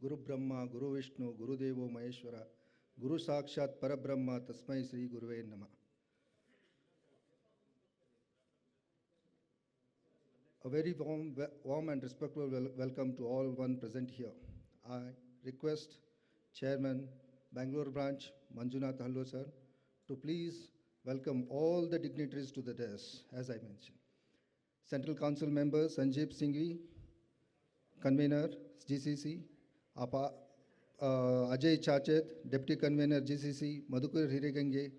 Guru Brahma, Guru Vishnu, Guru Devo Maheshwara, Guru Sakshat Parabrahma, Tasmai Sri Guruve Nama. A very warm and respectful welcome to all one present here. I request Chairman, Bangalore Branch, Manjunath Hallo sir, to please welcome all the dignitaries to the dais, as I mentioned. Central Council Member Sanjeev Singhvi, Convener GCC, Ajay Chachet, Deputy Convener GCC, Madhukur Hiregange,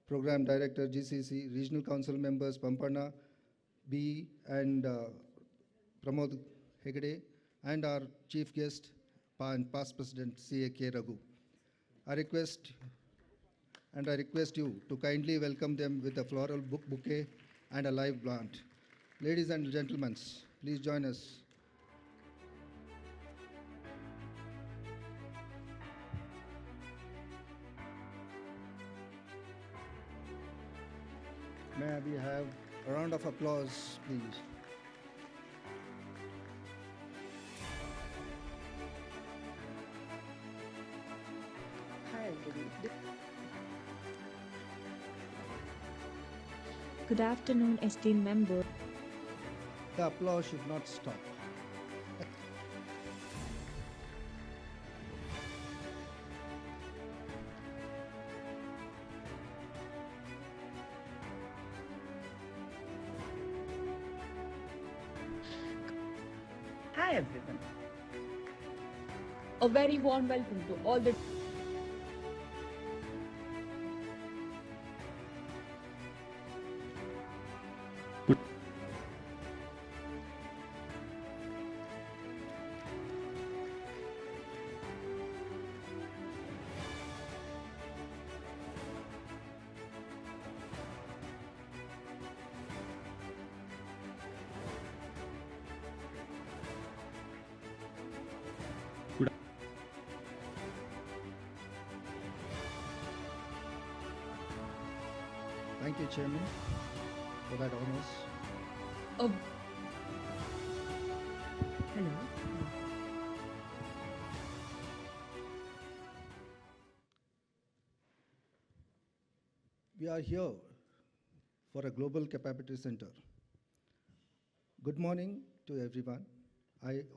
Program Director GCC, Regional Council Members Pampana B and Pramod Hegde, and our Chief Guest and Past President C.A.K. Raghu. I request you to kindly welcome them with a floral bouquet and a live plant. Ladies and gentlemen, please join us. May we have a round of applause, please. Hi, good afternoon, esteemed member. The applause should not stop. Hi everyone. A very warm welcome to all the Thank you, Chairman, for that honors. Hello. We are here for a global capability center. Good morning to everyone.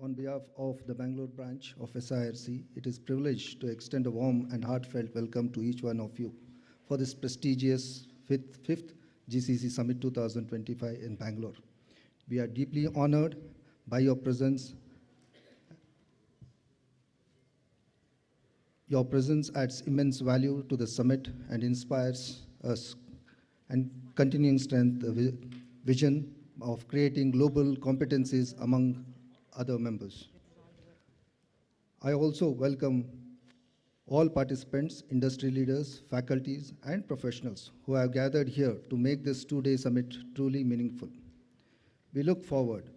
On behalf of the Bangalore branch of SIRC, it is a privilege to extend a warm and heartfelt welcome to each one of you for this prestigious fifth GCC Summit 2025 in Bangalore. We are deeply honored by your presence. Your presence adds immense value to the summit and inspires us and continuing strength the vision of creating global competencies among other members. I also welcome all participants, industry leaders, faculties, and professionals who have gathered here to make this two-day summit truly meaningful. We look forward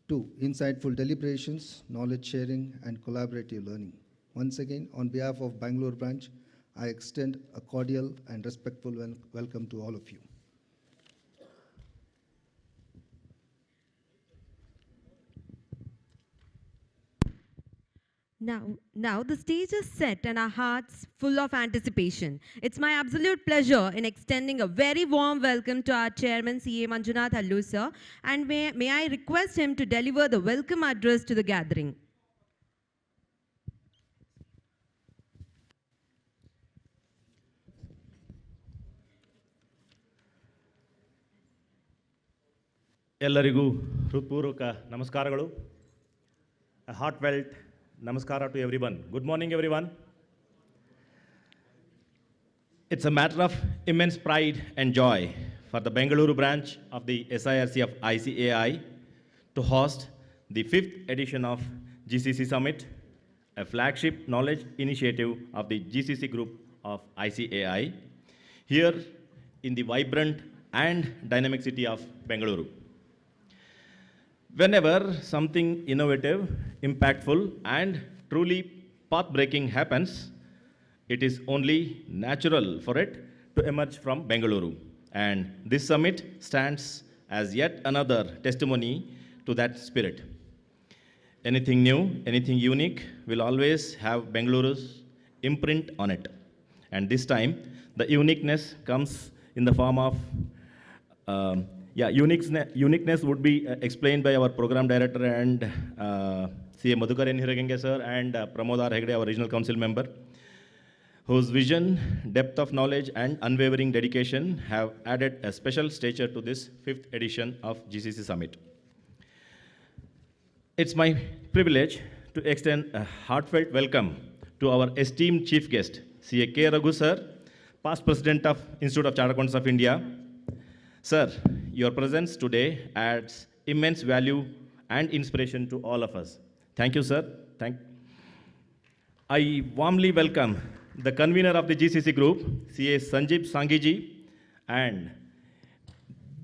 to insightful deliberations, knowledge sharing, and collaborative learning. Once again, on behalf of Bangalore branch, I extend a cordial and respectful welcome to all of you. Now the stage is set and our hearts full of anticipation. It's my absolute pleasure in extending a very warm welcome to our chairman, C.A. Manjunath Hallo sir, and may I request him to deliver the welcome address to the gathering. ಎಲ್ಲರಿಗೂ ಹೃತ್ಪೂರ್ವಕ ನಮಸ್ಕಾರಗಳು. A heartfelt namaskara to everyone. Good morning, everyone. It's a matter of immense pride and joy for the Bengaluru branch of the SIRC of ICAI to host the 5th edition of GCC Summit, a flagship knowledge initiative of the GCC group of ICAI, here in the vibrant and dynamic city of Bengaluru. Whenever something innovative, impactful, and truly path-breaking happens, it is only natural for it to emerge from Bengaluru. And this summit stands as yet another testimony to that spirit. anything new, anything unique will always have Bengaluru's imprint on it. And this time, the uniqueness comes in the form of, uniqueness would be explained by our program director and CA Madhukar N. Hiragenge sir and Pramod R. Hegde, our regional council member, whose vision, depth of knowledge, and unwavering dedication have added a special stature to this 5th edition of GCC Summit. It's my privilege to extend a heartfelt welcome to our esteemed chief guest, CA K. Raghu sir, past president of Institute of Chartered Accountants of India. Sir, your presence today adds immense value and inspiration to all of us. Thank you, sir. I warmly welcome the convener of the GCC group, CA Sanjeev Sangiji, and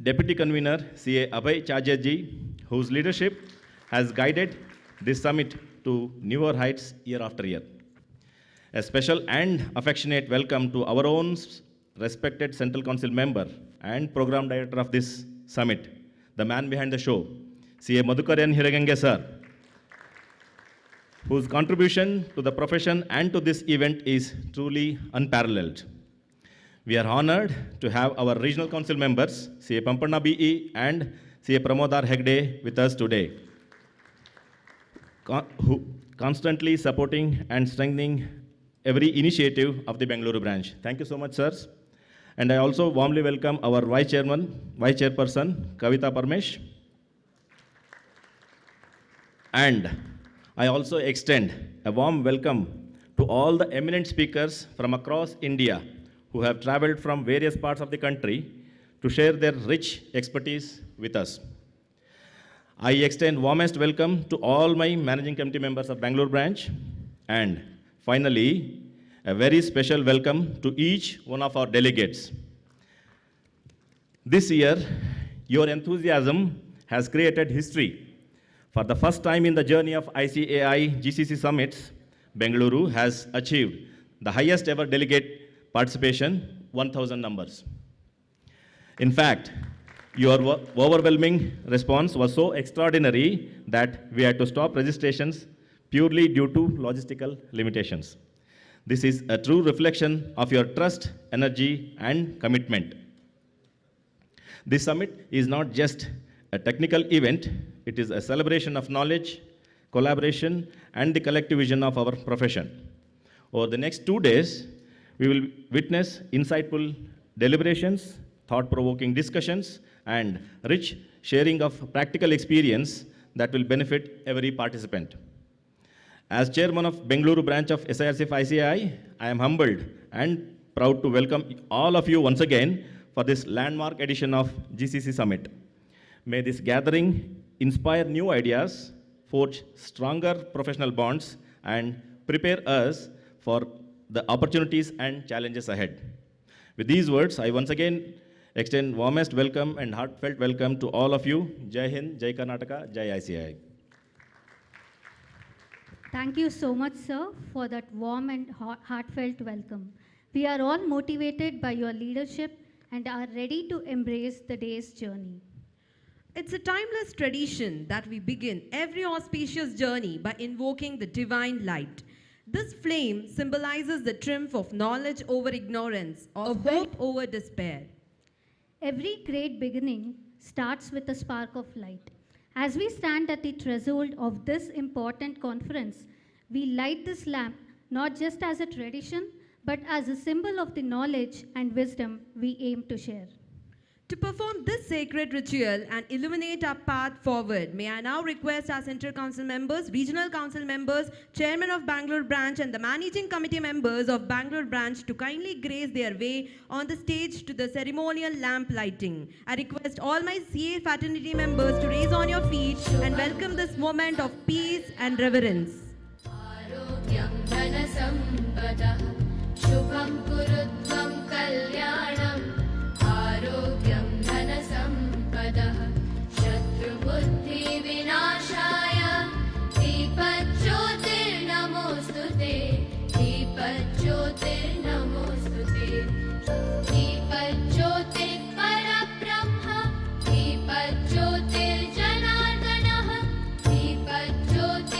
deputy convener, CA Abhay Chajaji, whose leadership has guided this summit to newer heights year after year. A special and affectionate welcome to our own respected Central Council member and program director of this summit, the man behind the show, CA Madhukar N. Hiragenge sir, whose contribution to the profession and to this event is truly unparalleled. We are honored to have our regional council members, CA Pampanna BE and CA Pramod R. Hegde with us today, who constantly supporting and strengthening every initiative of the Bengaluru branch. Thank you so much, sirs. And I also warmly welcome our vice chairperson, Kavita Parmesh. And I also extend a warm welcome to all the eminent speakers from across India who have traveled from various parts of the country to share their rich expertise with us. I extend warmest welcome to all my managing committee members of Bangalore branch, and finally, a very special welcome to each one of our delegates. This year, your enthusiasm has created history. For the first time in the journey of ICAI GCC Summits, Bengaluru has achieved the highest ever delegate participation, 1,000 numbers. In fact, your overwhelming response was so extraordinary that we had to stop registrations purely due to logistical limitations. This is a true reflection of your trust, energy, and commitment. This summit is not just a technical event, it is a celebration of knowledge, collaboration, and the collective vision of our profession. Over the next 2 days, we will witness insightful deliberations, thought-provoking discussions, and rich sharing of practical experience that will benefit every participant. As chairman of Bengaluru branch of SIRCF ICAI, I am humbled and proud to welcome all of you once again for this landmark edition of GCC Summit. May this gathering inspire new ideas, forge stronger professional bonds, and prepare us for the opportunities and challenges ahead. With these words, I once again extend warmest welcome and heartfelt welcome to all of you. Jai Hind, Jai Karnataka, Jai ICAI. Thank you so much, sir, for that warm and heartfelt welcome. We are all motivated by your leadership and are ready to embrace the day's journey. It's a timeless tradition that we begin every auspicious journey by invoking the divine light. This flame symbolizes the triumph of knowledge over ignorance, of hope over despair. Every great beginning starts with a spark of light. As we stand at the threshold of this important conference, we light this lamp not just as a tradition, but as a symbol of the knowledge and wisdom we aim to share. To perform this sacred ritual and illuminate our path forward, may I now request our Central Council members, Regional Council members, Chairman of Bangalore Branch and the Managing Committee members of Bangalore Branch to kindly grace their way on the stage to the ceremonial lamp lighting. I request all my CA fraternity members to raise on your feet and welcome this moment of peace and reverence. आरोग्यं धनसम्पदः शुभं कुरुध्वं कल्याणम् आरोग्यं धनसम्पदः शत्रुबुद्धिविनाशाय दीपज्योतिर्नमोऽस्तु ते दीपज्योतिर्नमोऽस्तु ते दीपज्योतिर्परब्रह्म दीपज्योतिर्जनार्दनः दीपज्योतिर्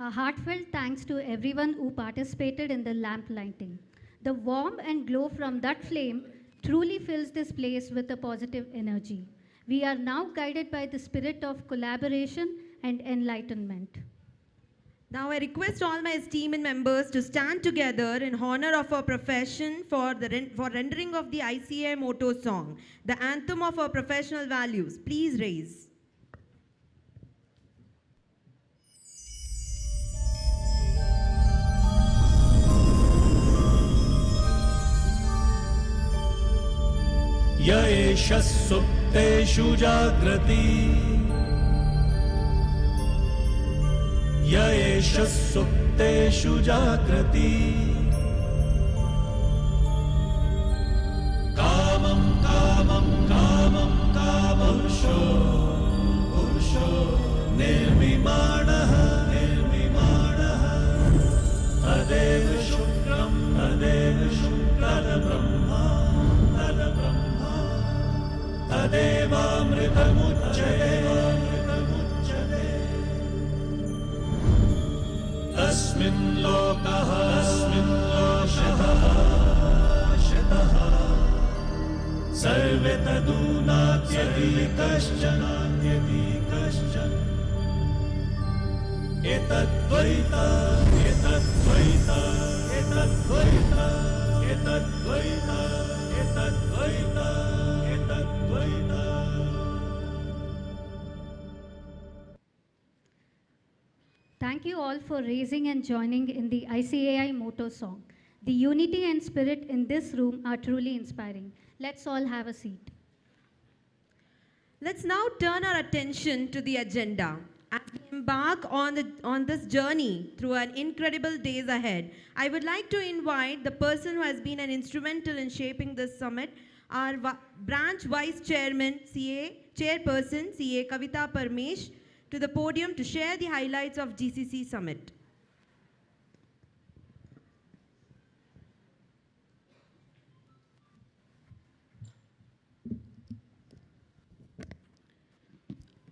A heartfelt thanks to everyone who participated in the lamp lighting. The warmth and glow from that flame truly fills this place with a positive energy. We are now guided by the spirit of collaboration and enlightenment. Now I request all my esteemed members to stand together in honor of our profession for rendering of the ICA motto song, the anthem of our professional values. Please raise. य एष सुप्तेषु जाग्रति य एष सुप्तेषु जाग्रति कामं कामं कामं कामपुरुषो पुरुषो निर्मिमाणः निर्मिमाणः तदेव शुक्रं तद्ब्रह्मा तदेवामृतमुच्यते तस्मिन् लोकः शतः सर्वे तदूनात्यति कश्चन एतद्वैता एतद्वैता एतद्वैता एतद्वैता एतद्वैता एतद्वैता. Thank you all for raising and joining in the ICAI motto song. The unity and spirit in this room are truly inspiring. Let's all have a seat. Let's now turn our attention to the agenda. As we embark on this journey through an incredible days ahead, I would like to invite the person who has been an instrumental in shaping this summit, our branch vice chairman, chairperson, CA Kavita Parmesh, to the podium to share the highlights of GCC Summit.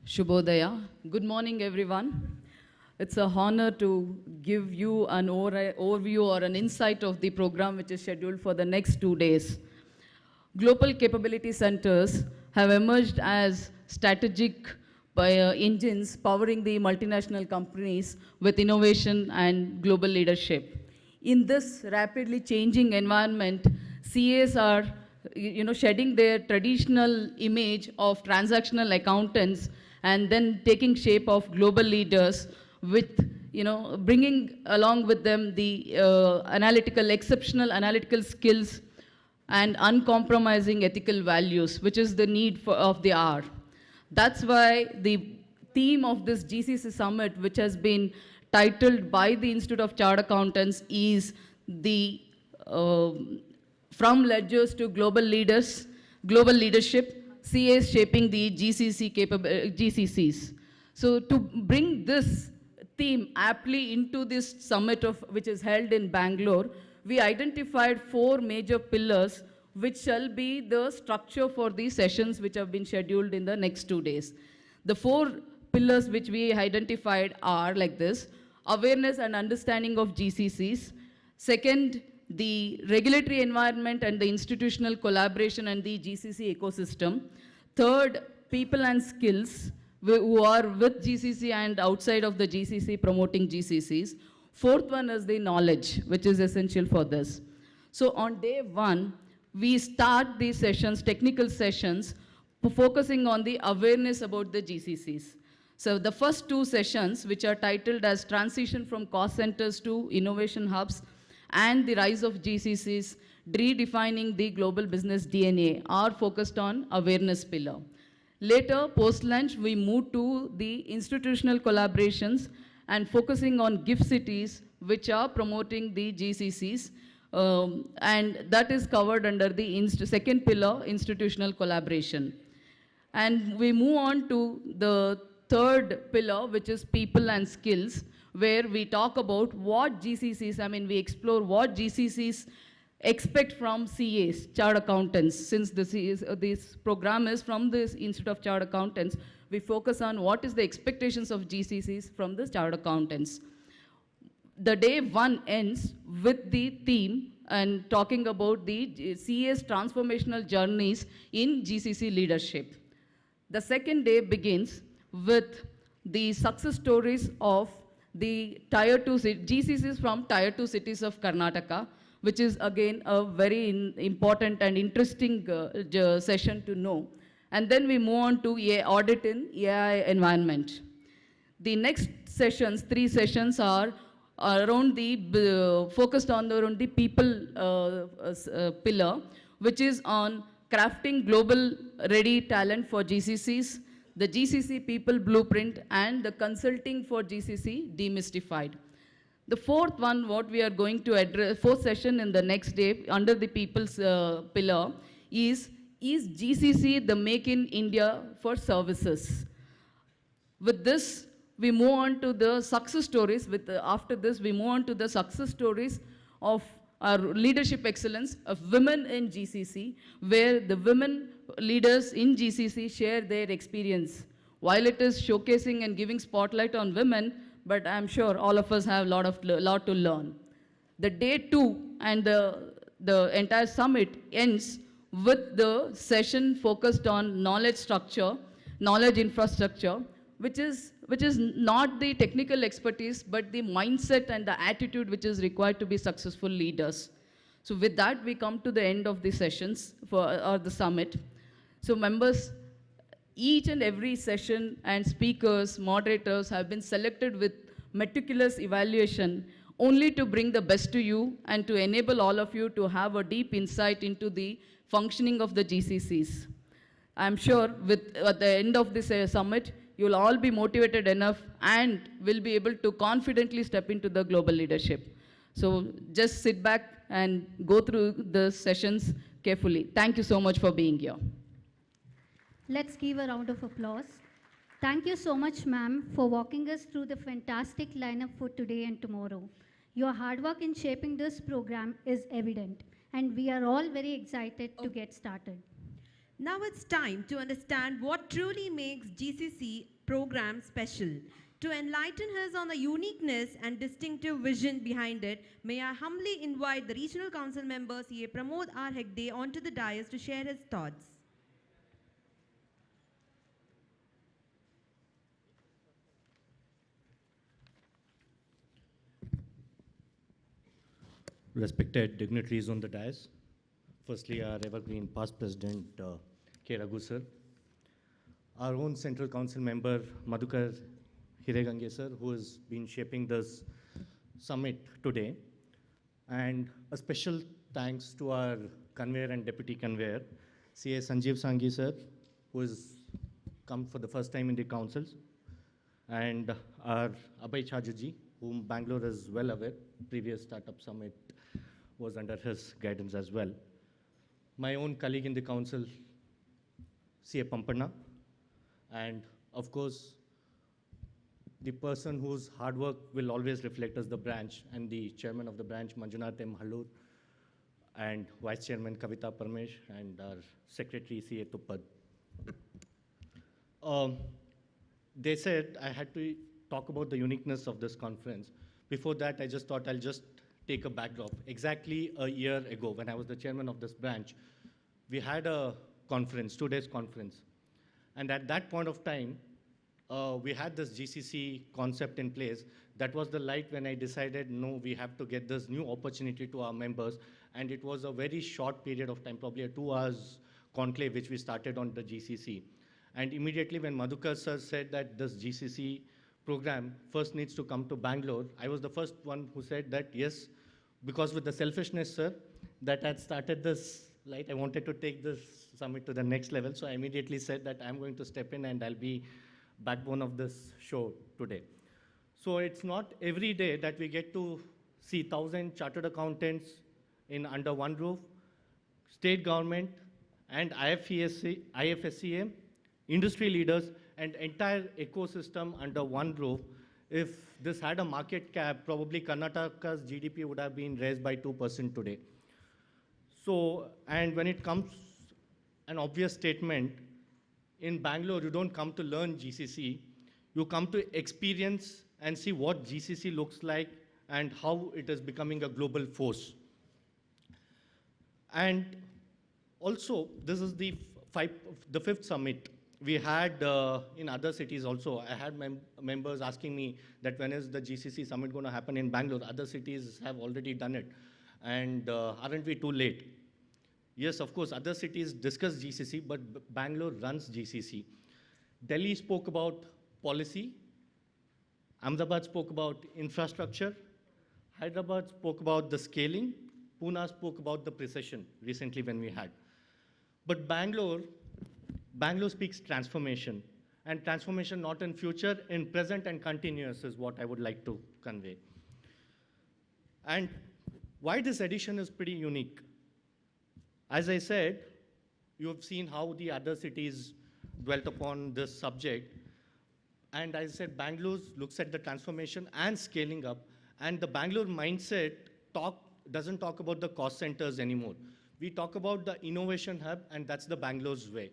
Shubhodaya. Good morning, everyone. It's an honor to give you an overview or an insight of the program which is scheduled for the next 2 days. Global capability centers have emerged as strategic engines powering the multinational companies with innovation and global leadership. In this rapidly changing environment, CAs are shedding their traditional image of transactional accountants and then taking shape of global leaders with, bringing along with them the exceptional analytical skills and uncompromising ethical values, which is the need of the hour. That's why the theme of this GCC Summit, which has been titled by the Institute of Chartered Accountants, is the from ledgers to global leadership, CAs shaping the GCCs. So to bring this theme aptly into this summit which is held in Bangalore, we identified 4 major pillars which shall be the structure for these sessions which have been scheduled in the next 2 days. The 4 pillars which we identified are like this: awareness and understanding of GCCs. Second, the regulatory environment and the institutional collaboration and the GCC ecosystem. Third, people and skills who are with GCC and outside of the GCC promoting GCCs. Fourth one is the knowledge, which is essential for this. So on day 1, we start these sessions, technical sessions, focusing on the awareness about the GCCs. So the first 2 sessions, which are titled as Transition from Cost Centers to Innovation Hubs and the Rise of GCCs, Redefining the Global Business DNA, are focused on awareness pillar. Later, post-lunch, we move to the institutional collaborations and focusing on gift cities, which are promoting the GCCs, and that is covered under the second pillar, institutional collaboration. And we move on to the third pillar, which is people and skills, where we talk about what GCCs, we explore what GCCs expect from CAs, Chartered Accountants. Since this program is from the Institute of Chartered Accountants, we focus on what is the expectations of GCCs from the Chartered Accountants. the day one ends with the theme and talking about the CA's transformational journeys in GCC leadership. The second day begins with the success stories of the Tier 2 GCCs from Tier 2 cities of Karnataka, which is again a very important and interesting session to know. And then we move on to audit in AI environment. The next sessions, 3 sessions, are around the focused on around the people pillar, which is on crafting global ready talent for GCCs, the GCC people blueprint, and the consulting for GCC demystified. The fourth one, what we are going to address, fourth session in the next day under the people's pillar is GCC the Make in India for services? With this, we move on to the success stories. After this, we move on to the success stories of our leadership excellence of women in GCC, where the women leaders in GCC share their experience. While it is showcasing and giving spotlight on women, but I'm sure all of us have a lot to learn. The day 2 and the entire summit ends with the session focused on knowledge structure, knowledge infrastructure, which is not the technical expertise, but the mindset and the attitude which is required to be successful leaders. So with that, we come to the end of the sessions or the summit. So members, each and every session and speakers, moderators have been selected with meticulous evaluation only to bring the best to you and to enable all of you to have a deep insight into the functioning of the GCCs. I'm sure at the end of this summit, you'll all be motivated enough and will be able to confidently step into the global leadership. So just sit back and go through the sessions carefully. Thank you so much for being here. Let's give a round of applause. Thank you so much, ma'am, for walking us through the fantastic lineup for today and tomorrow. Your hard work in shaping this program is evident, and we are all very excited to get started. Now it's time to understand what truly makes GCC program special. To enlighten us on the uniqueness and distinctive vision behind it, may I humbly invite the Regional Council member, CA Pramod R. Hegde, onto the dais to share his thoughts. Respected dignitaries on the dais, firstly our evergreen past president K. Raghu sir, our own Central Council member Madhukar Hiregange sir, who has been shaping this summit today, and a special thanks to our conveyor and deputy conveyor, CA Sanjeev Sanghi sir, who has come for the first time in the councils, and our Abhay Chajuji, whom Bangalore is well aware, previous startup summit was under his guidance as well. My own colleague in the council, CA Pampanna, and of course, the person whose hard work will always reflect as the branch, and the chairman of the branch, Manjunath M. Hallur, and vice chairman Kavita Parmesh, and our secretary, CA Tuppad. They said I had to talk about the uniqueness of this conference. Before that, I just thought I'll just take a backdrop. Exactly a year ago, when I was the chairman of this branch, we had a conference, 2 days conference. And at that point of time, we had this GCC concept in place. That was the light when I decided, no, we have to get this new opportunity to our members. And it was a very short period of time, probably a 2 hours conclave, which we started on the GCC. And immediately when Madhukar sir said that this GCC program first needs to come to Bangalore, I was the first one who said that, yes, because with the selfishness, sir, that had started this light, I wanted to take this summit to the next level. So I immediately said that I'm going to step in and I'll be backbone of this show today. So it's not every day that we get to see 1,000 chartered accountants in under one roof, state government and IFSCA, industry leaders, and entire ecosystem under one roof. If this had a market cap, probably Karnataka's GDP would have been raised by 2% today. So, and when it comes, an obvious statement, in Bangalore, you don't come to learn GCC, you come to experience and see what GCC looks like and how it is becoming a global force. And also, this is the fifth summit. We had in other cities also. I had members asking me that when is the GCC summit going to happen in Bangalore? Other cities have already done it. And aren't we too late? Yes, of course, other cities discuss GCC, but Bangalore runs GCC. Delhi spoke about policy. Ahmedabad spoke about infrastructure. Hyderabad spoke about the scaling. Pune spoke about the precision recently when we had. But Bangalore speaks transformation. And transformation not in future, in present and continuous is what I would like to convey. And why this edition is pretty unique. As I said, you have seen how the other cities dwelt upon this subject. And as I said, Bangalore looks at the transformation and scaling up. And the Bangalore mindset doesn't talk about the cost centers anymore. We talk about the innovation hub, and that's the Bangalore's way.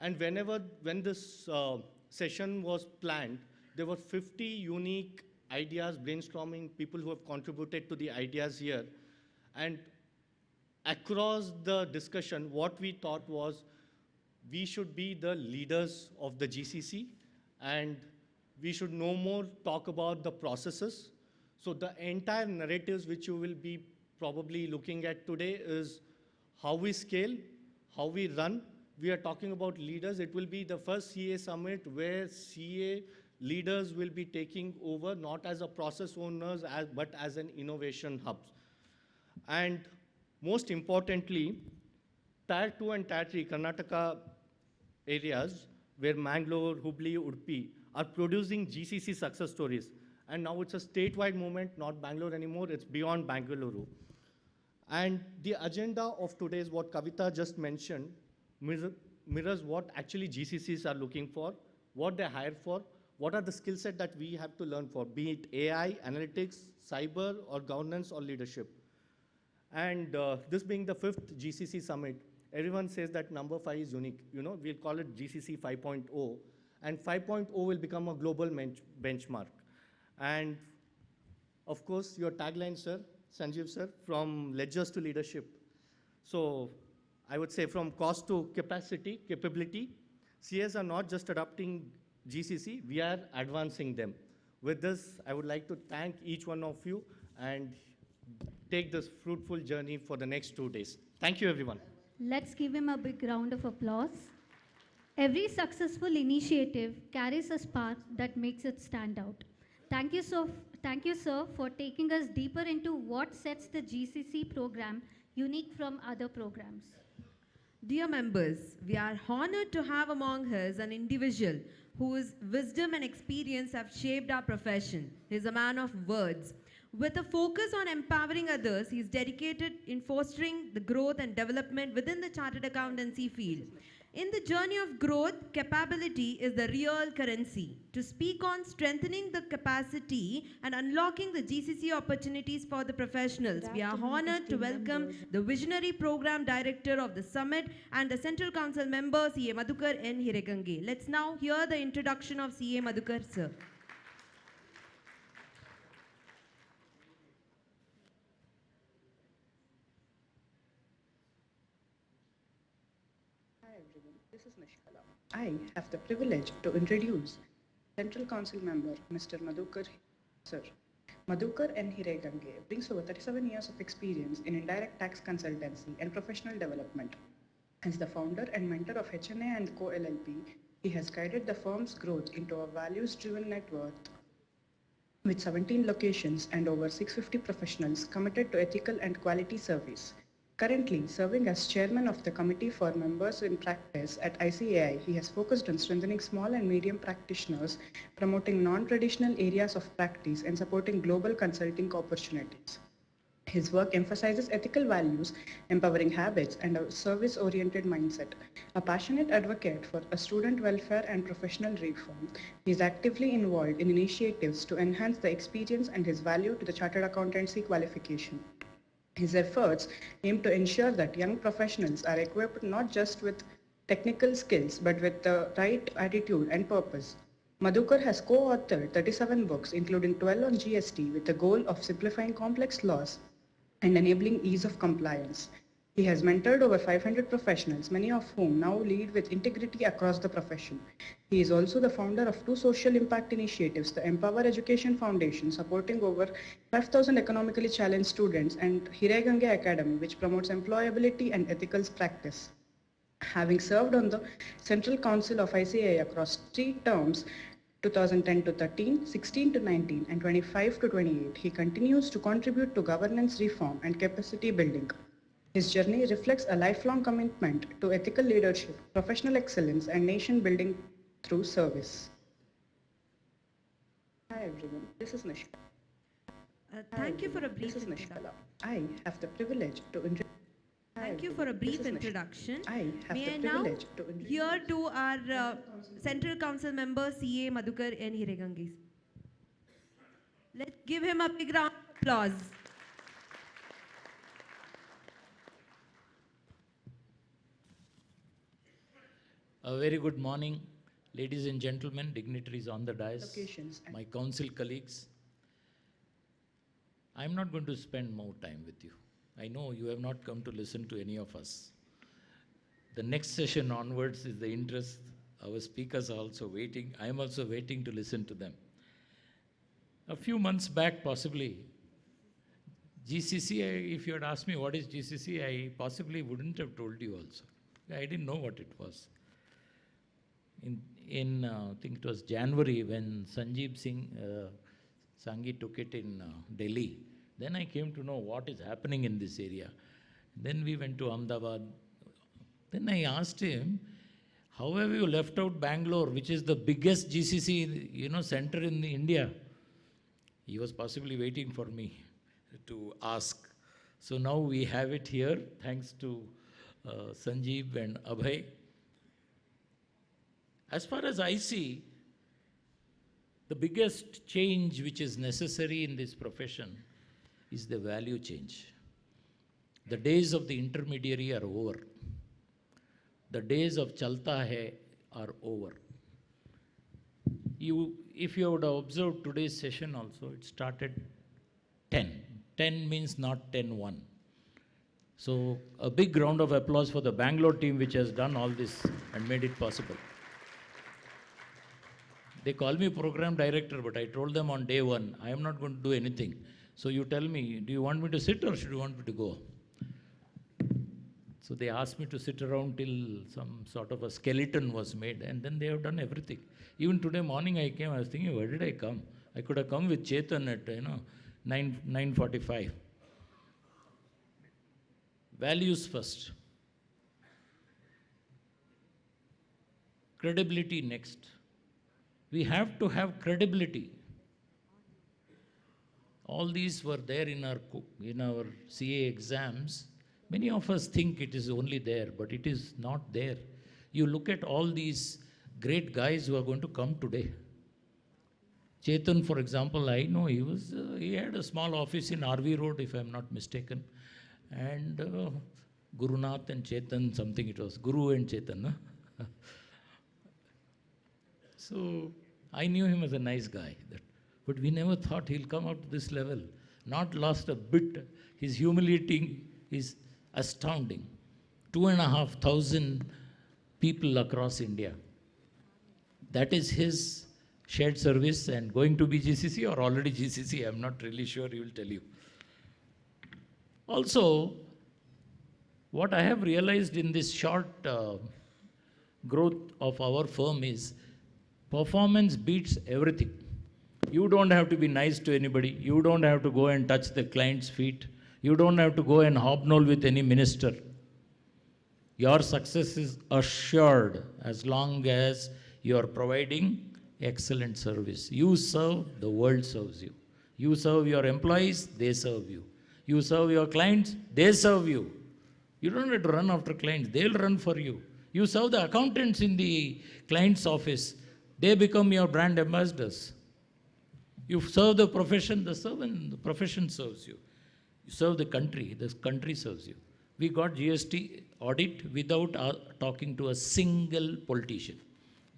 And when this session was planned, there were 50 unique ideas, brainstorming, people who have contributed to the ideas here. And across the discussion, what we thought was we should be the leaders of the GCC, and we should no more talk about the processes. So the entire narratives which you will be probably looking at today is how we scale, how we run. We are talking about leaders. It will be the first CA summit where CA leaders will be taking over, not as a process owners, but as an innovation hub. And most importantly, Tier 2 and Tier 3 Karnataka areas where Mangalore, Hubli, Udupi are producing GCC success stories. And now it's a statewide movement, not Bangalore anymore, it's beyond Bangalore. And the agenda of today is what Kavita just mentioned, mirrors what actually GCCs are looking for, what they hire for, what are the skill set that we have to learn for, be it AI, analytics, cyber, or governance, or leadership. And this being the fifth GCC summit, everyone says that number 5 is unique. You know, we'll call it GCC 5.0, and 5.0 will become a global benchmark. And of course, your tagline, sir, Sanjeev sir, from ledgers to leadership. So I would say from cost to capability, CAs are not just adopting GCC, we are advancing them. With this, I would like to thank each one of you and take this fruitful journey for the next 2 days. Thank you, everyone. Let's give him a big round of applause. Every successful initiative carries a spark that makes it stand out. Thank you, sir, for taking us deeper into what sets the GCC program unique from other programs. Dear members, we are honored to have among us an individual whose wisdom and experience have shaped our profession. He is a man of words. With a focus on empowering others, he is dedicated in fostering the growth and development within the chartered accountancy field. In the journey of growth, capability is the real currency. To speak on strengthening the capacity and unlocking the GCC opportunities for the professionals, we are honored to welcome the Visionary Program Director of the Summit and the Central Council member, CA Madhukar N. Hiregange. Let's now hear the introduction of CA Madhukar, sir. This is Nishkala. I have the privilege to introduce Central Council member Mr. Madhukar sir. Madhukar N. Hiregange brings over 37 years of experience in indirect tax consultancy and professional development. As the founder and mentor of HNA and Co LLP, he has guided the firm's growth into a values-driven network with 17 locations and over 650 professionals committed to ethical and quality service. Currently serving as chairman of the Committee for Members in Practice at ICAI, he has focused on strengthening small and medium practitioners, promoting non-traditional areas of practice, and supporting global consulting opportunities. His work emphasizes ethical values, empowering habits, and a service-oriented mindset. A passionate advocate for a student welfare and professional reform, he is actively involved in initiatives to enhance the experience and his value to the Chartered Accountancy qualification. His efforts aim to ensure that young professionals are equipped not just with technical skills, but with the right attitude and purpose. Madhukar has co-authored 37 books, including 12 on GST, with the goal of simplifying complex laws and enabling ease of compliance. He has mentored over 500 professionals, many of whom now lead with integrity across the profession. He is also the founder of two social impact initiatives, the Empower Education Foundation, supporting over 5,000 economically challenged students, and Hiregange Academy, which promotes employability and ethical practice. Having served on the Central Council of ICAI across 3 terms, 2010 to 13, 16 to 19, and 25 to 28, he continues to contribute to governance reform and capacity building. His journey reflects a lifelong commitment to ethical leadership, professional excellence, and nation building through service. Hi everyone, this is Nishka. Thank you for a brief This is introduction. Nishkala. I have the privilege to introduce. Thank you for a brief introduction. I have May the I now privilege to introduce. hear to our Central Council member CA Madhukar N. Hiregange. Let's give him a big round of applause. A very good morning, ladies and gentlemen, dignitaries on the dais, Locations and- my council colleagues. I'm not going to spend more time with you. I know you have not come to listen to any of us. The next session onwards is the interest. Our speakers are also waiting. I am also waiting to listen to them. A few months back, possibly, GCC, if you had asked me what is GCC, I possibly wouldn't have told you also. I didn't know what it was. In I think it was January when Sanjeev Singh Sanghi took it in Delhi. Then I came to know what is happening in this area. Then we went to Ahmedabad. Then I asked him, how have you left out Bangalore, which is the biggest GCC center in India? He was possibly waiting for me to ask. So now we have it here, thanks to Sanjeev and Abhay. As far as I see, the biggest change which is necessary in this profession is the value change. The days of the intermediary are over. The days of chalta hai are over. If you would have observed today's session also, it started 10. 10 means not 10-1. So a big round of applause for the Bangalore team which has done all this and made it possible. They call me program director, but I told them on day one, I am not going to do anything. So you tell me, do you want me to sit or should you want me to go? So they asked me to sit around till some sort of a skeleton was made, and then they have done everything. Even today morning I came, I was thinking, where did I come? I could have come with Chetan at 9:45. Values first. Credibility next. We have to have credibility. All these were there in our CA exams. Many of us think it is only there, but it is not there. You look at all these great guys who are going to come today. Chetan, for example, I know he had a small office in RV Road, if I'm not mistaken. And Gurunath and Chetan, something it was, Guru and Chetan. Huh? So I knew him as a nice guy. But we never thought he'll come up to this level. Not lost a bit. His humility is astounding. 2,500 people across India. That is his shared service and going to be GCC or already GCC. I'm not really sure, he will tell you. Also, what I have realized in this short growth of our firm is performance beats everything. You don't have to be nice to anybody. You don't have to go and touch the client's feet. You don't have to go and hobnob with any minister. Your success is assured as long as you are providing excellent service. You serve, the world serves you. You serve your employees, they serve you. You serve your clients, they serve you. You don't have to run after clients, they'll run for you. You serve the accountants in the client's office, they become your brand ambassadors. You serve the profession, the profession serves you. You serve the country serves you. We got GST audit without talking to a single politician.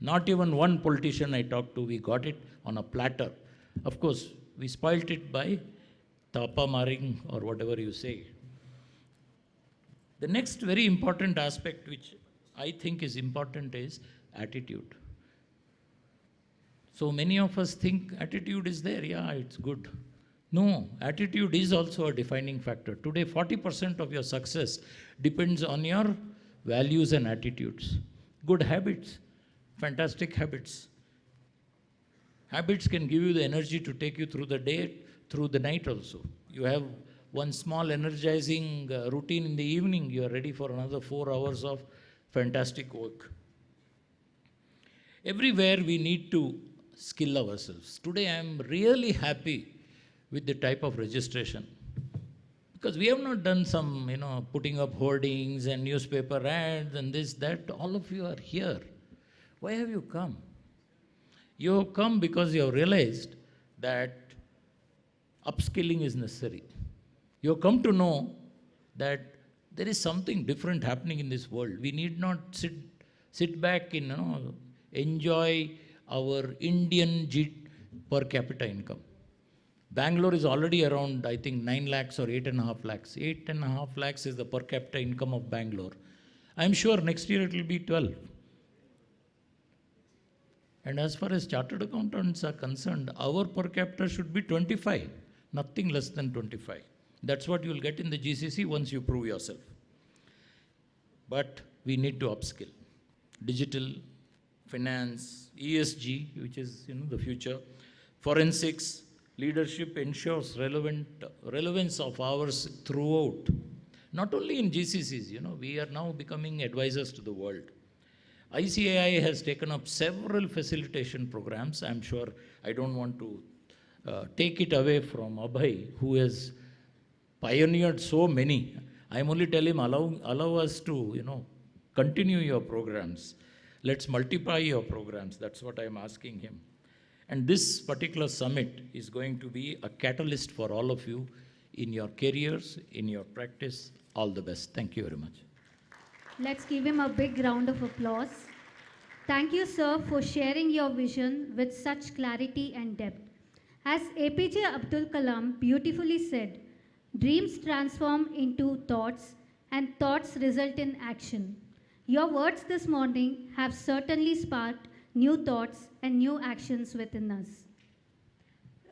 Not even one politician I talked to, we got it on a platter. Of course, we spoilt it by tapa maring or whatever you say. The next very important aspect which I think is important is attitude. So many of us think attitude is there, yeah, it's good. No, attitude is also a defining factor. Today, 40% of your success depends on your values and attitudes. Good habits, fantastic habits. Habits can give you the energy to take you through the day, through the night also. You have one small energizing routine in the evening, you are ready for another 4 hours of fantastic work. Everywhere we need to skill ourselves. Today I am really happy with the type of registration, because we have not done some, putting up hoardings and newspaper ads and this, that. All of you are here. Why have you come? You have come because you have realized that upskilling is necessary. You have come to know that there is something different happening in this world. We need not sit back and enjoy our Indian per capita income. Bangalore is already around, I think, 9 lakhs or 8.5 lakhs. 8.5 lakhs is the per capita income of Bangalore. I'm sure next year it will be 12. And as far as chartered accountants are concerned, our per capita should be 25, nothing less than 25. That's what you will get in the GCC once you prove yourself. But we need to upskill. Digital, finance, ESG, which is the future, forensics, leadership ensures relevance of ours throughout. Not only in GCCs, we are now becoming advisors to the world. ICAI has taken up several facilitation programs. I'm sure I don't want to take it away from Abhay, who has pioneered so many. I'm only telling him, allow us to, continue your programs. Let's multiply your programs. That's what I'm asking him. And this particular summit is going to be a catalyst for all of you in your careers, in your practice. All the best. Thank you very much. Let's give him a big round of applause. Thank you, sir, for sharing your vision with such clarity and depth. As APJ Abdul Kalam beautifully said, dreams transform into thoughts and thoughts result in action. Your words this morning have certainly sparked new thoughts and new actions within us.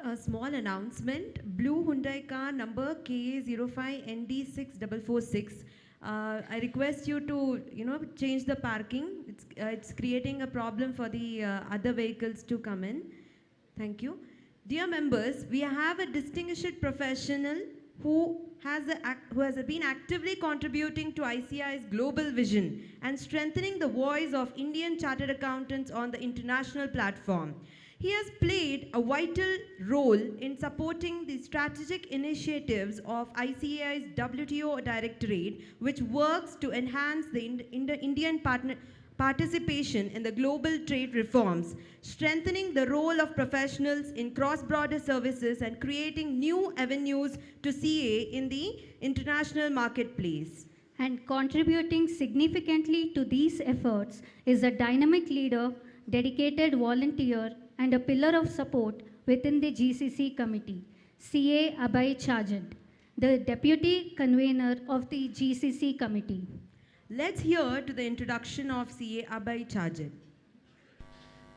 A small announcement. Blue Hyundai car number KA05ND6446. I request you to, change the parking. It's creating a problem for the other vehicles to come in. Thank you. Dear members, we have a distinguished professional who has been actively contributing to ICI's global vision and strengthening the voice of Indian chartered accountants on the international platform. He has played a vital role in supporting the strategic initiatives of ICAI's WTO Directorate, which works to enhance the Indian participation in the global trade reforms, strengthening the role of professionals in cross-border services and creating new avenues to CA in the international marketplace. And contributing significantly to these efforts is a dynamic leader, dedicated volunteer, and a pillar of support within the GCC committee, CA Abhay Chajad, the deputy convener of the GCC committee. Let's hear to the introduction of CA Abhay Chajad.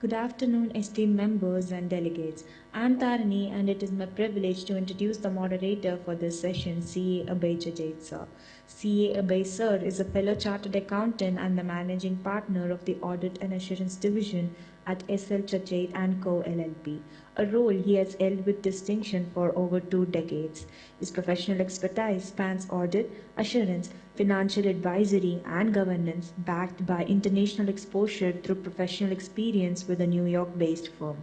Good afternoon, esteemed members and delegates. I'm Tarini, and it is my privilege to introduce the moderator for this session, CA Abhay Chajad sir. CA Abhay sir is a fellow chartered accountant and the managing partner of the Audit and Assurance Division at SL Chajad & Co. LLP, a role he has held with distinction for over 2 decades. His professional expertise spans audit, assurance, financial advisory, and governance, backed by international exposure through professional experience with a New York-based firm.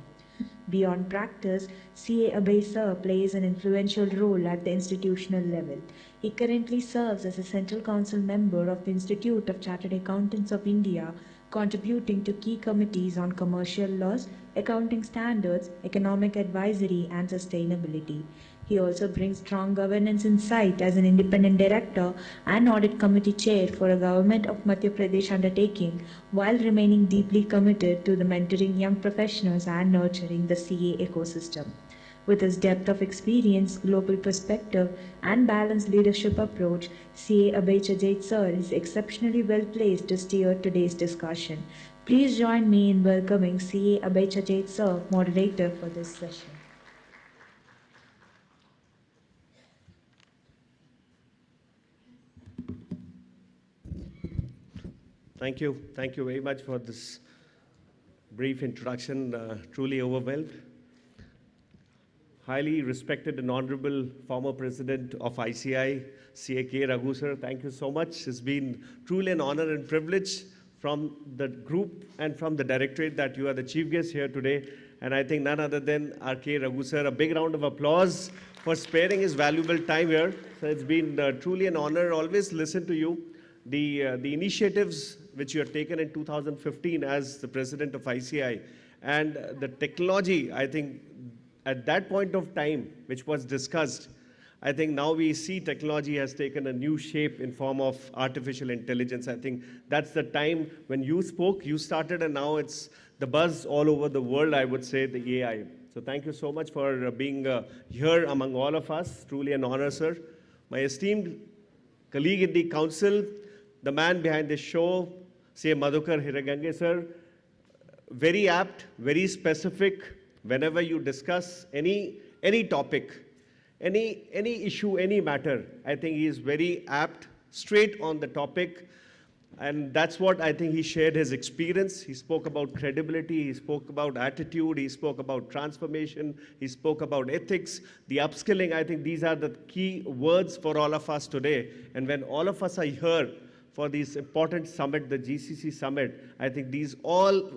Beyond practice, CA Abhay sir plays an influential role at the institutional level. He currently serves as a Central Council member of the Institute of Chartered Accountants of India, contributing to key committees on commercial laws, accounting standards, economic advisory, and sustainability. He also brings strong governance insight as an independent director and audit committee chair for a government of Madhya Pradesh undertaking, while remaining deeply committed to the mentoring young professionals and nurturing the CA ecosystem. With his depth of experience, global perspective, and balanced leadership approach, CA Abhay Chajait sir is exceptionally well placed to steer today's discussion. Please join me in welcoming CA Abhay Chajait sir, moderator for this session. Thank you. Thank you very much for this brief introduction. Truly overwhelmed. Highly respected and honorable former president of ICI, CA Raghu sir, thank you so much. It's been truly an honor and privilege from the group and from the directorate that you are the chief guest here today. And I think none other than our K. Raghu sir. A big round of applause for sparing his valuable time here. So it's been truly an honor. Always listen to you. The initiatives which you have taken in 2015 as the president of ICI and the technology, I think at that point of time, which was discussed, I think now we see technology has taken a new shape in form of artificial intelligence. I think that's the time when you spoke, you started, and now it's the buzz all over the world, I would say, the AI. So thank you so much for being here among all of us. Truly an honor, sir. My esteemed colleague in the council, the man behind this show, CA Madhukar Hiragange, sir, very apt, very specific. Whenever you discuss any topic, any issue, any matter, I think he is very apt, straight on the topic. And that's what I think he shared his experience. He spoke about credibility, he spoke about attitude, he spoke about transformation, he spoke about ethics, the upskilling. I think these are the key words for all of us today. And when all of us are here for this important summit, the GCC Summit, I think these all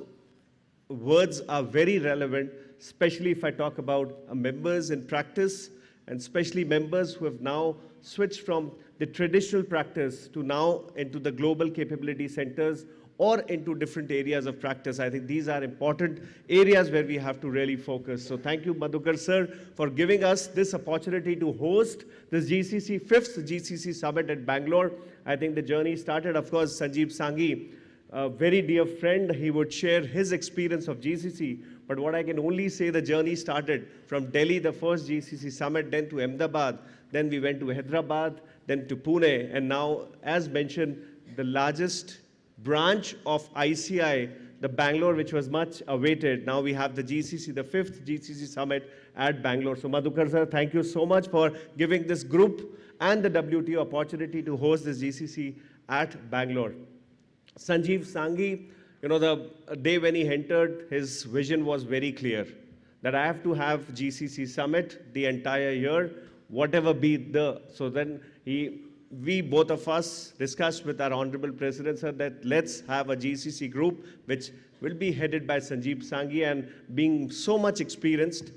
words are very relevant, especially if I talk about members in practice, and especially members who have now switched from the traditional practice to now into the global capability centers or into different areas of practice. I think these are important areas where we have to really focus. So thank you, Madhukar sir, for giving us this opportunity to host this GCC, 5th GCC Summit at Bangalore. I think the journey started, of course, Sanjeev Sanghi, a very dear friend, he would share his experience of GCC. But what I can only say, the journey started from Delhi, the first GCC Summit, then to Ahmedabad, then we went to Hyderabad, then to Pune, and now, as mentioned, the largest branch of ICI, the Bangalore, which was much awaited. Now we have the GCC, the 5th GCC Summit at Bangalore. So Madhukar sir, thank you so much for giving this group and the WTO opportunity to host this GCC at Bangalore. Sanjeev Sanghi, you know, the day when he entered, his vision was very clear, that I have to have GCC Summit the entire year, whatever be the. So then we both of us discussed with our Honorable President, sir, that let's have a GCC group which will be headed by Sanjeev Sanghi, and being so much experienced,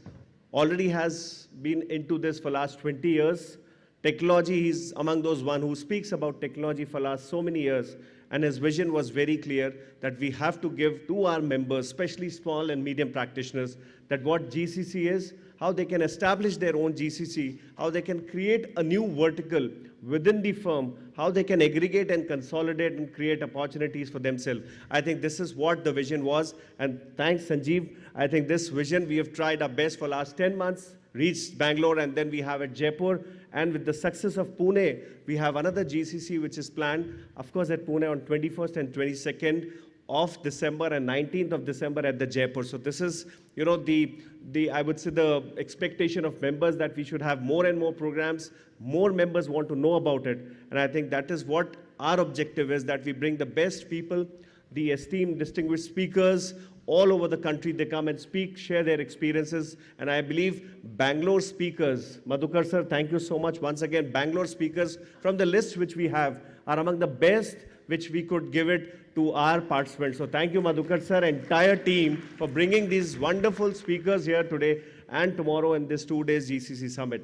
already has been into this for last 20 years. Technology, he's among those one who speaks about technology for last so many years. And his vision was very clear that we have to give to our members, especially small and medium practitioners, that what GCC is, how they can establish their own GCC, how they can create a new vertical within the firm, how they can aggregate and consolidate and create opportunities for themselves. I think this is what the vision was. And thanks, Sanjeev. I think this vision, we have tried our best for last 10 months, reached Bangalore, and then we have at Jaipur. And with the success of Pune, we have another GCC which is planned, of course, at Pune on 21st and 22nd of December and 19th of December at the Jaipur. So this is, you know, I would say the expectation of members, that we should have more and more programs. More members want to know about it. And I think that is what our objective is, that we bring the best people, the esteemed, distinguished speakers all over the country. They come and speak, share their experiences. And I believe Bangalore speakers, Madhukar sir, thank you so much once again. Bangalore speakers from the list which we have are among the best which we could give it to our participants. So thank you, Madhukar sir, entire team, for bringing these wonderful speakers here today and tomorrow in this 2 days GCC Summit.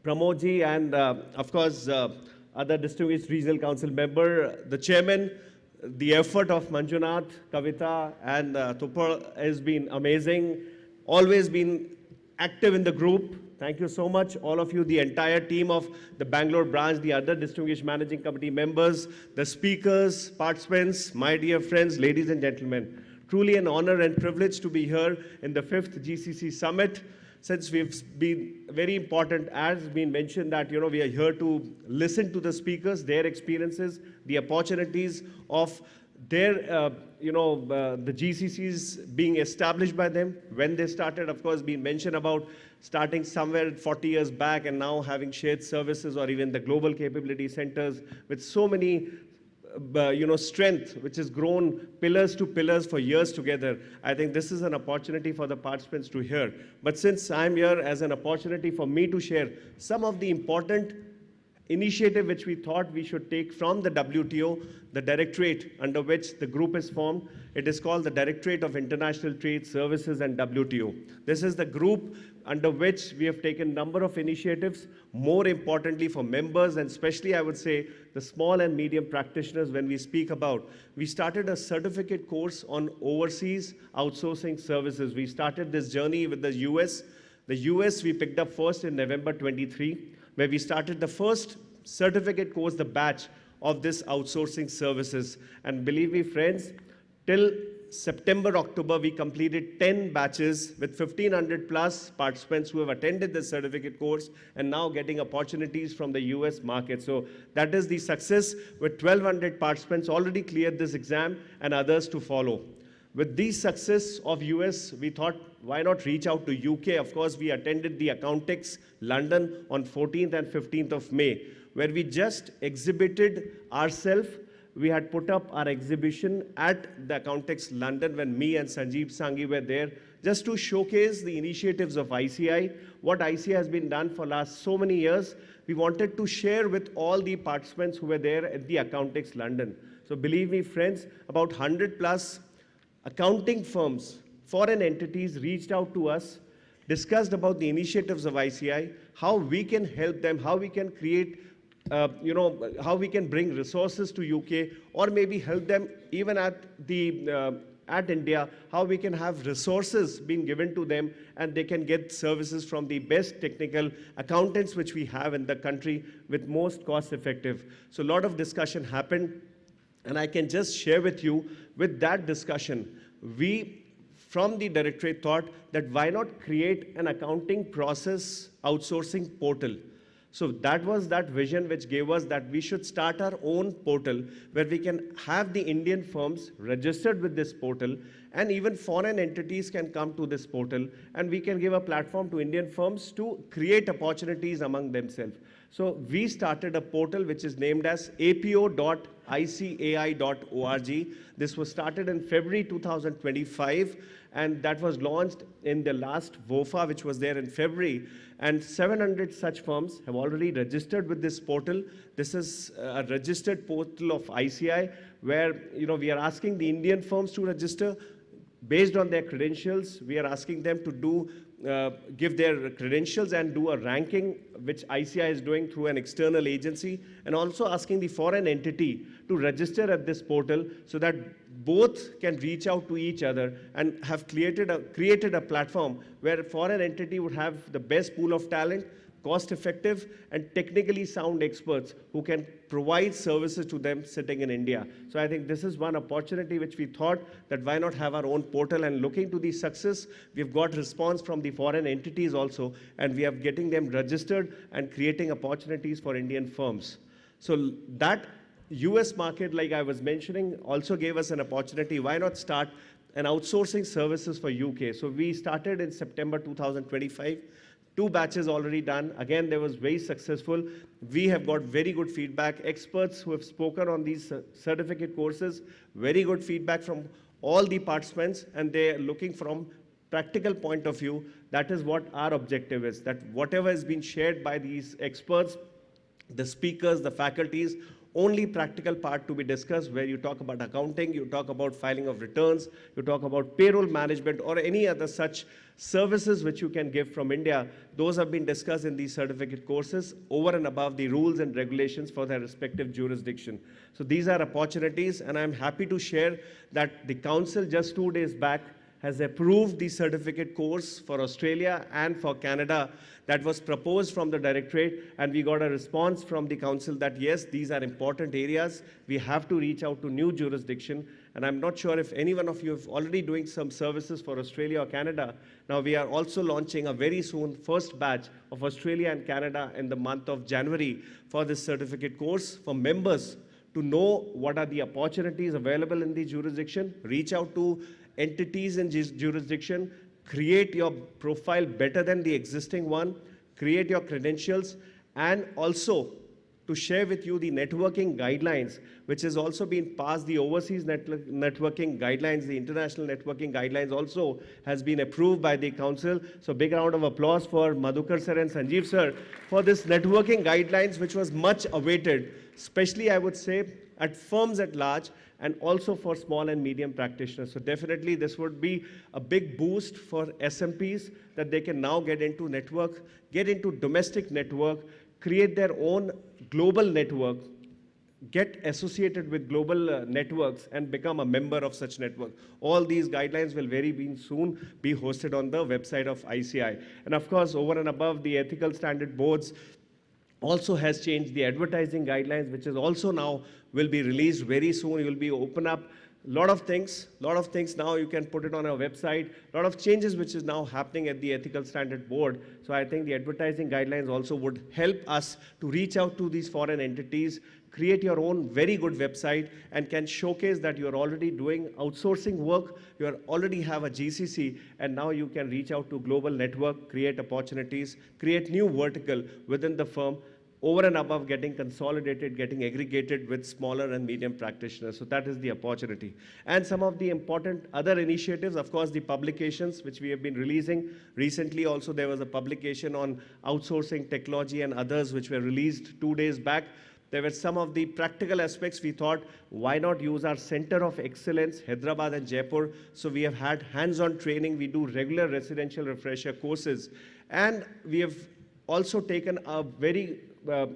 Pramod ji and of course other distinguished regional council member, the chairman, the effort of Manjunath, Kavita, and Tupar has been amazing. Always been active in the group. Thank you so much, all of you, the entire team of the Bangalore branch, the other distinguished managing committee members, the speakers, participants, my dear friends, ladies and gentlemen. Truly an honor and privilege to be here in the 5th GCC Summit. Since we've been very important, as been mentioned, that we are here to listen to the speakers, their experiences, the opportunities of their, the GCCs being established by them when they started. Of course, been mentioned about starting somewhere 40 years back and now having shared services or even the global capability centers with so many strength, which has grown pillars to pillars for years together. I think this is an opportunity for the participants to hear. But since I'm here as an opportunity for me to share some of the important initiative which we thought we should take from the WTO, the directorate under which the group is formed. It is called the Directorate of International Trade Services and WTO. This is the group under which we have taken a number of initiatives, more importantly for members, and especially I would say the small and medium practitioners when we speak about. We started a certificate course on overseas outsourcing services. We started this journey with the US. The US we picked up first in November 23, where we started the first certificate course, the batch of this outsourcing services. And believe me, friends, till September, October, we completed 10 batches with 1,500 plus participants who have attended the certificate course and now getting opportunities from the US market. So that is the success, with 1,200 participants already cleared this exam and others to follow. With the success of US, we thought, why not reach out to UK? Of course, we attended the Accountex London on 14th and 15th of May, where we just exhibited ourselves. We had put up our exhibition at the Accountex London when me and Sanjeev Sanghi were there, just to showcase the initiatives of ICI, what ICI has been done for last so many years. We wanted to share with all the participants who were there at the Accountex London. So believe me, friends, about 100 plus accounting firms, foreign entities reached out to us, discussed about the initiatives of ICI, how we can help them, how we can create, how we can bring resources to UK, or maybe help them even at India, how we can have resources being given to them and they can get services from the best technical accountants which we have in the country with most cost effective. So a lot of discussion happened. And I can just share with you, with that discussion, we from the directorate thought that why not create an accounting process outsourcing portal. So that was that vision which gave us that we should start our own portal where we can have the Indian firms registered with this portal, and even foreign entities can come to this portal, and we can give a platform to Indian firms to create opportunities among themselves. So we started a portal which is named as apo.icai.org. This was started in February 2025, and that was launched in the last VOFA, which was there in February. And 700 such firms have already registered with this portal. This is a registered portal of ICI, where we are asking the Indian firms to register based on their credentials. We are asking them to give their credentials and do a ranking, which ICI is doing through an external agency, and also asking the foreign entity to register at this portal so that both can reach out to each other and have created a platform where a foreign entity would have the best pool of talent, cost-effective, and technically sound experts who can provide services to them sitting in India. So I think this is one opportunity which we thought that why not have our own portal, and looking to the success, we've got response from the foreign entities also, and we are getting them registered and creating opportunities for Indian firms. So that US market, like I was mentioning, also gave us an opportunity. Why not start an outsourcing services for UK? So we started in September 2025. 2 batches already done. Again, they was very successful. We have got very good feedback. Experts who have spoken on these certificate courses, very good feedback from all the participants, and they are looking from practical point of view. That is what our objective is, that whatever has been shared by these experts, the speakers, the faculties, only practical part to be discussed, where you talk about accounting, you talk about filing of returns, you talk about payroll management, or any other such services which you can give from India. Those have been discussed in these certificate courses over and above the rules and regulations for their respective jurisdiction. So these are opportunities, and I'm happy to share that the council just 2 days back has approved the certificate course for Australia and for Canada that was proposed from the directorate, and we got a response from the council that yes, these are important areas. We have to reach out to new jurisdiction, and I'm not sure if any one of you is already doing some services for Australia or Canada. Now we are also launching a very soon first batch of Australia and Canada in the month of January for this certificate course for members to know what are the opportunities available in the jurisdiction, reach out to entities in jurisdiction, create your profile better than the existing one, create your credentials, and also to share with you the networking guidelines, which has also been passed. The overseas networking guidelines, the international networking guidelines also has been approved by the council. So big round of applause for Madhukar sir and Sanjeev sir for this networking guidelines, which was much awaited, especially I would say at firms at large, and also for small and medium practitioners. So definitely this would be a big boost for SMPs, that they can now get into network, get into domestic network, create their own global network, get associated with global networks, and become a member of such network. All these guidelines will very soon be hosted on the website of ICI. And of course, over and above, the ethical standard boards also has changed the advertising guidelines, which is also now will be released very soon. You will be open up a lot of things now you can put it on our website, a lot of changes which is now happening at the ethical standard board. So I think the advertising guidelines also would help us to reach out to these foreign entities, create your own very good website, and can showcase that you're already doing outsourcing work, you already have a GCC, and now you can reach out to global network, create opportunities, create new vertical within the firm, over and above getting consolidated, getting aggregated with smaller and medium practitioners. So that is the opportunity. And some of the important other initiatives, of course, the publications which we have been releasing. Recently also there was a publication on outsourcing technology and others which were released 2 days back. There were some of the practical aspects. We thought, why not use our center of excellence, Hyderabad and Jaipur? So we have had hands-on training. We do regular residential refresher courses. And we have also taken a very a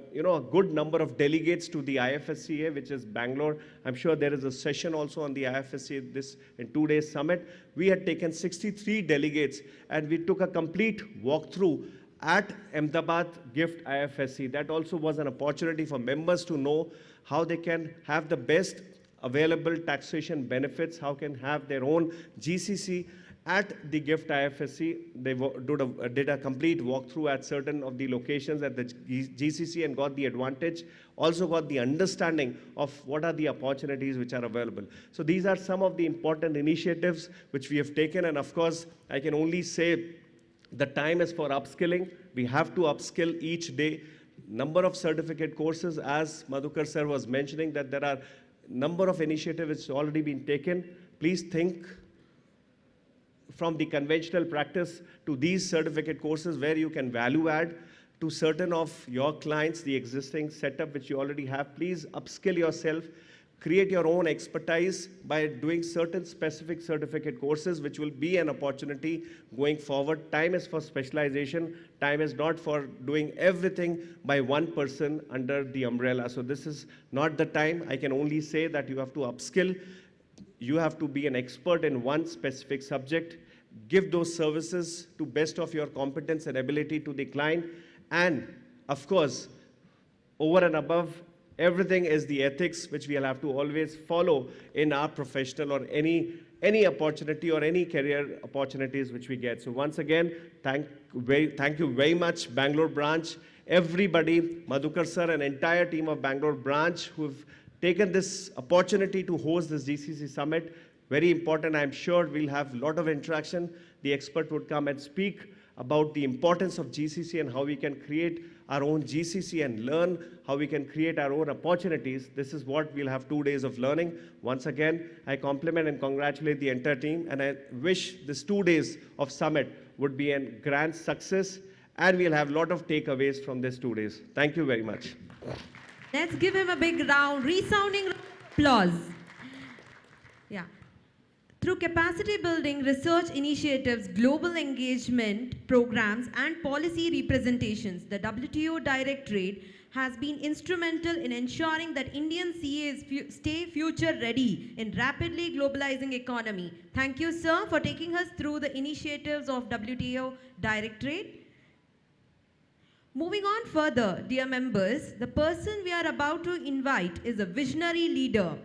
good number of delegates to the IFSCA, which is Bangalore. I'm sure there is a session also on the IFSCA this in 2 days summit. We had taken 63 delegates, and we took a complete walkthrough at Ahmedabad GIFT IFSC. That also was an opportunity for members to know how they can have the best available taxation benefits, how can have their own GCC. At the GIFT IFSC, they did a complete walkthrough at certain of the locations at the GCC and got the advantage, also got the understanding of what are the opportunities which are available. So these are some of the important initiatives which we have taken, and of course, I can only say the time is for upskilling. We have to upskill each day. Number of certificate courses, as Madhukar sir was mentioning, that there are number of initiatives which have already been taken. Please think from the conventional practice to these certificate courses where you can value add to certain of your clients, the existing setup which you already have. Please upskill yourself, create your own expertise by doing certain specific certificate courses, which will be an opportunity going forward. Time is for specialization. Time is not for doing everything by one person under the umbrella. So this is not the time. I can only say that you have to upskill. You have to be an expert in one specific subject, give those services to best of your competence and ability to the client, and of course, over and above, everything is the ethics which we'll have to always follow in our professional or any opportunity or any career opportunities which we get. So once again, thank you very much, Bangalore branch, everybody, Madhukar sir and entire team of Bangalore branch who've taken this opportunity to host this GCC Summit. Very important. I'm sure we'll have a lot of interaction. The expert would come and speak about the importance of GCC and how we can create our own GCC and learn how we can create our own opportunities. This is what we'll have 2 days of learning. Once again, I compliment and congratulate the entire team, and I wish this 2 days of summit would be a grand success, and we'll have a lot of takeaways from this 2 days. Thank you very much. Let's give him a big round, resounding round of applause. Yeah. Through capacity building, research initiatives, global engagement programs, and policy representations, the WTO Directorate has been instrumental in ensuring that Indian CAs stay future ready in rapidly globalizing economy. Thank you, sir, for taking us through the initiatives of WTO Directorate. Moving on further, dear members, the person we are about to invite is a visionary leader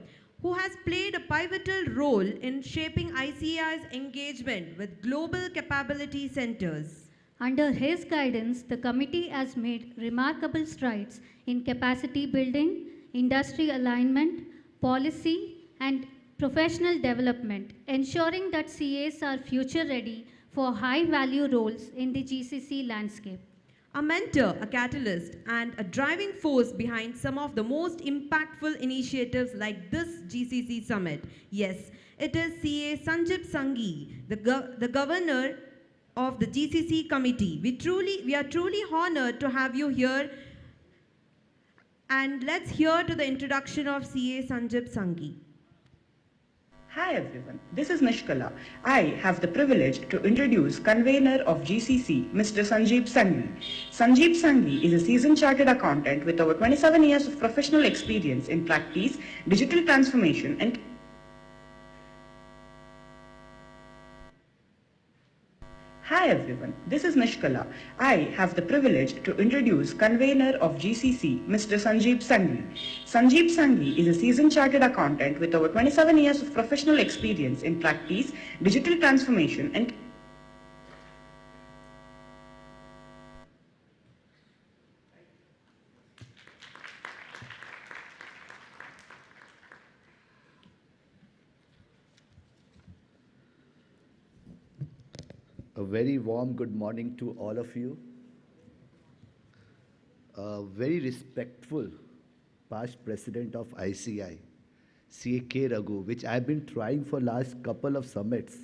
who has played a pivotal role in shaping ICAI's engagement with global capability centers. Under his guidance, the committee has made remarkable strides in capacity building, industry alignment, policy, and professional development, ensuring that CAs are future ready for high value roles in the GCC landscape. A mentor, a catalyst, and a driving force behind some of the most impactful initiatives like this GCC Summit. Yes, it is CA Sanjib Sanghi, the governor of the GCC committee. We are truly honored to have you here. And let's hear to the introduction of CA Sanjib Sanghi. Hi everyone, this is Nishkala. I have the privilege to introduce convener of GCC, Mr. Sanjeev Sanghi. Sanjeev Sanghi is a seasoned chartered accountant with over 27 years of professional experience in practice, digital transformation and Hi everyone, this is Nishkala. I have the privilege to introduce convener of GCC, Mr. Sanjeev Sanghi. Sanjeev Sanghi is a seasoned chartered accountant with over 27 years of professional experience in practice, digital transformation and A very warm good morning to all of you. A very respectful past president of ICI, CA Raghu, which I've been trying for last couple of summits,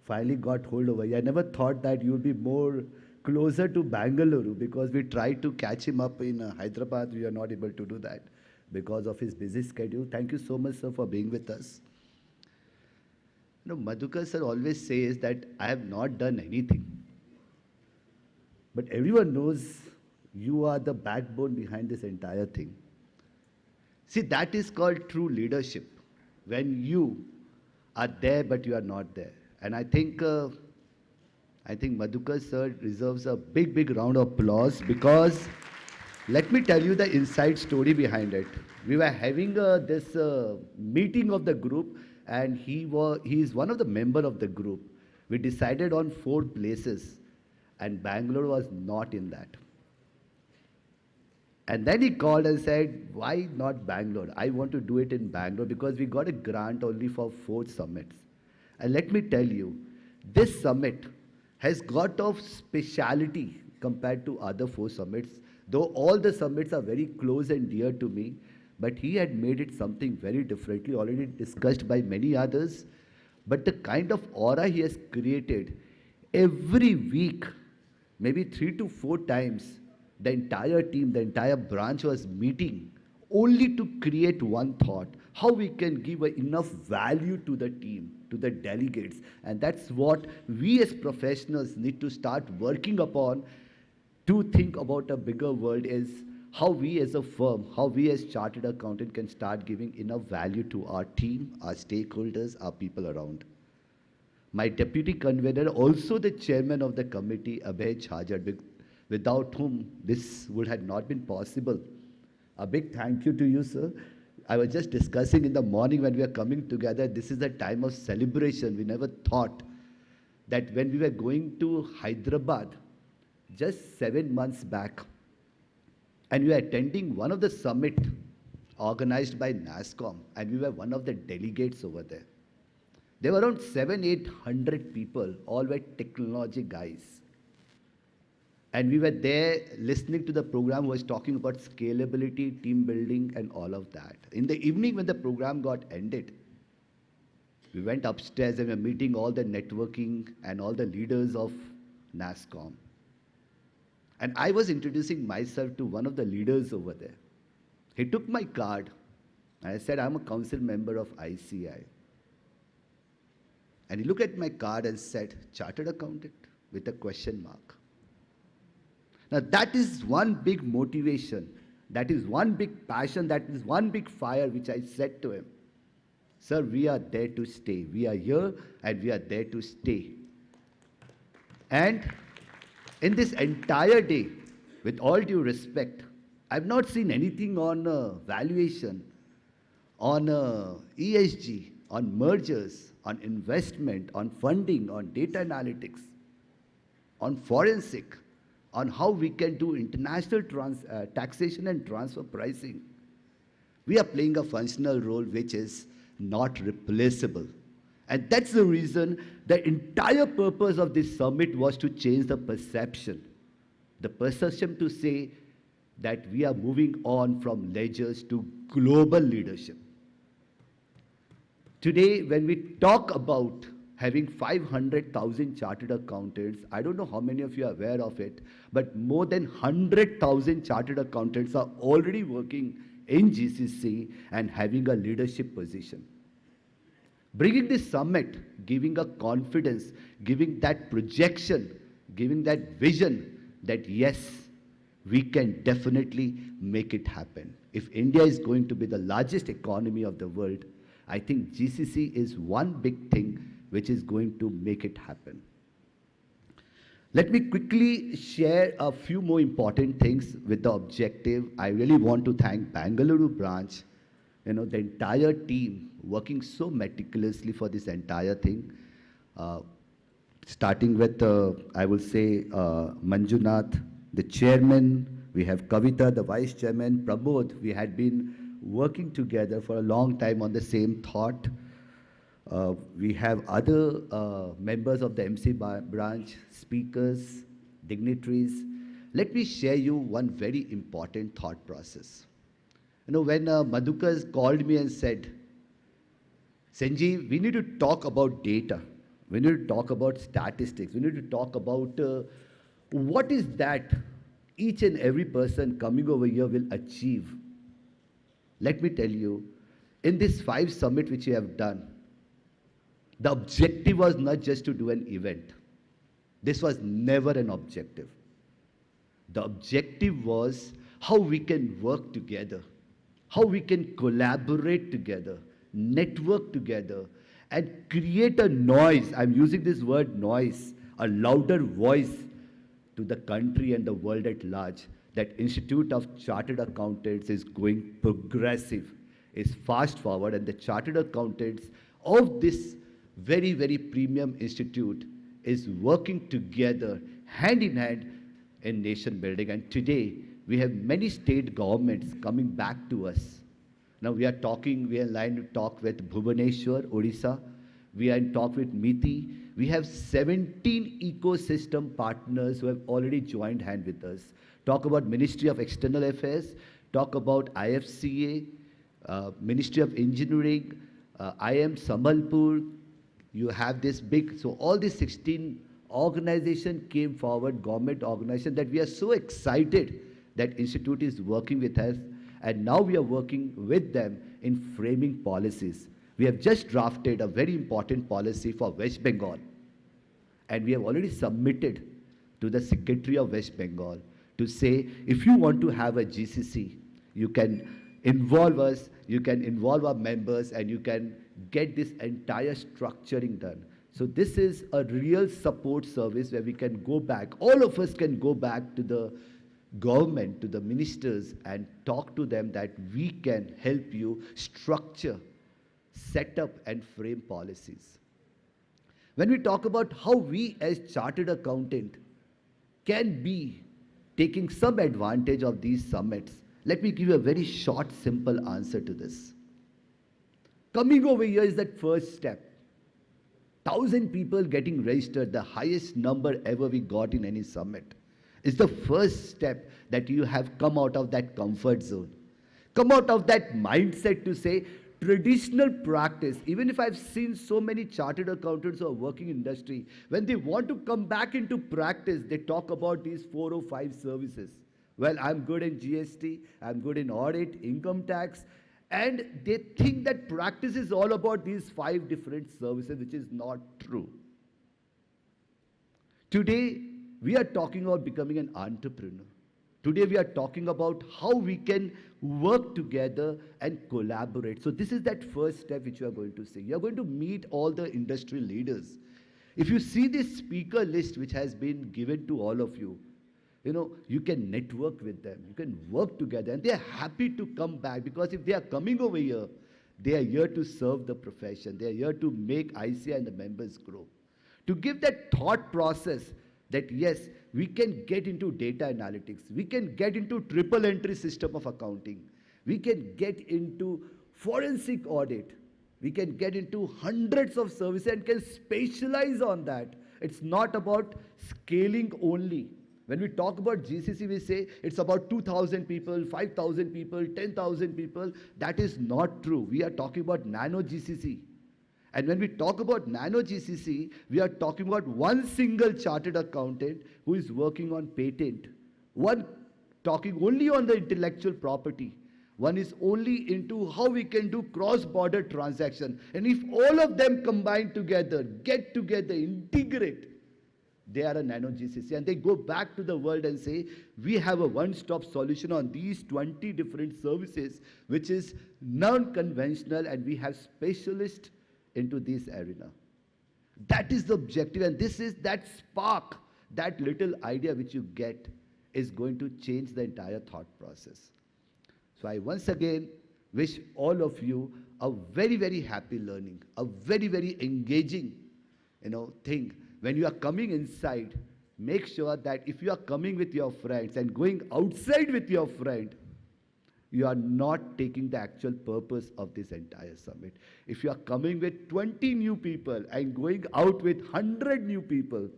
finally got hold of. I never thought that you would be more closer to Bangalore because we tried to catch him up in Hyderabad. We are not able to do that because of his busy schedule. Thank you so much, sir, for being with us. You know, Madhukar sir always says that I have not done anything. But everyone knows you are the backbone behind this entire thing. See, that is called true leadership. When you are there, but you are not there. And I think Madhukar sir deserves a big, big round of applause because let me tell you the inside story behind it. We were having this meeting of the group, and he is one of the member of the group. We decided on 4 places, and Bangalore was not in that. And then he called and said, why not Bangalore? I want to do it in Bangalore because we got a grant only for 4 summits. And let me tell you, this summit has got of speciality compared to other 4 summits, though all the summits are very close and dear to me. But he had made it something very differently, already discussed by many others. But the kind of aura he has created, every week, maybe 3 to 4 times, the entire team, the entire branch was meeting only to create one thought, how we can give enough value to the team, to the delegates. And that's what we as professionals need to start working upon to think about a bigger world is how we as a firm, how we as chartered accountant can start giving enough value to our team, our stakeholders, our people around. My deputy convener, also the chairman of the committee, Abhay Chhajar, without whom this would have not been possible. A big thank you to you, sir. I was just discussing in the morning when we were coming together, this is a time of celebration. We never thought that when we were going to Hyderabad, just 7 months back, and we were attending one of the summit organized by NASSCOM, and we were one of the delegates over there. There were around 700-800 people, all were technology guys. And we were there listening to the program was talking about scalability, team building, and all of that. In the evening when the program got ended, we went upstairs and we were meeting all the networking and all the leaders of NASSCOM. And I was introducing myself to one of the leaders over there. He took my card, and I said, I'm a council member of ICI. And he looked at my card and said, chartered accountant, with a question mark. Now that is one big motivation, that is one big passion, that is one big fire which I said to him, sir, we are there to stay. We are here and we are there to stay. And in this entire day, with all due respect, I've not seen anything on valuation, on ESG, on mergers, on investment, on funding, on data analytics, on forensic, on how we can do international taxation and transfer pricing. We are playing a functional role which is not replaceable. And that's the reason the entire purpose of this summit was to change the perception. The perception to say that we are moving on from ledgers to global leadership. Today, when we talk about having 500,000 chartered accountants, I don't know how many of you are aware of it, but more than 100,000 chartered accountants are already working in GCC and having a leadership position. Bringing this summit, giving a confidence, giving that projection, giving that vision that yes, we can definitely make it happen. If India is going to be the largest economy of the world, I think GCC is one big thing which is going to make it happen. Let me quickly share a few more important things with the objective. I really want to thank Bangalore branch, the entire team working so meticulously for this entire thing. Starting with, I will say, Manjunath, the chairman, we have Kavita, the vice chairman, Pramod, we had been working together for a long time on the same thought. We have other members of the MC branch, speakers, dignitaries. Let me share you one very important thought process. When Madhukar called me and said, Sanjeev, we need to talk about data. We need to talk about statistics. We need to talk about what is that each and every person coming over here will achieve. Let me tell you, in this 5 summit which we have done, the objective was not just to do an event. This was never an objective. The objective was how we can work together, how we can collaborate together, network together, and create a noise. I'm using this word noise, a louder voice to the country and the world at large, that Institute of Chartered Accountants is going progressive, is fast forward, and the Chartered Accountants of this very, very premium institute is working together hand in hand in nation building. And today, we have many state governments coming back to us. Now we are in line to talk with Bhubaneswar, Odisha. We are in talk with Miti. We have 17 ecosystem partners who have already joined hand with us. Talk about Ministry of External Affairs, talk about IFCA, Ministry of Engineering, IM Sambalpur. You have this big, so all these 16 organizations came forward, government organization, that we are so excited that Institute is working with us, and now we are working with them in framing policies. We have just drafted a very important policy for West Bengal, and we have already submitted to the Secretary of West Bengal to say, if you want to have a GCC, you can involve us, you can involve our members, and you can get this entire structuring done. So this is a real support service where we can go back, all of us can go back to the government, to the ministers, and talk to them that we can help you structure, set up, and frame policies. When we talk about how we as chartered accountant can be taking some advantage of these summits, let me give you a very short, simple answer to this. Coming over here is that first step. 1,000 people getting registered, the highest number ever we got in any summit. It's the first step that you have come out of that comfort zone. Come out of that mindset to say, traditional practice, even if I've seen so many chartered accountants who are working in industry, when they want to come back into practice, they talk about these 4 or 5 services. Well, I'm good in GST, I'm good in audit, income tax, and they think that practice is all about these 5 different services, which is not true. Today, we are talking about becoming an entrepreneur. Today, we are talking about how we can work together and collaborate. So, this is that first step which you are going to see. You are going to meet all the industry leaders. If you see this speaker list which has been given to all of you, you can network with them, you can work together, and they are happy to come back, because if they are coming over here, they are here to serve the profession. They are here to make ICI and the members grow. To give that thought process that yes, we can get into data analytics, we can get into triple entry system of accounting, we can get into forensic audit, we can get into hundreds of services and can specialize on that. It's not about scaling only. When we talk about GCC, we say it's about 2,000 people, 5,000 people, 10,000 people. That is not true. We are talking about nano GCC. And when we talk about nano GCC, we are talking about one single chartered accountant who is working on patent, one talking only on the intellectual property, one is only into how we can do cross-border transaction. And if all of them combine together, get together, integrate, they are a nano GCC, and they go back to the world and say, we have a one-stop solution on these 20 different services, which is non-conventional, and we have specialists into this arena. That is the objective, and this is that spark, that little idea which you get is going to change the entire thought process. So I once again wish all of you a very, very happy learning, a very, very engaging, thing. When you are coming inside, make sure that if you are coming with your friends and going outside with your friend, you are not taking the actual purpose of this entire summit. If you are coming with 20 new people and going out with 100 new people,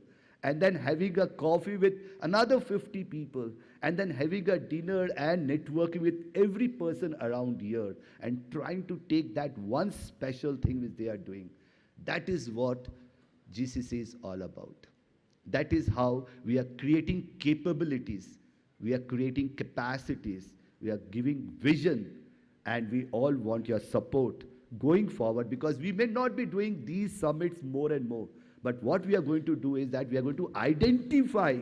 and then having a coffee with another 50 people, and then having a dinner and networking with every person around here, and trying to take that one special thing which they are doing, that is what GCC is all about. That is how we are creating capabilities, we are creating capacities, we are giving vision, and we all want your support going forward, because we may not be doing these summits more and more, but what we are going to do is that we are going to identify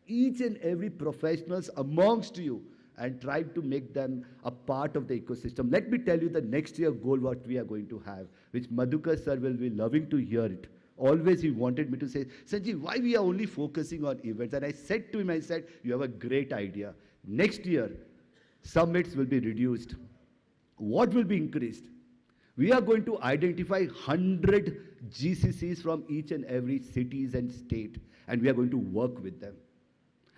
each and every professionals amongst you and try to make them a part of the ecosystem. Let me tell you the next year goal what we are going to have, which Madhukar sir will be loving to hear it. Always he wanted me to say, Sanjeev, why we are only focusing on events? And I said to him, I said, you have a great idea. Next year, summits will be reduced. What will be increased? We are going to identify 100 GCCs from each and every cities and state, and we are going to work with them.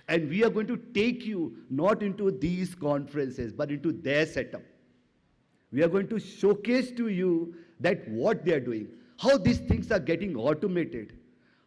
And we are going to take you not into these conferences, but into their setup. We are going to showcase to you that what they are doing, how these things are getting automated,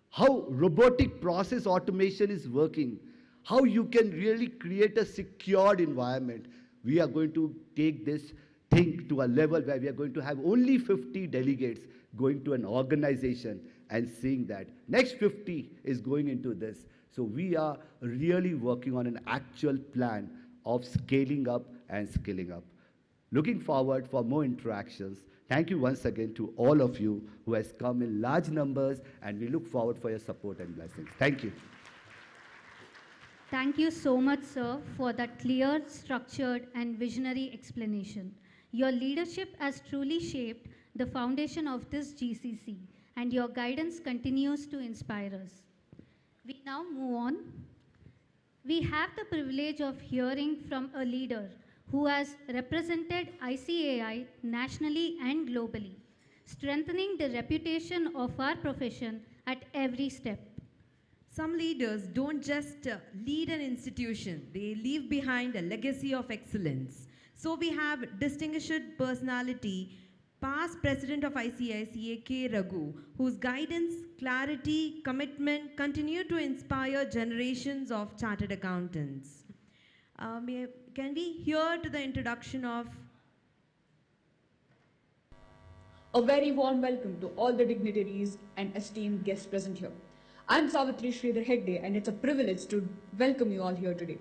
how robotic process automation is working, how you can really create a secured environment. We are going to take this thing to a level where we are going to have only 50 delegates going to an organization and seeing that. Next 50 is going into this. So we are really working on an actual plan of scaling up and scaling up. Looking forward for more interactions. Thank you once again to all of you who has come in large numbers, and we look forward for your support and blessings. Thank you. Thank you so much, sir, for that clear, structured, and visionary explanation. Your leadership has truly shaped the foundation of this GCC, and your guidance continues to inspire us. We now move on. We have the privilege of hearing from a leader who has represented ICAI nationally and globally, strengthening the reputation of our profession at every step. Some leaders don't just lead an institution, they leave behind a legacy of excellence. So we have distinguished personality, past president of ICICA K. Raghu, whose guidance, clarity, commitment continue to inspire generations of chartered accountants. Can we hear to the introduction of... A very warm welcome to all the dignitaries and esteemed guests present here. I'm Savitri Sridhar Hegde, and it's a privilege to welcome you all here today.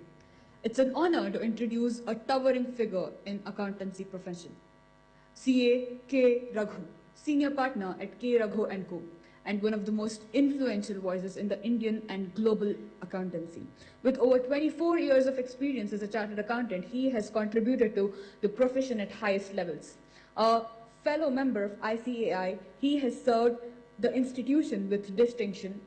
It's an honor to introduce a towering figure in accountancy profession. CA K. Raghu, senior partner at K. Raghu & Co., and one of the most influential voices in the Indian and global accountancy. With over 24 years of experience as a chartered accountant, he has contributed to the profession at highest levels. A fellow member of ICAI, he has served the institution with distinction,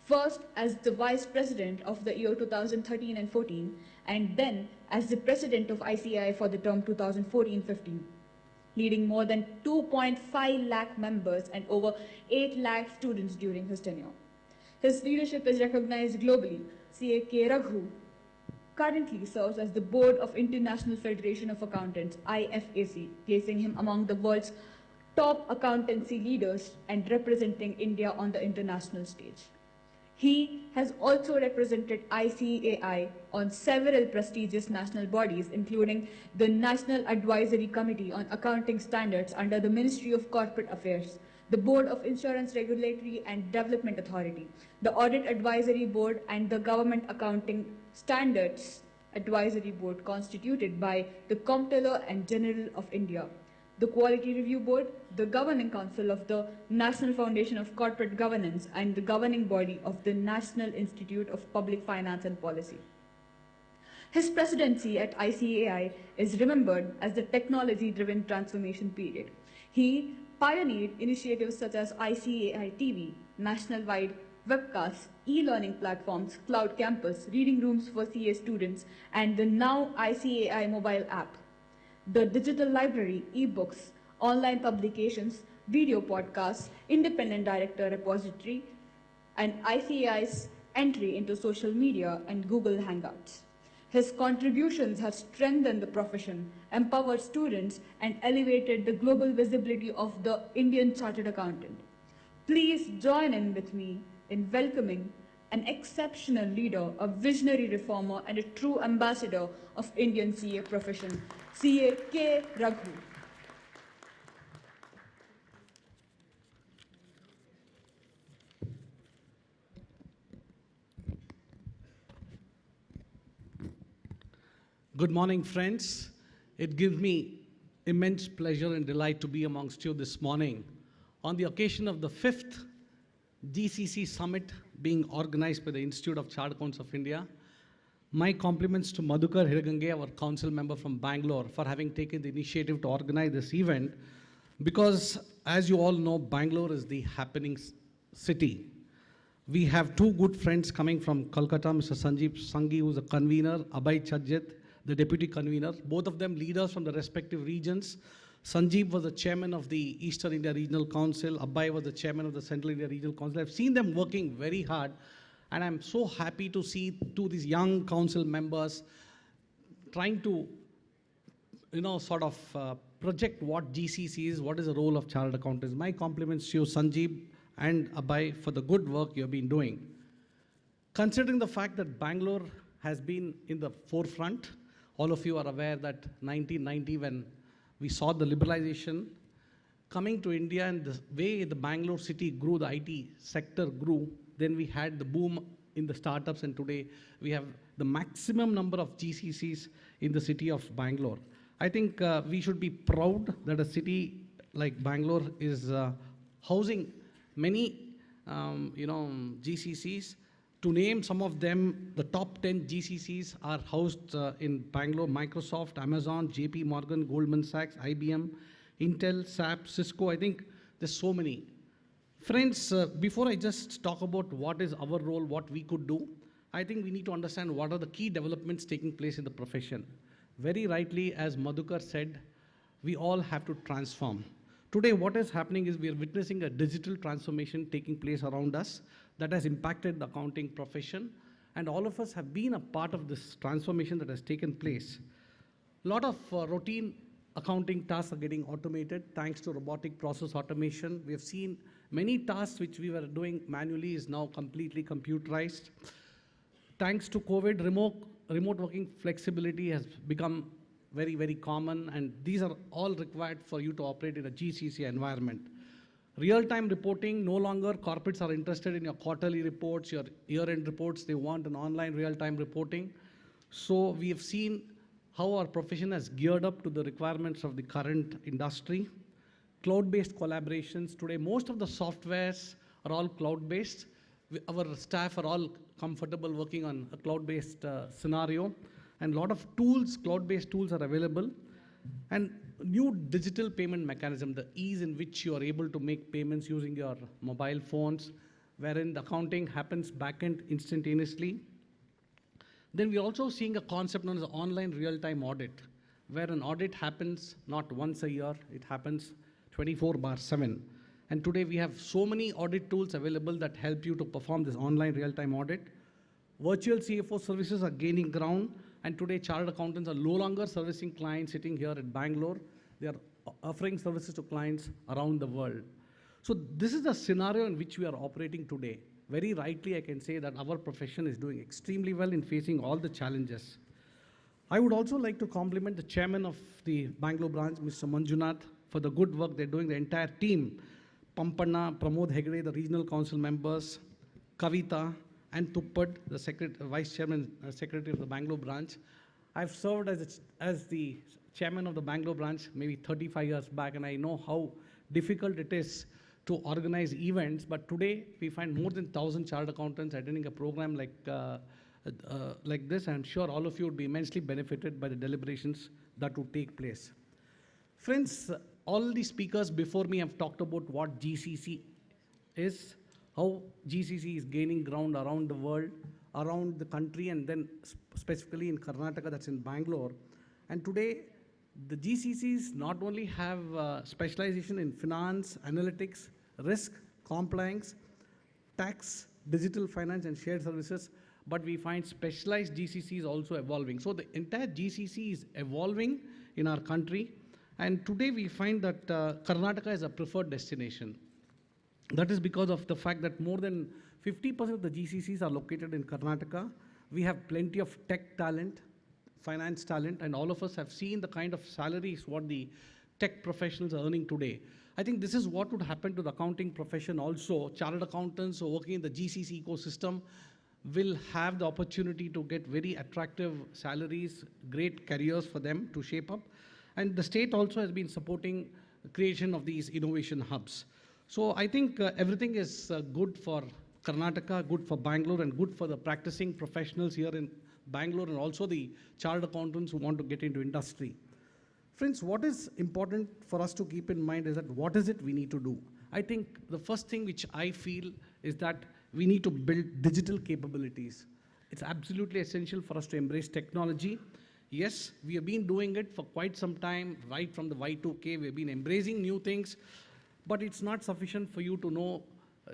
first as the vice president of the year 2013 and 14, and then as the president of ICAI for the term 2014-15. Leading more than 2.5 lakh members and over 8 lakh students during his tenure. His leadership is recognized globally. CA Raghu currently serves as the board of International Federation of Accountants, IFAC, placing him among the world's top accountancy leaders and representing India on the international stage. He has also represented ICAI on several prestigious national bodies, including the National Advisory Committee on Accounting Standards under the Ministry of Corporate Affairs, the Board of Insurance Regulatory and Development Authority, the Audit Advisory Board, and the Government Accounting Standards Advisory Board constituted by the Comptroller and General of India, the Quality Review Board, the Governing Council of the National Foundation of Corporate Governance, and the governing body of the National Institute of Public Finance and Policy. His presidency at ICAI is remembered as the technology-driven transformation period. He pioneered initiatives such as ICAI TV, national-wide webcasts, e-learning platforms, cloud campus, reading rooms for CA students, and the now ICAI mobile app. The digital library, e-books, online publications, video podcasts, independent director repository, and ICAI's entry into social media and Google Hangouts. His contributions have strengthened the profession, empowered students, and elevated the global visibility of the Indian Chartered Accountant. Please join in with me in welcoming an exceptional leader, a visionary reformer, and a true ambassador of Indian CA profession, CA K. Raghu. Good morning, friends. It gives me immense pleasure and delight to be amongst you this morning on the occasion of the 5th GCC Summit being organized by the Institute of Chartered Accountants of India. My compliments to Madhukar Hiragange, our council member from Bangalore, for having taken the initiative to organize this event, because as you all know, Bangalore is the happening city. We have two good friends coming from Kolkata, Mr. Sanjeev Sanghi, who is the convener, Abhay Chajjat, the deputy convener, both of them leaders from the respective regions. Sanjeev was the chairman of the Eastern India Regional Council, Abhay was the chairman of the Central India Regional Council. I've seen them working very hard, and I'm so happy to see two of these young council members trying to, sort of project what GCC is, what is the role of chartered accountants. My compliments to you, Sanjeev and Abhay, for the good work you've been doing. Considering the fact that Bangalore has been in the forefront, all of you are aware that 1990, when we saw the liberalization coming to India and the way the Bangalore city grew, the IT sector grew, then we had the boom in the startups, and today we have the maximum number of GCCs in the city of Bangalore. I think we should be proud that a city like Bangalore is housing many, GCCs. To name some of them, the top 10 GCCs are housed in Bangalore: Microsoft, Amazon, JP Morgan, Goldman Sachs, IBM, Intel, SAP, Cisco. I think there's so many. Friends, before I just talk about what is our role, what we could do, I think we need to understand what are the key developments taking place in the profession. Very rightly, as Madhukar said, we all have to transform. Today, what is happening is we are witnessing a digital transformation taking place around us that has impacted the accounting profession, and all of us have been a part of this transformation that has taken place. A lot of routine accounting tasks are getting automated thanks to robotic process automation. We have seen many tasks which we were doing manually is now completely computerized. Thanks to COVID, remote working flexibility has become very, very common, and these are all required for you to operate in a GCC environment. Real-time reporting, no longer corporates are interested in your quarterly reports, your year-end reports. They want an online real-time reporting. So we have seen how our profession has geared up to the requirements of the current industry. Cloud-based collaborations. Today, most of the softwares are all cloud-based. Our staff are all comfortable working on a cloud-based scenario. And a lot of tools, cloud-based tools are available. And new digital payment mechanism, the ease in which you are able to make payments using your mobile phones, wherein the accounting happens back-end instantaneously. Then we're also seeing a concept known as online real-time audit, where an audit happens not once a year, it happens 24/7. And today we have so many audit tools available that help you to perform this online real-time audit. Virtual CFO services are gaining ground, and today chartered accountants are no longer servicing clients sitting here at Bangalore. They are offering services to clients around the world. So this is the scenario in which we are operating today. Very rightly, I can say that our profession is doing extremely well in facing all the challenges. I would also like to compliment the chairman of the Bangalore branch, Mr. Manjunath, for the good work they're doing, the entire team. Pampanna, Pramod Hegde, the regional council members, Kavita, and Tuppad, the vice chairman, secretary of the Bangalore branch. I've served as the chairman of the Bangalore branch maybe 35 years back, and I know how difficult it is to organize events, but today we find more than 1,000 chartered accountants attending a program like this. I'm sure all of you would be immensely benefited by the deliberations that would take place. Friends, all the speakers before me have talked about what GCC is, how GCC is gaining ground around the world, around the country, and then specifically in Karnataka, that's in Bangalore. And today, the GCCs not only have specialization in finance, analytics, risk, compliance, tax, digital finance, and shared services, but we find specialized GCCs also evolving. So the entire GCC is evolving in our country, and today we find that Karnataka is a preferred destination. That is because of the fact that more than 50% of the GCCs are located in Karnataka. We have plenty of tech talent, finance talent, and all of us have seen the kind of salaries what the tech professionals are earning today. I think this is what would happen to the accounting profession also. Chartered accountants who are working in the GCC ecosystem will have the opportunity to get very attractive salaries, great careers for them to shape up. And the state also has been supporting the creation of these innovation hubs. So I think everything is good for Karnataka, good for Bangalore, and good for the practicing professionals here in Bangalore, and also the chartered accountants who want to get into industry. Friends, what is important for us to keep in mind is that what is it we need to do? I think the first thing which I feel is that we need to build digital capabilities. It's absolutely essential for us to embrace technology. Yes, we have been doing it for quite some time, right from the Y2K, we've been embracing new things, but it's not sufficient for you to know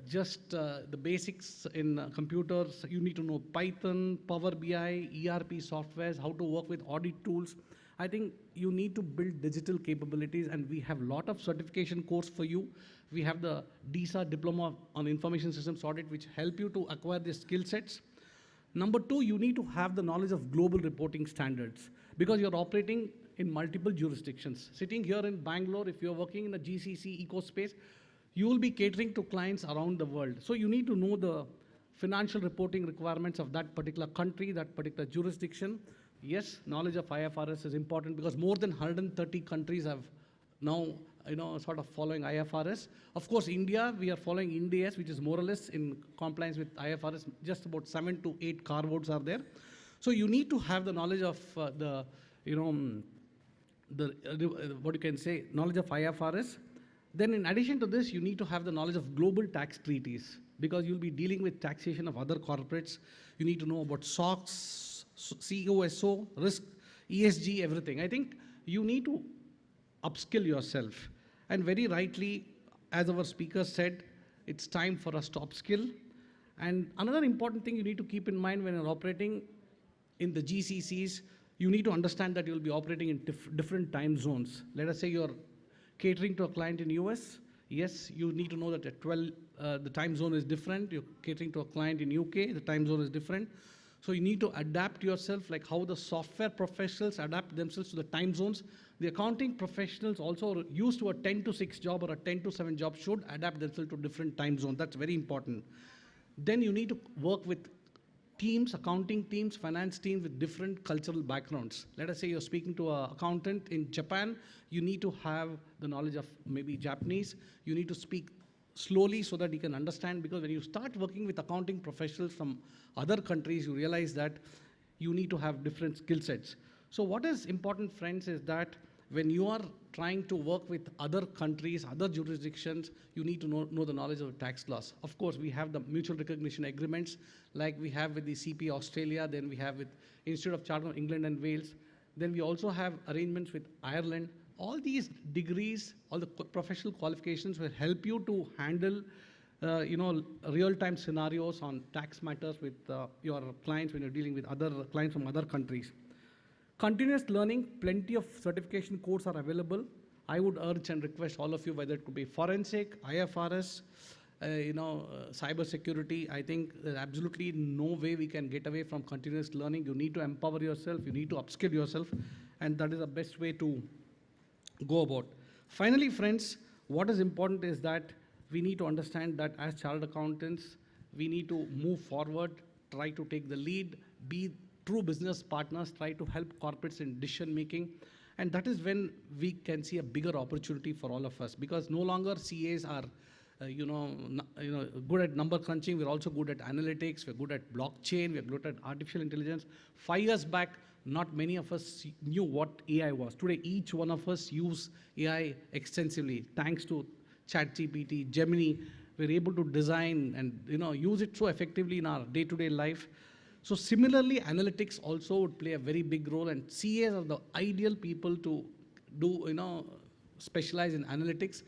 just the basics in computers. You need to know Python, Power BI, ERP softwares, how to work with audit tools. I think you need to build digital capabilities, and we have a lot of certification course for you. We have the DISA Diploma on Information Systems Audit, which help you to acquire these skill sets. Number two, you need to have the knowledge of global reporting standards, because you're operating in multiple jurisdictions. Sitting here in Bangalore, if you're working in the GCC ecospace, you will be catering to clients around the world. So you need to know the financial reporting requirements of that particular country, that particular jurisdiction. Yes, knowledge of IFRS is important because more than 130 countries have now, sort of following IFRS. Of course, India, we are following Ind AS, which is more or less in compliance with IFRS. Just about 7 to 8 carve-outs are there. So you need to have the knowledge of knowledge of IFRS. Then in addition to this, you need to have the knowledge of global tax treaties, because you'll be dealing with taxation of other corporates. You need to know about SOX, COSO, risk, ESG, everything. I think you need to upskill yourself. And very rightly, as our speaker said, it's time for us to upskill. And another important thing you need to keep in mind when you're operating in the GCCs, you need to understand that you'll be operating in different time zones. Let us say you're catering to a client in US. Yes, you need to know that at 12, the time zone is different. You're catering to a client in UK, the time zone is different. So you need to adapt yourself, like how the software professionals adapt themselves to the time zones. The accounting professionals also used to a 10 to 6 job or a 10 to 7 job should adapt themselves to different time zones. That's very important. Then you need to work with teams, accounting teams, finance teams with different cultural backgrounds. Let us say you're speaking to an accountant in Japan, you need to have the knowledge of maybe Japanese. You need to speak slowly so that you can understand, because when you start working with accounting professionals from other countries, you realize that you need to have different skill sets. So what is important, friends, is that when you are trying to work with other countries, other jurisdictions, you need to know the knowledge of tax laws. Of course, we have the mutual recognition agreements like we have with the CP Australia, then we have with Institute of Chartered England and Wales. Then we also have arrangements with Ireland. All these degrees, all the professional qualifications will help you to handle real-time scenarios on tax matters with your clients when you're dealing with other clients from other countries. Continuous learning, plenty of certification courses are available. I would urge and request all of you, whether it could be forensic, IFRS, cyber security. I think there's absolutely no way we can get away from continuous learning. You need to empower yourself, you need to upskill yourself, and that is the best way to go about. Finally, friends, what is important is that we need to understand that as chartered accountants, we need to move forward, try to take the lead, be true business partners, try to help corporates in decision making. And that is when we can see a bigger opportunity for all of us, because no longer CAs are good at number crunching. We're also good at analytics. We're good at blockchain. We're good at artificial intelligence. 5 years back, not many of us knew what AI was. Today, each one of us use AI extensively. Thanks to ChatGPT, Gemini, we're able to design and use it so effectively in our day-to-day life. So similarly, analytics also would play a very big role, and CAs are the ideal people to do, specialize in analytics.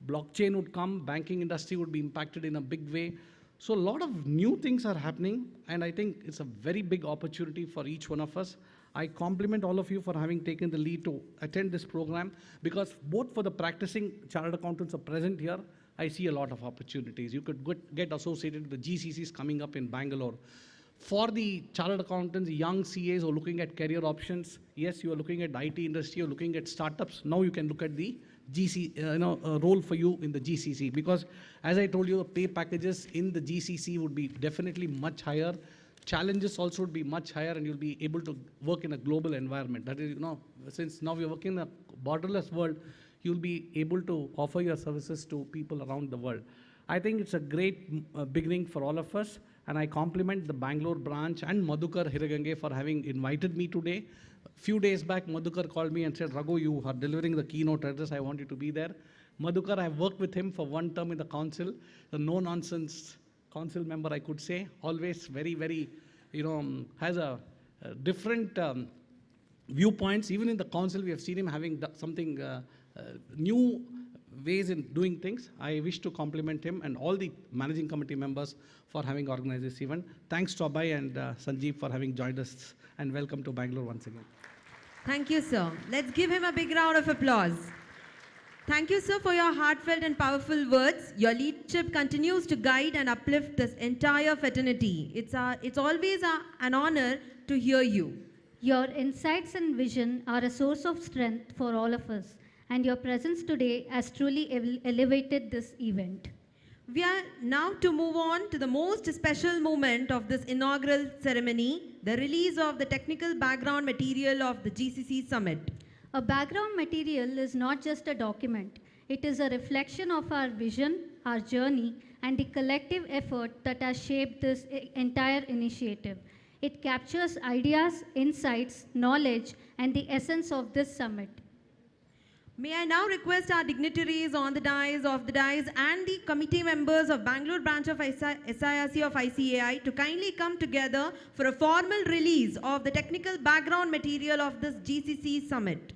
Blockchain would come, banking industry would be impacted in a big way. So a lot of new things are happening, and I think it's a very big opportunity for each one of us. I compliment all of you for having taken the lead to attend this program, because both for the practicing chartered accountants are present here, I see a lot of opportunities. You could get associated with the GCCs coming up in Bangalore. For the chartered accountants, young CAs who are looking at career options, yes, you are looking at IT industry, you're looking at startups. Now you can look at the role for you in the GCC, because as I told you, the pay packages in the GCC would be definitely much higher. Challenges also would be much higher, and you'll be able to work in a global environment. That is, since now we're working in a borderless world, you'll be able to offer your services to people around the world. I think it's a great beginning for all of us, and I compliment the Bangalore branch and Madhukar Hiragange for having invited me today. A few days back, Madhukar called me and said, Raghu, you are delivering the keynote address, I want you to be there. Madhukar, I've worked with him for 1 term in the council, a no-nonsense council member, I could say, always very, very, has a different viewpoints. Even in the council, we have seen him having something new ways in doing things. I wish to compliment him and all the managing committee members for having organized this event. Thanks to Abhay and Sanjeev for having joined us, and welcome to Bangalore once again. Thank you, sir. Let's give him a big round of applause. Thank you, sir, for your heartfelt and powerful words. Your leadership continues to guide and uplift this entire fraternity. It's always an honor to hear you. Your insights and vision are a source of strength for all of us, and your presence today has truly elevated this event. We are now to move on to the most special moment of this inaugural ceremony, the release of the technical background material of the GCC Summit. A background material is not just a document. It is a reflection of our vision, our journey, and the collective effort that has shaped this entire initiative. It captures ideas, insights, knowledge, and the essence of this summit. May I now request our dignitaries on the dais and the committee members of Bangalore branch of SIRC of ICAI to kindly come together for a formal release of the technical background material of this GCC Summit.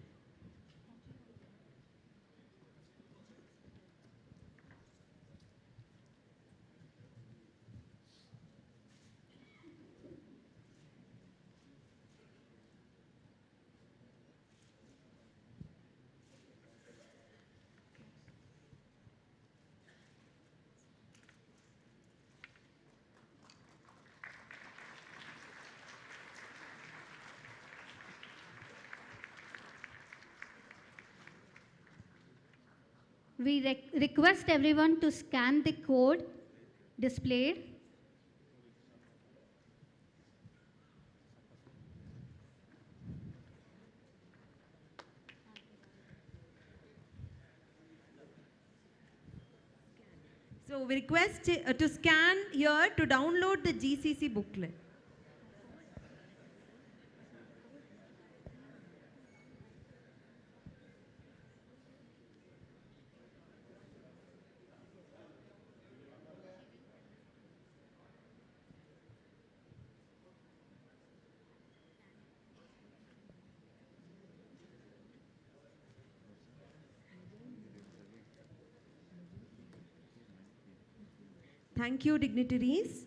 We request everyone to scan the code displayed. So we request to scan here to download the GCC booklet. Thank you, dignitaries.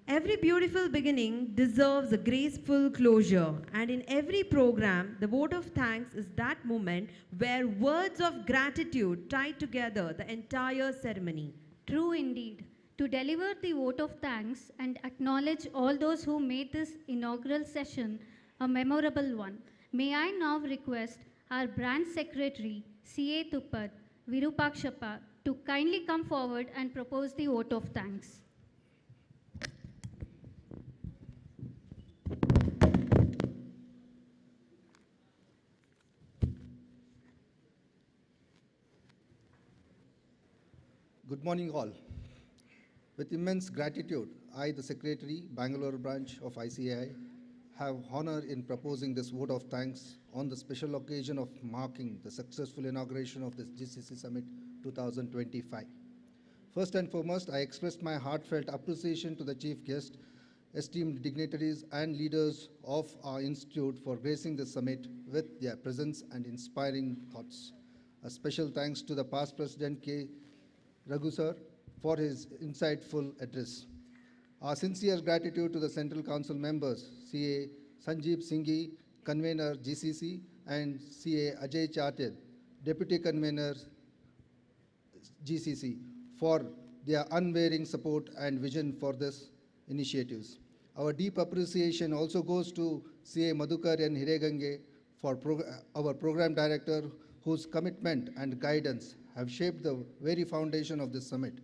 Every beautiful beginning deserves a graceful closure, and in every program, the vote of thanks is that moment where words of gratitude tie together the entire ceremony. True indeed. To deliver the vote of thanks and acknowledge all those who made this inaugural session a memorable one, may I now request our branch secretary, CA Tupad, Virupakshappa, to kindly come forward and propose the vote of thanks. Good morning, all. With immense gratitude, I, the Secretary, Bangalore branch of ICAI, have honor in proposing this vote of thanks on the special occasion of marking the successful inauguration of this GCC Summit 2025. First and foremost, I express my heartfelt appreciation to the chief guest, esteemed dignitaries and leaders of our institute for gracing the summit with their presence and inspiring thoughts. A special thanks to the past President K. Raghu sir for his insightful address. Our sincere gratitude to the Central Council members, CA Sanjeev Singhi, Convener GCC, and CA Ajay Chatil, Deputy Convener GCC, for their unwavering support and vision for this initiatives. Our deep appreciation also goes to CA Madhukar and Hiregange for our program director, whose commitment and guidance have shaped the very foundation of this summit.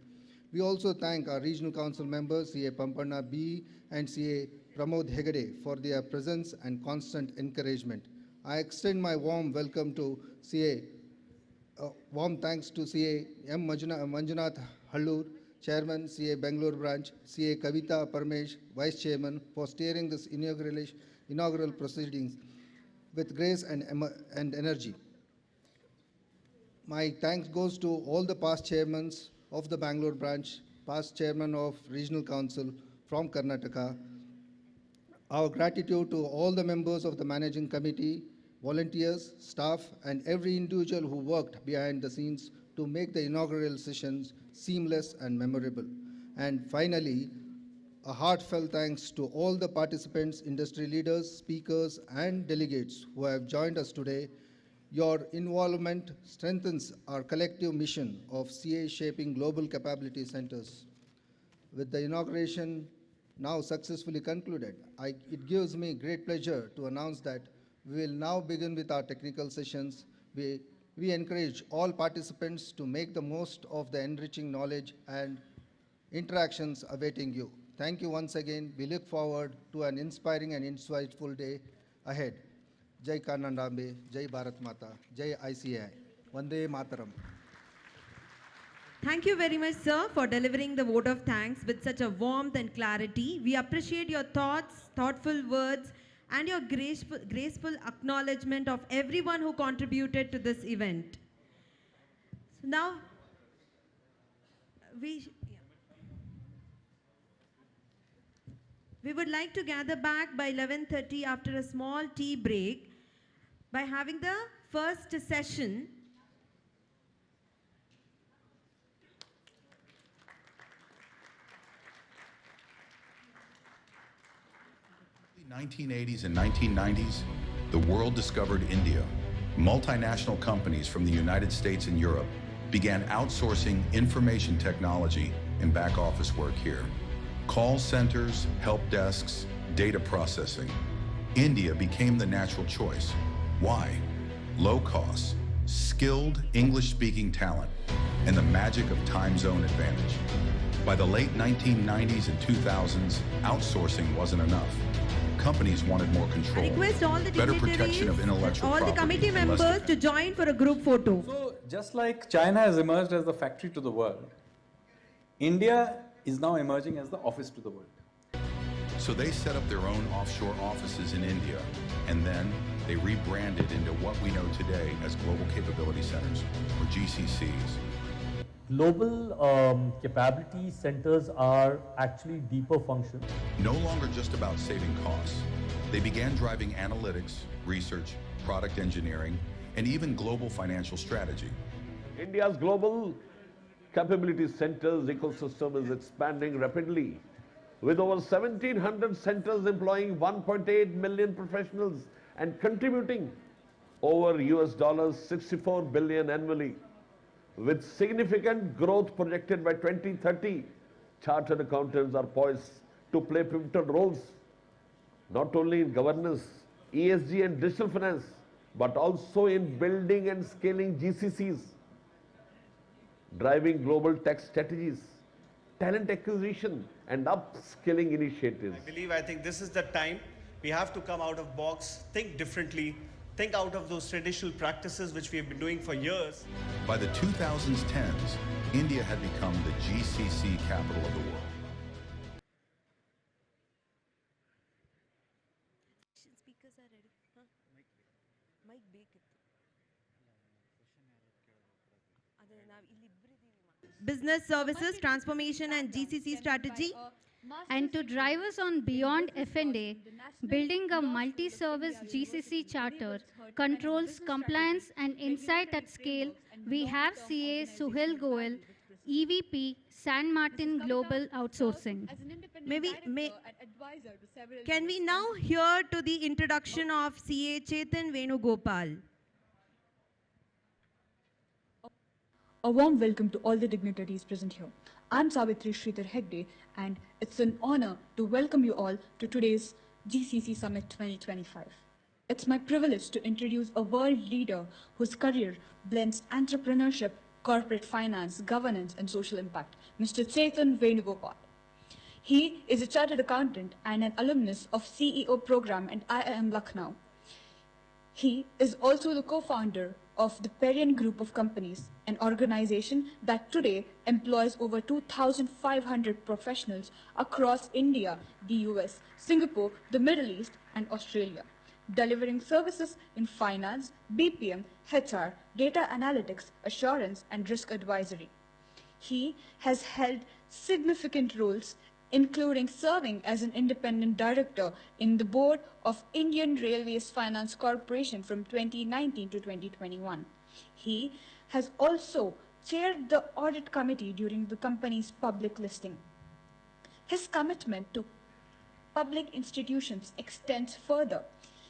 We also thank our regional council members, CA Pamparna B and CA Pramod Hegade, for their presence and constant encouragement. I extend my warm welcome to warm thanks to CA M. Manjunath Hallur, Chairman, CA Bangalore Branch, CA Kavita Parmesh, Vice Chairman, for steering this inaugural proceedings with grace and energy. My thanks goes to all the past chairmen of the Bangalore branch, past chairman of regional council from Karnataka. Our gratitude to all the members of the managing committee, volunteers, staff, and every individual who worked behind the scenes to make the inaugural sessions seamless and memorable. And finally, a heartfelt thanks to all the participants, industry leaders, speakers, and delegates who have joined us today. Your involvement strengthens our collective mission of CA shaping global capability centers. With the inauguration now successfully concluded, it gives me great pleasure to announce that we will now begin with our technical sessions. We encourage all participants to make the most of the enriching knowledge and interactions awaiting you. Thank you once again. We look forward to an inspiring and insightful day ahead. Jai Karnandambe, Jai Bharat Mata, Jai ICAI. Vande Mataram. Thank you very much, sir, for delivering the vote of thanks with such a warmth and clarity. We appreciate your thoughts, thoughtful words, and your graceful acknowledgement of everyone who contributed to this event. So now, we would like to gather back by 11:30 after a small tea break by having the first session. In the 1980s and 1990s, the world discovered India. Multinational companies from the United States and Europe began outsourcing information technology and back office work here. Call centers, help desks, data processing. India became the natural choice. Why? Low cost, skilled English-speaking talent, and the magic of time zone advantage. By the late 1990s and 2000s, outsourcing wasn't enough. Companies wanted more control, Request all the better protection of dignitaries, intellectual all the property, committee and less members to join for a group photo. So, just like China has emerged as the factory to the world, India is now emerging as the office to the world. So they set up their own offshore offices in India, and then they rebranded into what we know today as Global Capability Centers, or GCCs. Global capability centers are actually deeper functions. No longer just about saving costs. They began driving analytics, research, product engineering, and even global financial strategy. India's global capability centers ecosystem is expanding rapidly, with over 1,700 centers employing 1.8 million professionals and contributing over US 64 billion annually. With significant growth projected by 2030, chartered accountants are poised to play pivotal roles, not only in governance, ESG and digital finance, but also in building and scaling GCCs, driving global tech strategies, talent acquisition and upskilling initiatives. I think this is the time we have to come out of box, think differently, think out of those traditional practices which we have been doing for years. By the 2010s, India had become the GCC capital of the world. Speakers are ready. Mic Business services, transformation and GCC strategy. And to drive us on beyond F&A, building a multi-service GCC charter, controls, compliance and insight at scale, we have CA Suhail Goel, EVP, San Martin Global Outsourcing. Can we now hear to the introduction of CA Chetan Venugopal? A warm welcome to all the dignitaries present here. I'm Savitri Sridhar Hegde, and it's an honor to welcome you all to today's GCC Summit 2025. It's my privilege to introduce a world leader whose career blends entrepreneurship, corporate finance, governance, and social impact, Mr. Chetan Venugopal. He is a chartered accountant and an alumnus of CEO program at IIM Lucknow. He is also the co-founder of the Perian Group of Companies, an organization that today employs over 2,500 professionals across India, the US, Singapore, the Middle East, and Australia, delivering services in finance, BPM, HR, data analytics, assurance, and risk advisory. He has held significant roles, including serving as an independent director in the board of Indian Railways Finance Corporation from 2019 to 2021. He has also chaired the audit committee during the company's public listing. His commitment to public institutions extends further.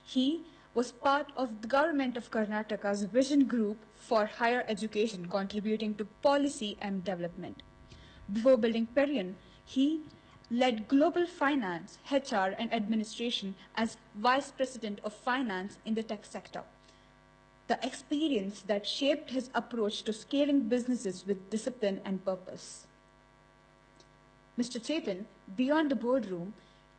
He was part of the government of Karnataka's Vision Group for Higher Education, contributing to policy and development. Before building Perian, he led global finance, HR, and administration as Vice President of Finance in the tech sector. The experience that shaped his approach to scaling businesses with discipline and purpose. Mr. Chetan, beyond the boardroom,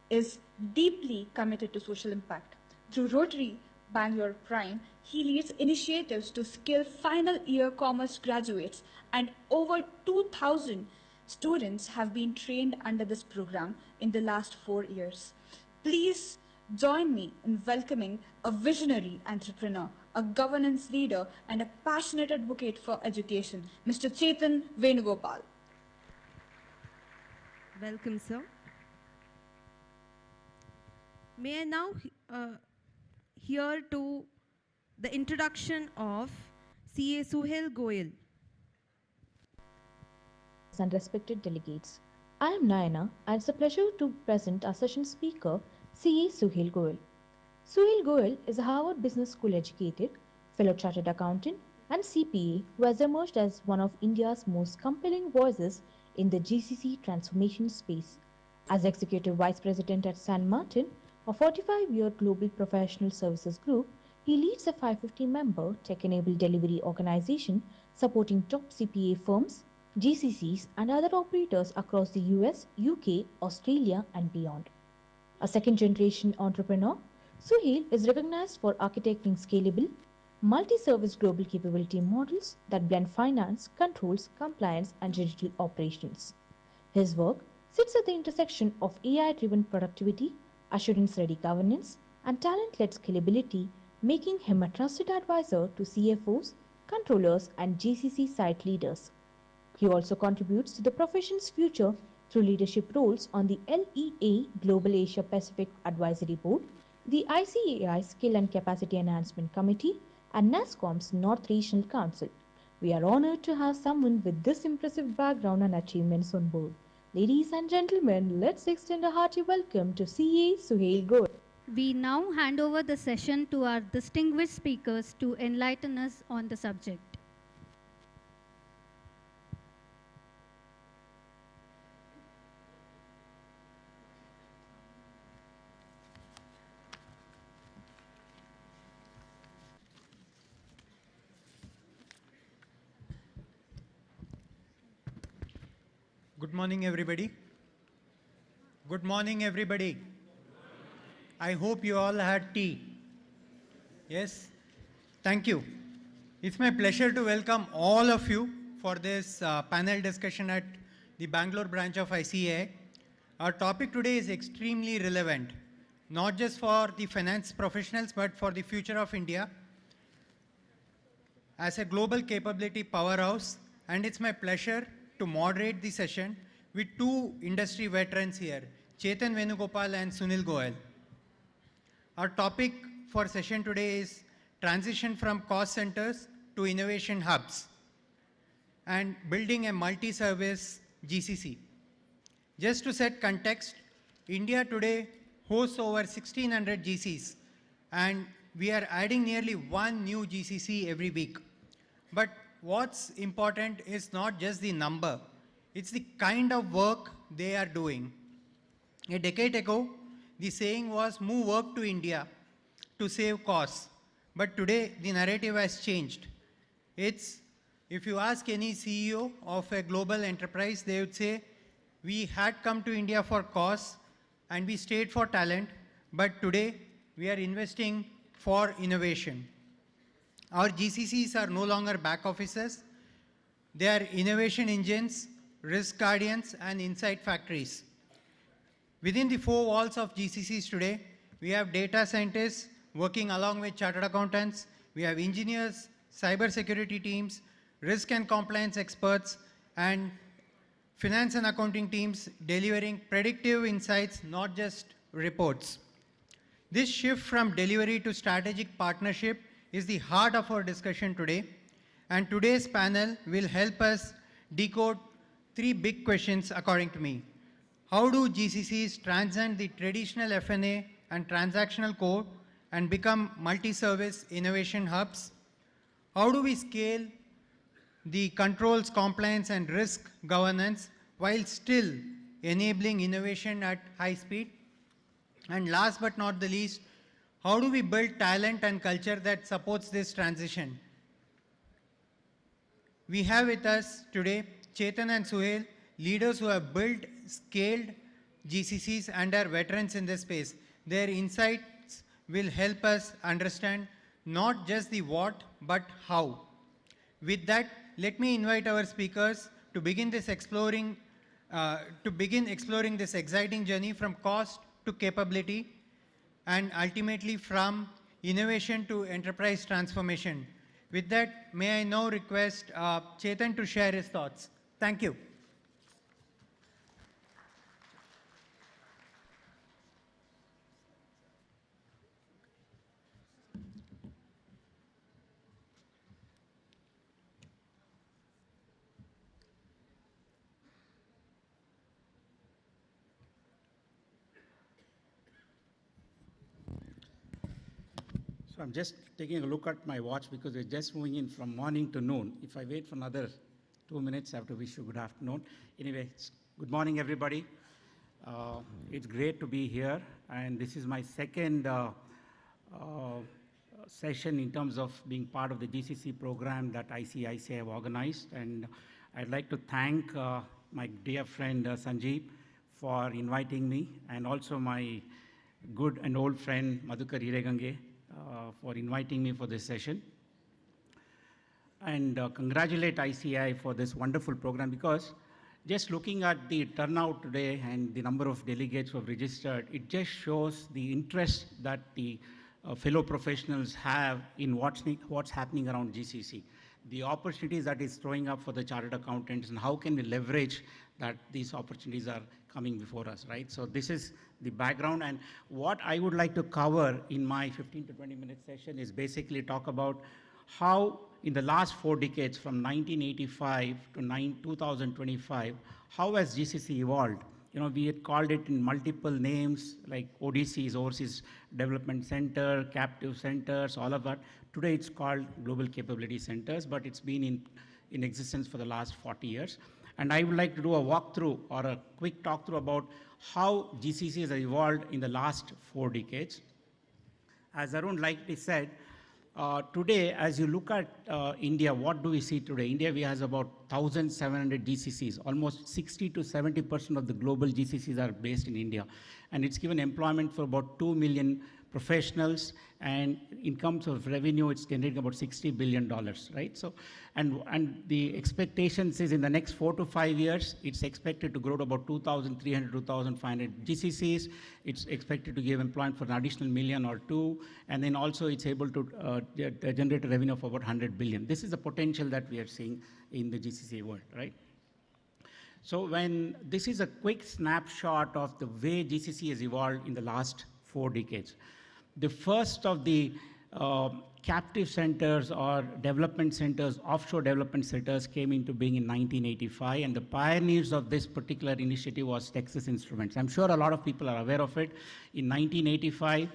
is deeply committed to social impact. Through Rotary Bangalore Prime, he leads initiatives to skill final year commerce graduates, and over 2,000 students have been trained under this program in the last 4 years. Please join me in welcoming a visionary entrepreneur, a governance leader, and a passionate advocate for education, Mr. Chetan Venugopal. Welcome, sir. May I now hear to the introduction of CA Suhail Goel. And respected delegates, I am Nayana, and it's a pleasure to present our session speaker, CA Suhail Goel. Suhail Goel is a Harvard Business School educated, fellow chartered accountant, and CPA who has emerged as one of India's most compelling voices in the GCC transformation space. As Executive Vice President at San Martin, a 45-year global professional services group, he leads a 550-member tech-enabled delivery organization supporting top CPA firms, GCCs, and other operators across the US, UK, Australia, and beyond. A second-generation entrepreneur, Suhail is recognized for architecting scalable, multi-service global capability models that blend finance, controls, compliance, and digital operations. His work sits at the intersection of AI-driven productivity, assurance-ready governance, and talent-led scalability, making him a trusted advisor to CFOs, controllers, and GCC site leaders. He also contributes to the profession's future through leadership roles on the LEA Global Asia Pacific Advisory Board, the ICAI Skill and Capacity Enhancement Committee, and NASSCOM's North Regional Council. We are honored to have someone with this impressive background and achievements on board. Ladies and gentlemen, let's extend a hearty welcome to CA Suhail Goel. We now hand over the session to our distinguished speakers to enlighten us on the subject. Good morning, everybody. Good morning, everybody. I hope you all had tea. Yes? Thank you. It's my pleasure to welcome all of you for this panel discussion at the Bangalore branch of ICAI. Our topic today is extremely relevant, not just for the finance professionals, but for the future of India as a global capability powerhouse. And it's my pleasure to moderate the session with two industry veterans here, Chetan Venugopal and Sunil Goel. Our topic for session today is transition from cost centers to innovation hubs and building a multi-service GCC. Just to set context, India today hosts over 1,600 GCs, and we are adding nearly one new GCC every week. But what's important is not just the number, it's the kind of work they are doing. A decade ago, the saying was move work to India to save costs. But today, the narrative has changed. It's, if you ask any CEO of a global enterprise, they would say, we had come to India for costs and we stayed for talent, but today we are investing for innovation. Our GCCs are no longer back offices. They are innovation engines, risk guardians, and insight factories. Within the four walls of GCCs today, we have data scientists working along with chartered accountants. We have engineers, cybersecurity teams, risk and compliance experts, and finance and accounting teams delivering predictive insights, not just reports. This shift from delivery to strategic partnership is the heart of our discussion today. And today's panel will help us decode three big questions according to me. How do GCCs transcend the traditional F&A and transactional core and become multi-service innovation hubs? How do we scale the controls, compliance, and risk governance while still enabling innovation at high speed? And last but not the least, how do we build talent and culture that supports this transition? We have with us today Chetan and Suhail, leaders who have built, scaled GCCs and are veterans in this space. Their insights will help us understand not just the what, but how. With that, let me invite our speakers to begin exploring this exciting journey from cost to capability, and ultimately from innovation to enterprise transformation. With that, may I now request Chetan to share his thoughts. Thank you. So I'm just taking a look at my watch because we're just moving in from morning to noon. If I wait for another 2 minutes, I have to wish you good afternoon. Anyway, good morning, everybody. It's great to be here, and this is my second session in terms of being part of the GCC program that ICICI have organized. And I'd like to thank my dear friend Sanjeev for inviting me, and also my good and old friend Madhukar Hiregange for inviting me for this session. And congratulate ICI for this wonderful program, because just looking at the turnout today and the number of delegates who have registered, it just shows the interest that the fellow professionals have in what's happening around GCC, the opportunities that is throwing up for the chartered accountants, and how can we leverage that these opportunities are coming before us, right? So this is the background, and what I would like to cover in my 15 to 20 minute session is basically talk about how in the last 4 decades, from 1985 to 2025, how has GCC evolved? You know, we had called it in multiple names like ODCs, Overseas Development Center, captive centers, all of that. Today it's called Global Capability Centers, but it's been in existence for the last 40 years. And I would like to do a walkthrough or a quick talk through about how GCC has evolved in the last 4 decades. As Arun likely said, today, as you look at India, what do we see today? India, we has about 1,700 GCCs. Almost 60 to 70% of the global GCCs are based in India. And it's given employment for about 2 million professionals, and in terms of revenue, it's generating about $60 billion, right? So, and the expectations is in the next 4 to 5 years, it's expected to grow to about 2,300, 2,500 GCCs. It's expected to give employment for an additional million or two, and then also it's able to generate a revenue of about 100 billion. This is the potential that we are seeing in the GCC world, right? So when this is a quick snapshot of the way GCC has evolved in the last 4 decades. The first of the captive centers or development centers, offshore development centers, came into being in 1985, and the pioneers of this particular initiative was Texas Instruments. I'm sure a lot of people are aware of it. In 1985,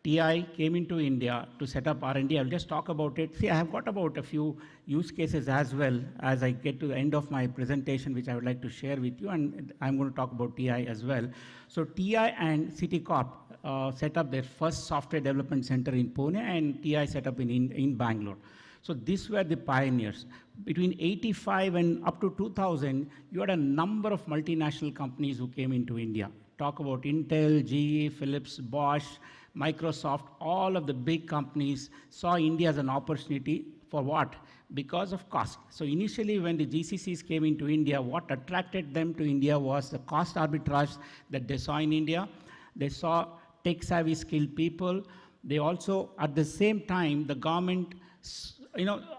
TI came into India to set up R&D. I'll just talk about it. See, I have got about a few use cases as well as I get to the end of my presentation, which I would like to share with you, and I'm going to talk about TI as well. So TI and Citicorp set up their first software development center in Pune, and TI set up in Bangalore. So these were the pioneers. Between 85 and up to 2000, you had a number of multinational companies who came into India. Talk about Intel, GE, Philips, Bosch, Microsoft, all of the big companies saw India as an opportunity for what? Because of cost. So initially when the GCCs came into India, what attracted them to India was the cost arbitrage that they saw in India. They saw tech-savvy skilled people. They also, at the same time, the government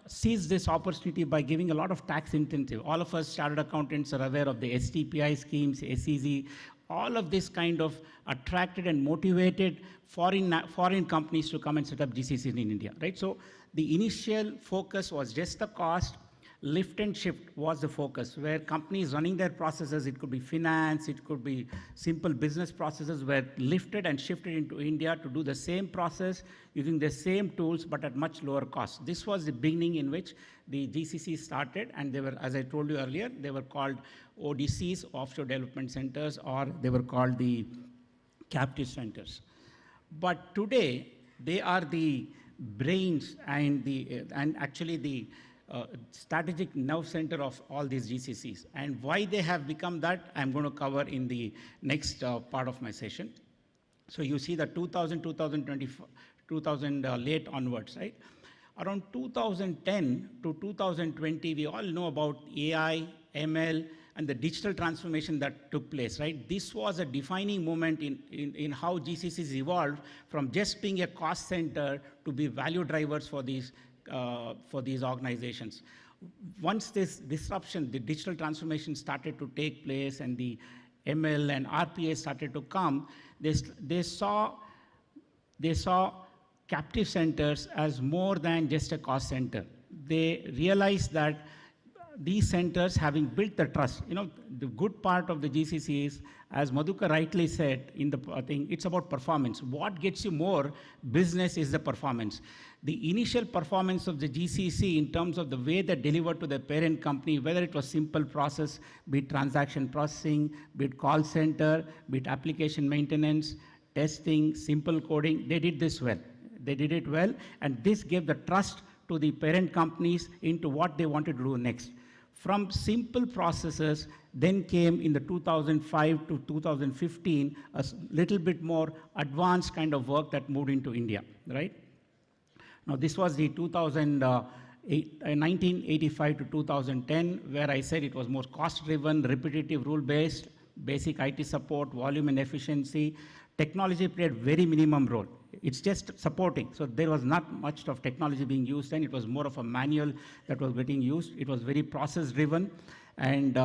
seized this opportunity by giving a lot of tax incentive. All of us chartered accountants are aware of the STPI schemes, SEZ. All of this kind of attracted and motivated foreign companies to come and set up GCCs in India, right? So the initial focus was just the cost. Lift and shift was the focus, where companies running their processes, it could be finance, it could be simple business processes, were lifted and shifted into India to do the same process using the same tools but at much lower cost. This was the beginning in which the GCC started, and they were, as I told you earlier, they were called ODCs, offshore development centers, or they were called the captive centers. But today, they are the brains and actually the strategic nerve center of all these GCCs. And why they have become that, I'm going to cover in the next part of my session. So you see the 2000, 2000 late onwards, right? Around 2010 to 2020, we all know about AI, ML, and the digital transformation that took place, right? This was a defining moment in how GCCs evolved from just being a cost center to be value drivers for these organizations. Once this disruption, the digital transformation started to take place and the ML and RPA started to come, they saw captive centers as more than just a cost center. They realized that these centers, having built the trust, the good part of the GCC is, as Madhukar rightly said in the thing, it's about performance. What gets you more business is the performance. The initial performance of the GCC in terms of the way they delivered to the parent company, whether it was simple process, be it transaction processing, be it call center, be it application maintenance, testing, simple coding, they did this well. They did it well, and this gave the trust to the parent companies into what they wanted to do next. From simple processes, then came in the 2005 to 2015, a little bit more advanced kind of work that moved into India, right? Now, this was the 2008 1985 to 2010, where I said it was more cost-driven, repetitive, rule-based, basic IT support, volume and efficiency. Technology played very minimum role. It's just supporting. So there was not much of technology being used then. It was more of a manual that was getting used. It was very process-driven. And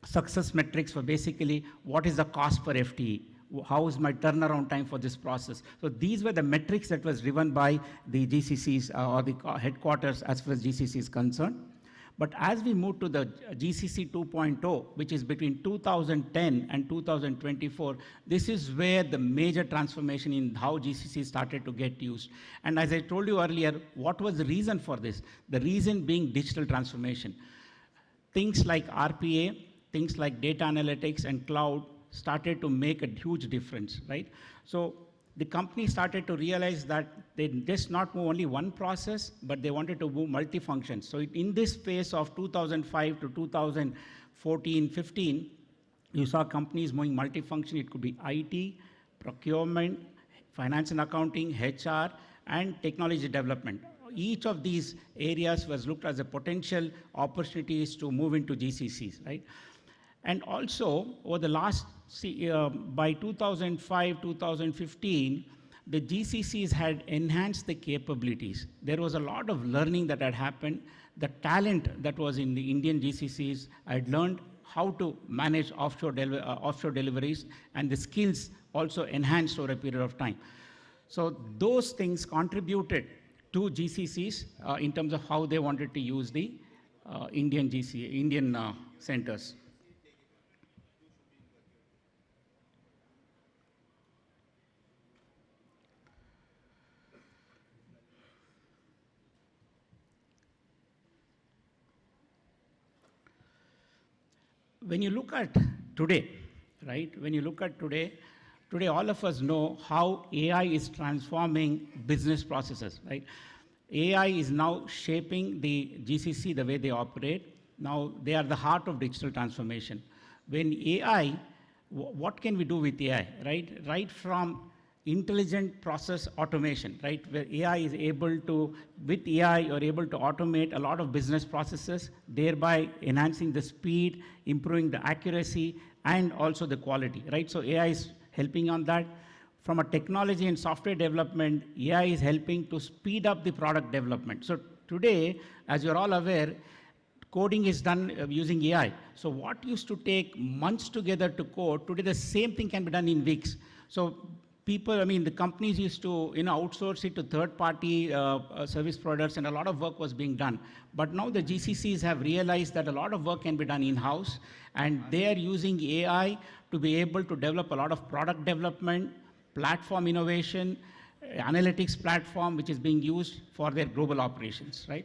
success metrics were basically what is the cost per FTE? How is my turnaround time for this process? So these were the metrics that was driven by the GCCs or the headquarters as far as GCC is concerned. But as we move to the GCC 2.0, which is between 2010 and 2024, this is where the major transformation in how GCC started to get used. And as I told you earlier, what was the reason for this? The reason being digital transformation. Things like RPA, things like data analytics and cloud started to make a huge difference, right? So the company started to realize that they just not move only one process, but they wanted to move multi-functions. So in this phase of 2005 to 2014, 15, you saw companies moving multi-function. It could be IT, procurement, finance and accounting, HR, and technology development. Each of these areas was looked as a potential opportunities to move into GCCs, right? And also, over the last, by 2005, 2015, the GCCs had enhanced the capabilities. There was a lot of learning that had happened. The talent that was in the Indian GCCs had learned how to manage offshore deliveries, and the skills also enhanced over a period of time. So those things contributed to GCCs in terms of how they wanted to use the Indian centers. When you look at today, right? When you look at today all of us know how AI is transforming business processes, right? AI is now shaping the GCC, the way they operate. Now they are the heart of digital transformation. When AI, what can we do with AI, right? Right from intelligent process automation, right? Where AI is able to, with AI, you're able to automate a lot of business processes, thereby enhancing the speed, improving the accuracy, and also the quality, right? So AI is helping on that. From a technology and software development, AI is helping to speed up the product development. So today, as you're all aware, coding is done using AI. So what used to take months together to code, today the same thing can be done in weeks. So the companies used to outsource it to third-party service providers, and a lot of work was being done. But now the GCCs have realized that a lot of work can be done in-house, and they are using AI to be able to develop a lot of product development, platform innovation, analytics platform, which is being used for their global operations, right?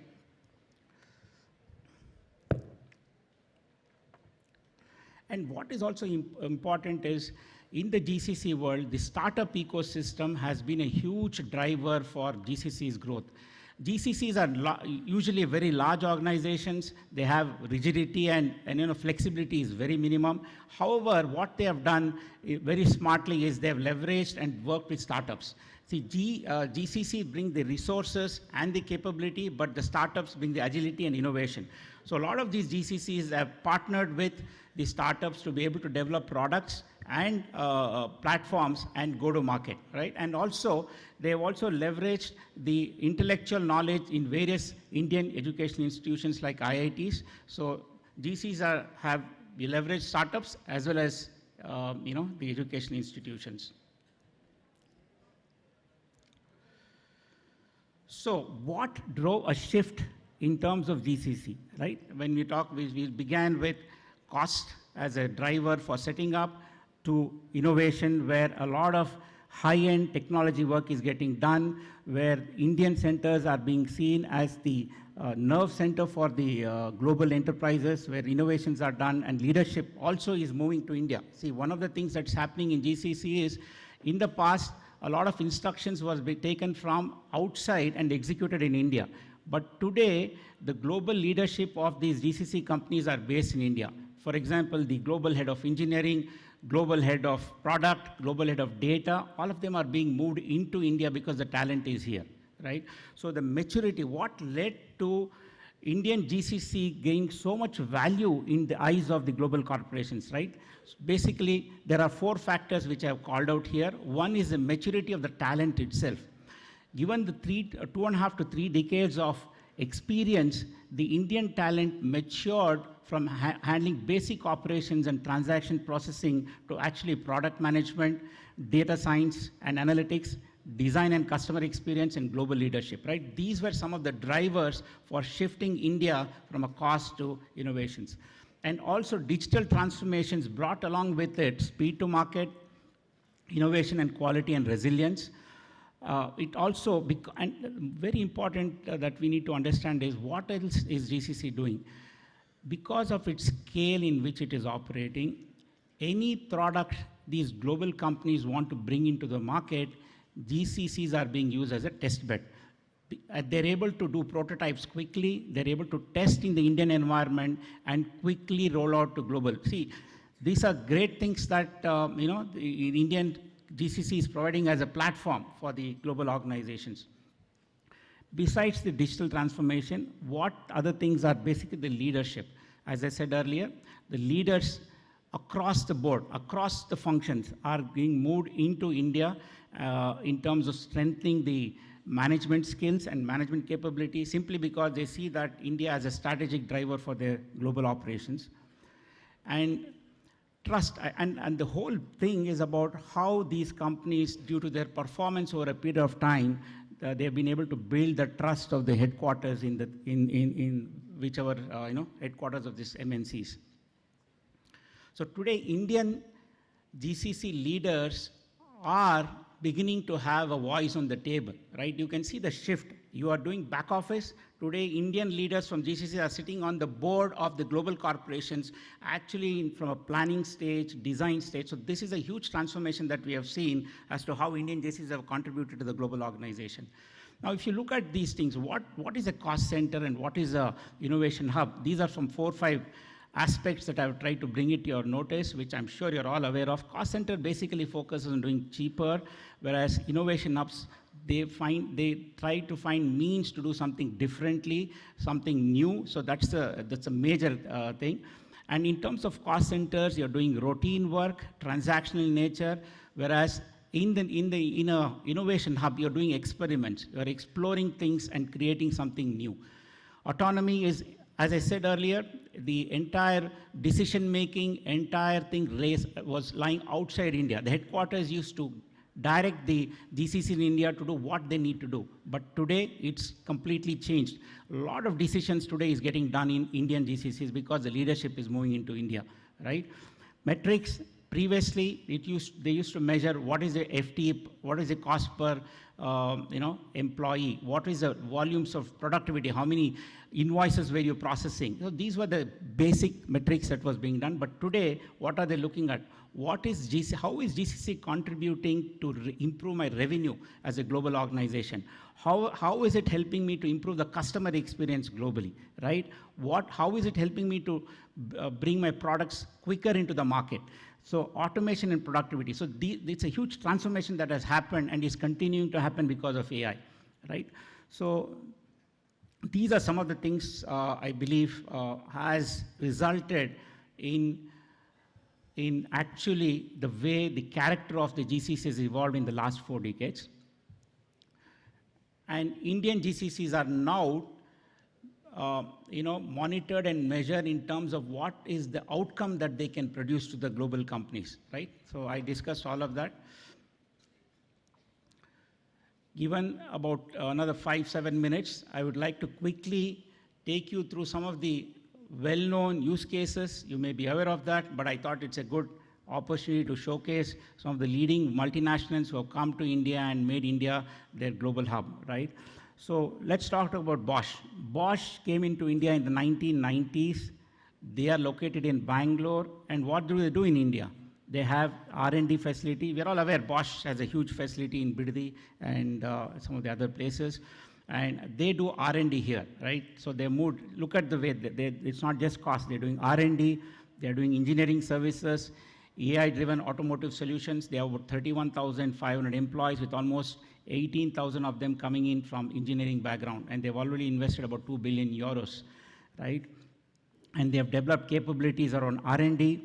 And what is also important is, in the GCC world, the startup ecosystem has been a huge driver for GCC's growth. GCCs are usually very large organizations. They have rigidity and flexibility is very minimum. However, what they have done very smartly is they have leveraged and worked with startups. See, GCC bring the resources and the capability, but the startups bring the agility and innovation. So a lot of these GCCs have partnered with the startups to be able to develop products and platforms and go to market, right? And also, they have also leveraged the intellectual knowledge in various Indian education institutions like IITs. So GCs have leveraged startups as well as the education institutions. So what drove a shift in terms of GCC, right? When we talk, we began with cost as a driver for setting up, to innovation, where a lot of high-end technology work is getting done, where Indian centers are being seen as the nerve center for the global enterprises, where innovations are done, and leadership also is moving to India. See, one of the things that's happening in GCC is, in the past, a lot of instructions was taken from outside and executed in India. But today, the global leadership of these GCC companies are based in India. For example, the global head of engineering, global head of product, global head of data, all of them are being moved into India because the talent is here. right? So the maturity, what led to Indian GCC gaining so much value in the eyes of the global corporations, right? So basically, there are 4 factors which I have called out here. One is the maturity of the talent itself. Given the 2.5 to 3 decades of experience, the Indian talent matured from handling basic operations and transaction processing to actually product management, data science and analytics, design and customer experience, and global leadership, right? These were some of the drivers for shifting India from a cost to innovations. And also digital transformations brought along with it speed to market, innovation and quality and resilience. It also, and very important that we need to understand is what else is GCC doing? Because of its scale in which it is operating, any product these global companies want to bring into the market, GCCs are being used as a test bed. They're able to do prototypes quickly, they're able to test in the Indian environment and quickly roll out to global. See, these are great things that the Indian GCC is providing as a platform for the global organizations. Besides the digital transformation, what other things are basically the leadership? As I said earlier, the leaders across the board, across the functions are being moved into India in terms of strengthening the management skills and management capability simply because they see that India as a strategic driver for their global operations. And trust, and the whole thing is about how these companies, due to their performance over a period of time, they've been able to build the trust of the headquarters in whichever headquarters of these MNCs. So today, Indian GCC leaders are beginning to have a voice on the table, right? You can see the shift. You are doing back office. Today, Indian leaders from GCC are sitting on the board of the global corporations, actually from a planning stage, design stage. So this is a huge transformation that we have seen as to how Indian GCCs have contributed to the global organization. Now, if you look at these things, what is a cost center and what is a innovation hub? These are some 4 or 5 aspects that I've tried to bring it to your notice, which I'm sure you're all aware of. Cost center basically focuses on doing cheaper, whereas innovation hubs, they try to find means to do something differently, something new. So that's a major thing. And in terms of cost centers, you're doing routine work, transactional in nature, whereas in a innovation hub, you're doing experiments. You're exploring things and creating something new. Autonomy is, as I said earlier, the entire decision-making, entire thing was lying outside India. The headquarters used to direct the GCC in India to do what they need to do. But today, it's completely changed. A lot of decisions today is getting done in Indian GCCs because the leadership is moving into India, right? Metrics, previously, they used to measure what is the FTE, what is the cost per employee, what is the volumes of productivity, how many invoices were you processing. So these were the basic metrics that was being done. But today, what are they looking at? How is GCC contributing to improve my revenue as a global organization? How is it helping me to improve the customer experience globally, right? How is it helping me to bring my products quicker into the market? So automation and productivity. So it's a huge transformation that has happened and is continuing to happen because of AI, right? So these are some of the things I believe has resulted in actually the way the character of the GCC has evolved in the last 4 decades. And Indian GCCs are now monitored and measured in terms of what is the outcome that they can produce to the global companies, right? So I discussed all of that. Given about another 5-7 minutes, I would like to quickly take you through some of the well-known use cases. You may be aware of that, but I thought it's a good opportunity to showcase some of the leading multinationals who have come to India and made India their global hub, right? So let's talk about Bosch. Bosch came into India in the 1990s. They are located in Bangalore. And what do they do in India? They have R&D facility. We're all aware Bosch has a huge facility in Bidadi and some of the other places. And they do R&D here, right? So they moved, look at the way, it's not just cost, they're doing R&D, they're doing engineering services, AI-driven automotive solutions. They have about 31,500 employees with almost 18,000 of them coming in from engineering background, and they've already invested about 2 billion euros, right? And they have developed capabilities around R&D,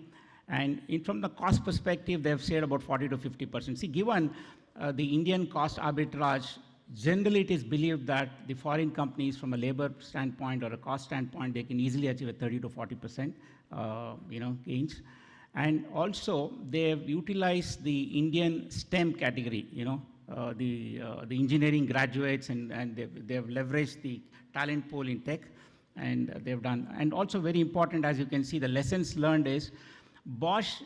and from the cost perspective, they have saved about 40 to 50%. See, given the Indian cost arbitrage, generally it is believed that the foreign companies, from a labor standpoint or a cost standpoint, they can easily achieve a 30 to 40% gains. And also, they have utilized the Indian STEM category, the engineering graduates, and they have leveraged the talent pool in tech, and they've done. And also very important, as you can see, the lessons learned is Bosch,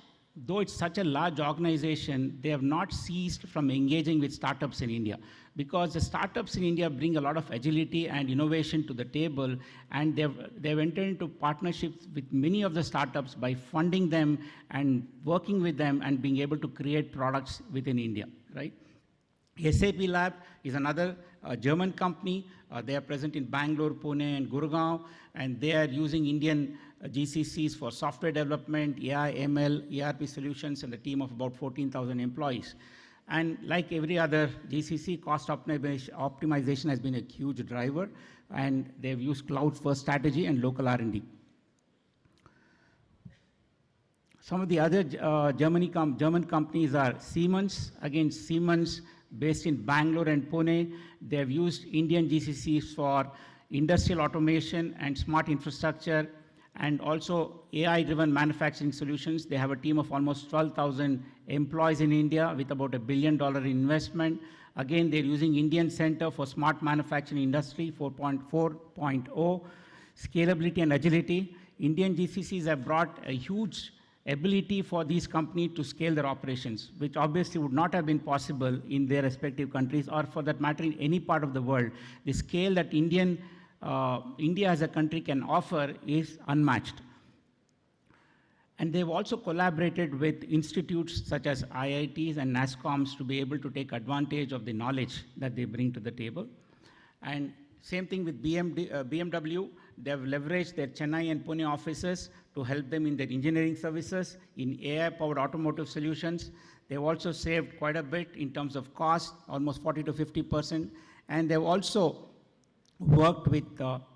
though it's such a large organization, they have not ceased from engaging with startups in India, because the startups in India bring a lot of agility and innovation to the table, and they've entered into partnerships with many of the startups by funding them and working with them and being able to create products within India, right? SAP Lab is another German company. They are present in Bangalore, Pune, and Gurgaon, and they are using Indian GCCs for software development, AI, ML, ERP solutions, and a team of about 14,000 employees. And like every other GCC, cost optimization has been a huge driver, and they've used cloud-first strategy and local R&D. Some of the other German companies are Siemens. Again, Siemens, based in Bangalore and Pune, they have used Indian GCCs for industrial automation and smart infrastructure, and also AI-driven manufacturing solutions. They have a team of almost 12,000 employees in India with about $1 billion investment. Again, they're using Indian Center for Smart Manufacturing Industry 4.0, scalability and agility. Indian GCCs have brought a huge ability for these companies to scale their operations, which obviously would not have been possible in their respective countries, or for that matter in any part of the world. The scale that India as a country can offer is unmatched. And they've also collaborated with institutes such as IITs and NASSCOMs to be able to take advantage of the knowledge that they bring to the table. And same thing with BMW. They've leveraged their Chennai and Pune offices to help them in their engineering services, in AI-powered automotive solutions. They've also saved quite a bit in terms of cost, almost 40 to 50%. And they've also worked with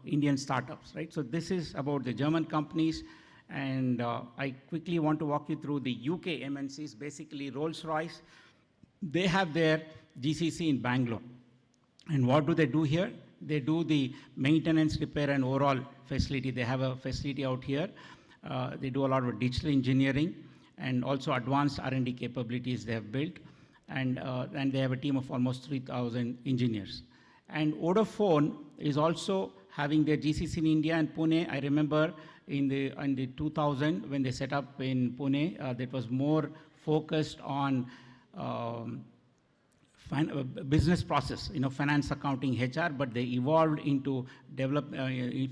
Indian startups, right? So this is about the German companies. And I quickly want to walk you through the UK MNCs, basically Rolls-Royce. They have their GCC in Bangalore. And what do they do here? They do the maintenance, repair, and overall facility. They have a facility out here. They do a lot of digital engineering and also advanced R&D capabilities they have built. And they have a team of almost 3,000 engineers. And Vodafone is also having their GCC in India and Pune. I remember in the 2000 when they set up in Pune, that was more focused on business process, finance, accounting, HR, but they evolved into develop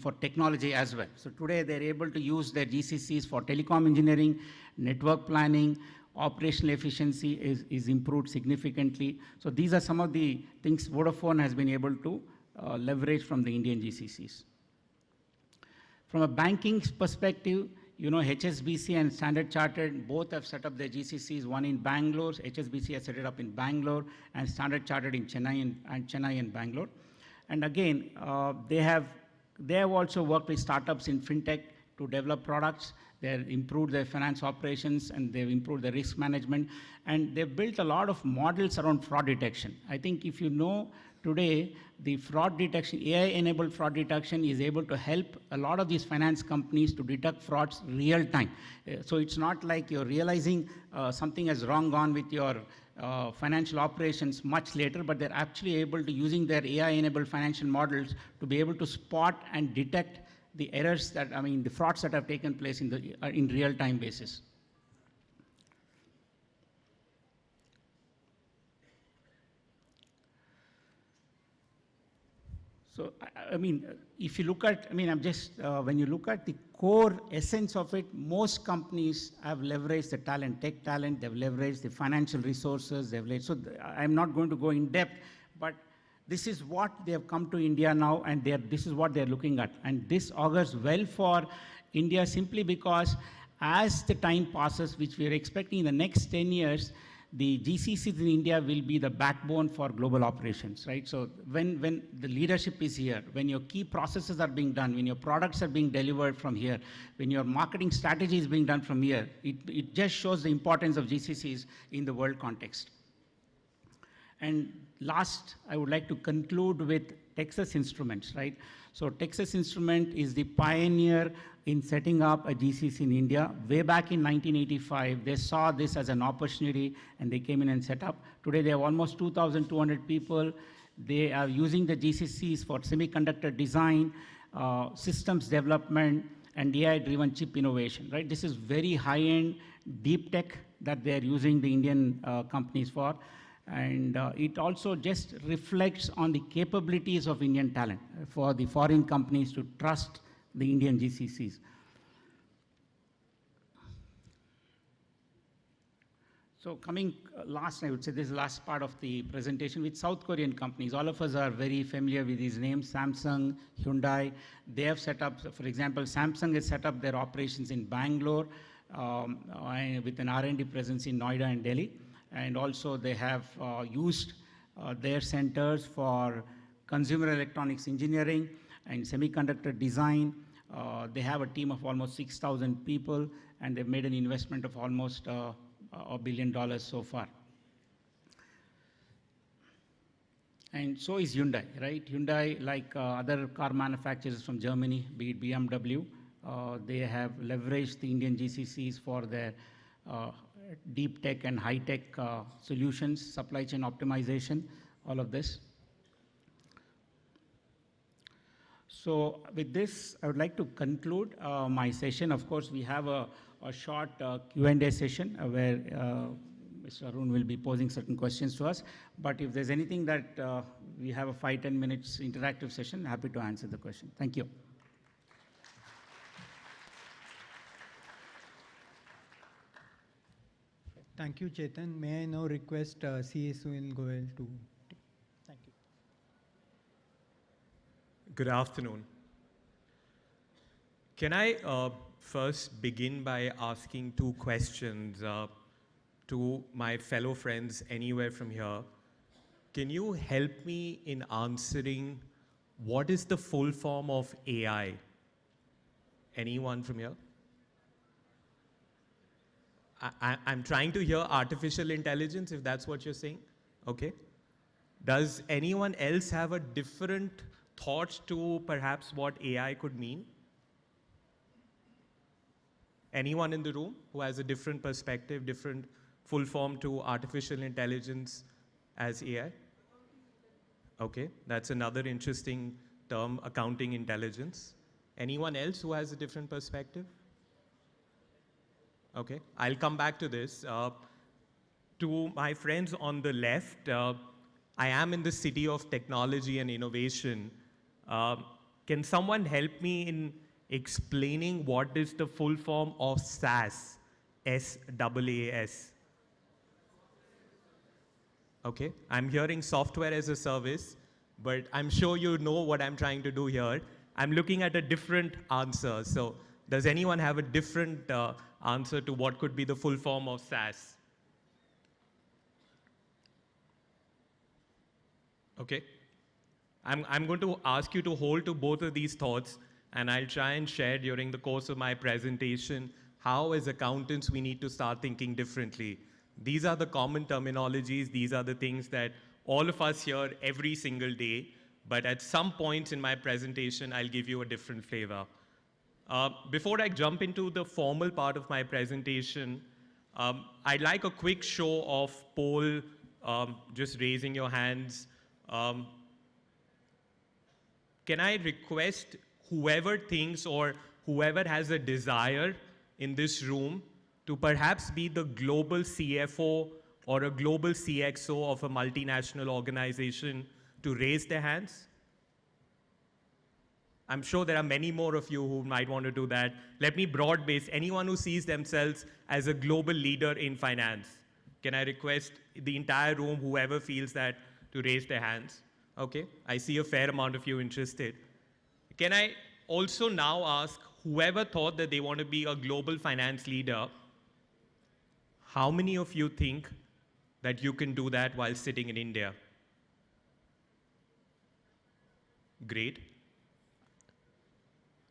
for technology as well. So today they're able to use their GCCs for telecom engineering, network planning, operational efficiency is improved significantly. So these are some of the things Vodafone has been able to leverage from the Indian GCCs. From a banking perspective, HSBC and Standard Chartered both have set up their GCCs, one in Bangalore. HSBC has set it up in Bangalore, and Standard Chartered in Chennai and Bangalore. And again, they have also worked with startups in fintech to develop products. They've improved their finance operations, and they've improved their risk management, and they've built a lot of models around fraud detection. I think if you know today, the fraud detection, AI-enabled fraud detection is able to help a lot of these finance companies to detect frauds real time. So it's not like you're realizing something has wrong gone with your financial operations much later, but they're actually able to, using their AI-enabled financial models, to be able to spot and detect the errors the frauds that have taken place in real-time basis. So, if you look at, when you look at the core essence of it, most companies have leveraged the talent, tech talent, they've leveraged the financial resources, I'm not going to go in depth, but this is what they have come to India now, and this is what they're looking at. And this augurs well for India simply because as the time passes, which we are expecting in the next 10 years, the GCCs in India will be the backbone for global operations, right? So when the leadership is here, when your key processes are being done, when your products are being delivered from here, when your marketing strategy is being done from here, it just shows the importance of GCCs in the world context. And last, I would like to conclude with Texas Instruments, right? So Texas Instrument is the pioneer in setting up a GCC in India. Way back in 1985, they saw this as an opportunity and they came in and set up. Today, they have almost 2,200 people. They are using the GCCs for semiconductor design, systems development, and AI-driven chip innovation, right? This is very high-end, deep tech that they're using the Indian companies for. And it also just reflects on the capabilities of Indian talent for the foreign companies to trust the Indian GCCs. So coming last, I would say this is the last part of the presentation with South Korean companies. All of us are very familiar with these names, Samsung, Hyundai. They have set up, for example, Samsung has set up their operations in Bangalore with an R&D presence in Noida and Delhi. And also they have used their centers for consumer electronics engineering and semiconductor design. They have a team of almost 6,000 people, and they've made an investment of almost $1 billion so far. And so is Hyundai, right? Hyundai, like other car manufacturers from Germany, be it BMW, they have leveraged the Indian GCCs for their deep tech and high tech solutions, supply chain optimization, all of this. So with this, I would like to conclude my session. Of course, we have a short Q&A session where Mr. Arun will be posing certain questions to us. But if there's anything that we have a 5-10 minutes interactive session, happy to answer the question. Thank you. Thank you, Chetan. May I now request CA Sunil Goel to take. Thank you. Good afternoon. Can I first begin by asking two questions to my fellow friends anywhere from here? Can you help me in answering what is the full form of AI? Anyone from here? I'm trying to hear artificial intelligence, if that's what you're saying. Okay. Does anyone else have a different thought to perhaps what AI could mean? Anyone in the room who has a different perspective, different full form to artificial intelligence as AI? Okay, that's another interesting term, accounting intelligence. Anyone else who has a different perspective? Okay, I'll come back to this. To my friends on the left, I am in the city of technology and innovation. Can someone help me in explaining what is the full form of SaaS? SaaS. Okay, I'm hearing software as a service, but I'm sure you know what I'm trying to do here. I'm looking at a different answer. So does anyone have a different answer to what could be the full form of SaaS? Okay. I'm going to ask you to hold to both of these thoughts, and I'll try and share during the course of my presentation how, as accountants, we need to start thinking differently. These are the common terminologies. These are the things that all of us hear every single day. But at some points in my presentation, I'll give you a different flavor. Before I jump into the formal part of my presentation, I'd like a quick show of poll, just raising your hands. Can I request whoever thinks or whoever has a desire in this room to perhaps be the global CFO or a global CXO of a multinational organization to raise their hands? I'm sure there are many more of you who might want to do that. Let me broad base anyone who sees themselves as a global leader in finance. Can I request the entire room, whoever feels that, to raise their hands? Okay, I see a fair amount of you interested. Can I also now ask whoever thought that they want to be a global finance leader, how many of you think that you can do that while sitting in India? Great.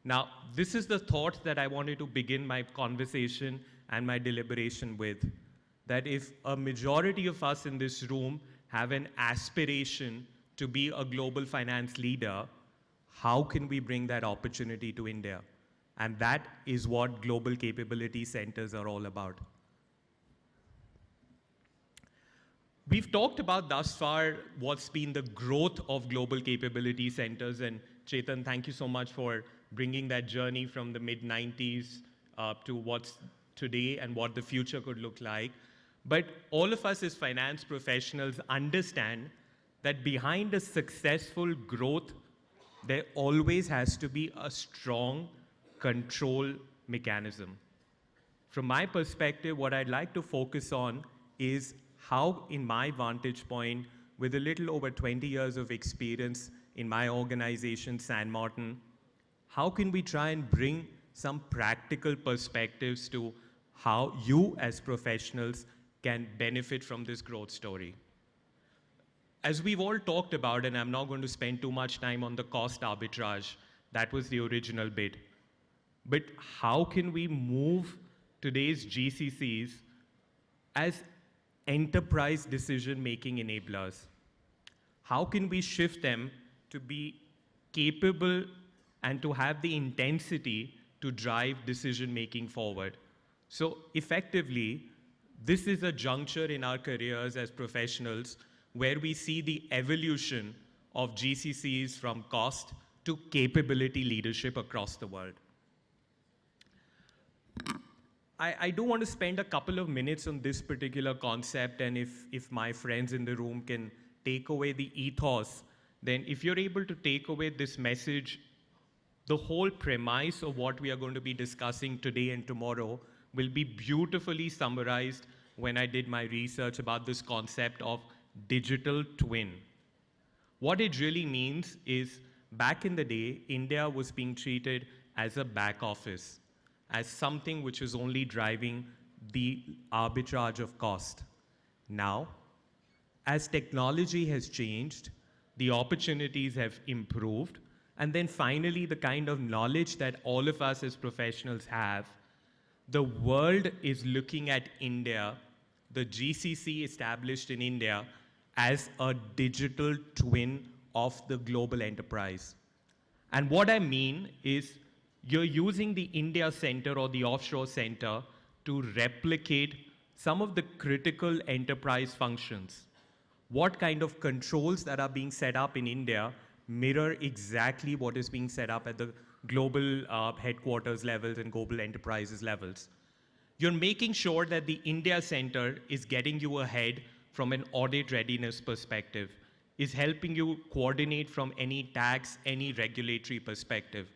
Now, this is the thought that I wanted to begin my conversation and my deliberation with, that if a majority of us in this room have an aspiration to be a global finance leader, how can we bring that opportunity to India? And that is what global capability centers are all about. We've talked about thus far what's been the growth of global capability centers, and Chetan, thank you so much for bringing that journey from the mid-90s to what's today and what the future could look like. But all of us as finance professionals understand that behind a successful growth, there always has to be a strong control mechanism. From my perspective, what I'd like to focus on is how, in my vantage point, with a little over 20 years of experience in my organization, San Martin, how can we try and bring some practical perspectives to how you as professionals can benefit from this growth story? As we've all talked about, and I'm not going to spend too much time on the cost arbitrage, that was the original bit. But how can we move today's GCCs as enterprise decision-making enablers? How can we shift them to be capable and to have the intensity to drive decision-making forward? So effectively, this is a juncture in our careers as professionals where we see the evolution of GCCs from cost to capability leadership across the world. I do want to spend a couple of minutes on this particular concept, and if my friends in the room can take away the ethos, then if you're able to take away this message, the whole premise of what we are going to be discussing today and tomorrow will be beautifully summarized when I did my research about this concept of digital twin. What it really means is, back in the day, India was being treated as a back office, as something which is only driving the arbitrage of cost. Now, as technology has changed, the opportunities have improved, and then finally the kind of knowledge that all of us as professionals have, the world is looking at India, the GCC established in India, as a digital twin of the global enterprise. And what I mean is, you're using the India Center or the offshore center to replicate some of the critical enterprise functions. What kind of controls that are being set up in India mirror exactly what is being set up at the global headquarters levels and global enterprises levels. You're making sure that the India Center is getting you ahead from an audit readiness perspective, is helping you coordinate from any tax, any regulatory perspective.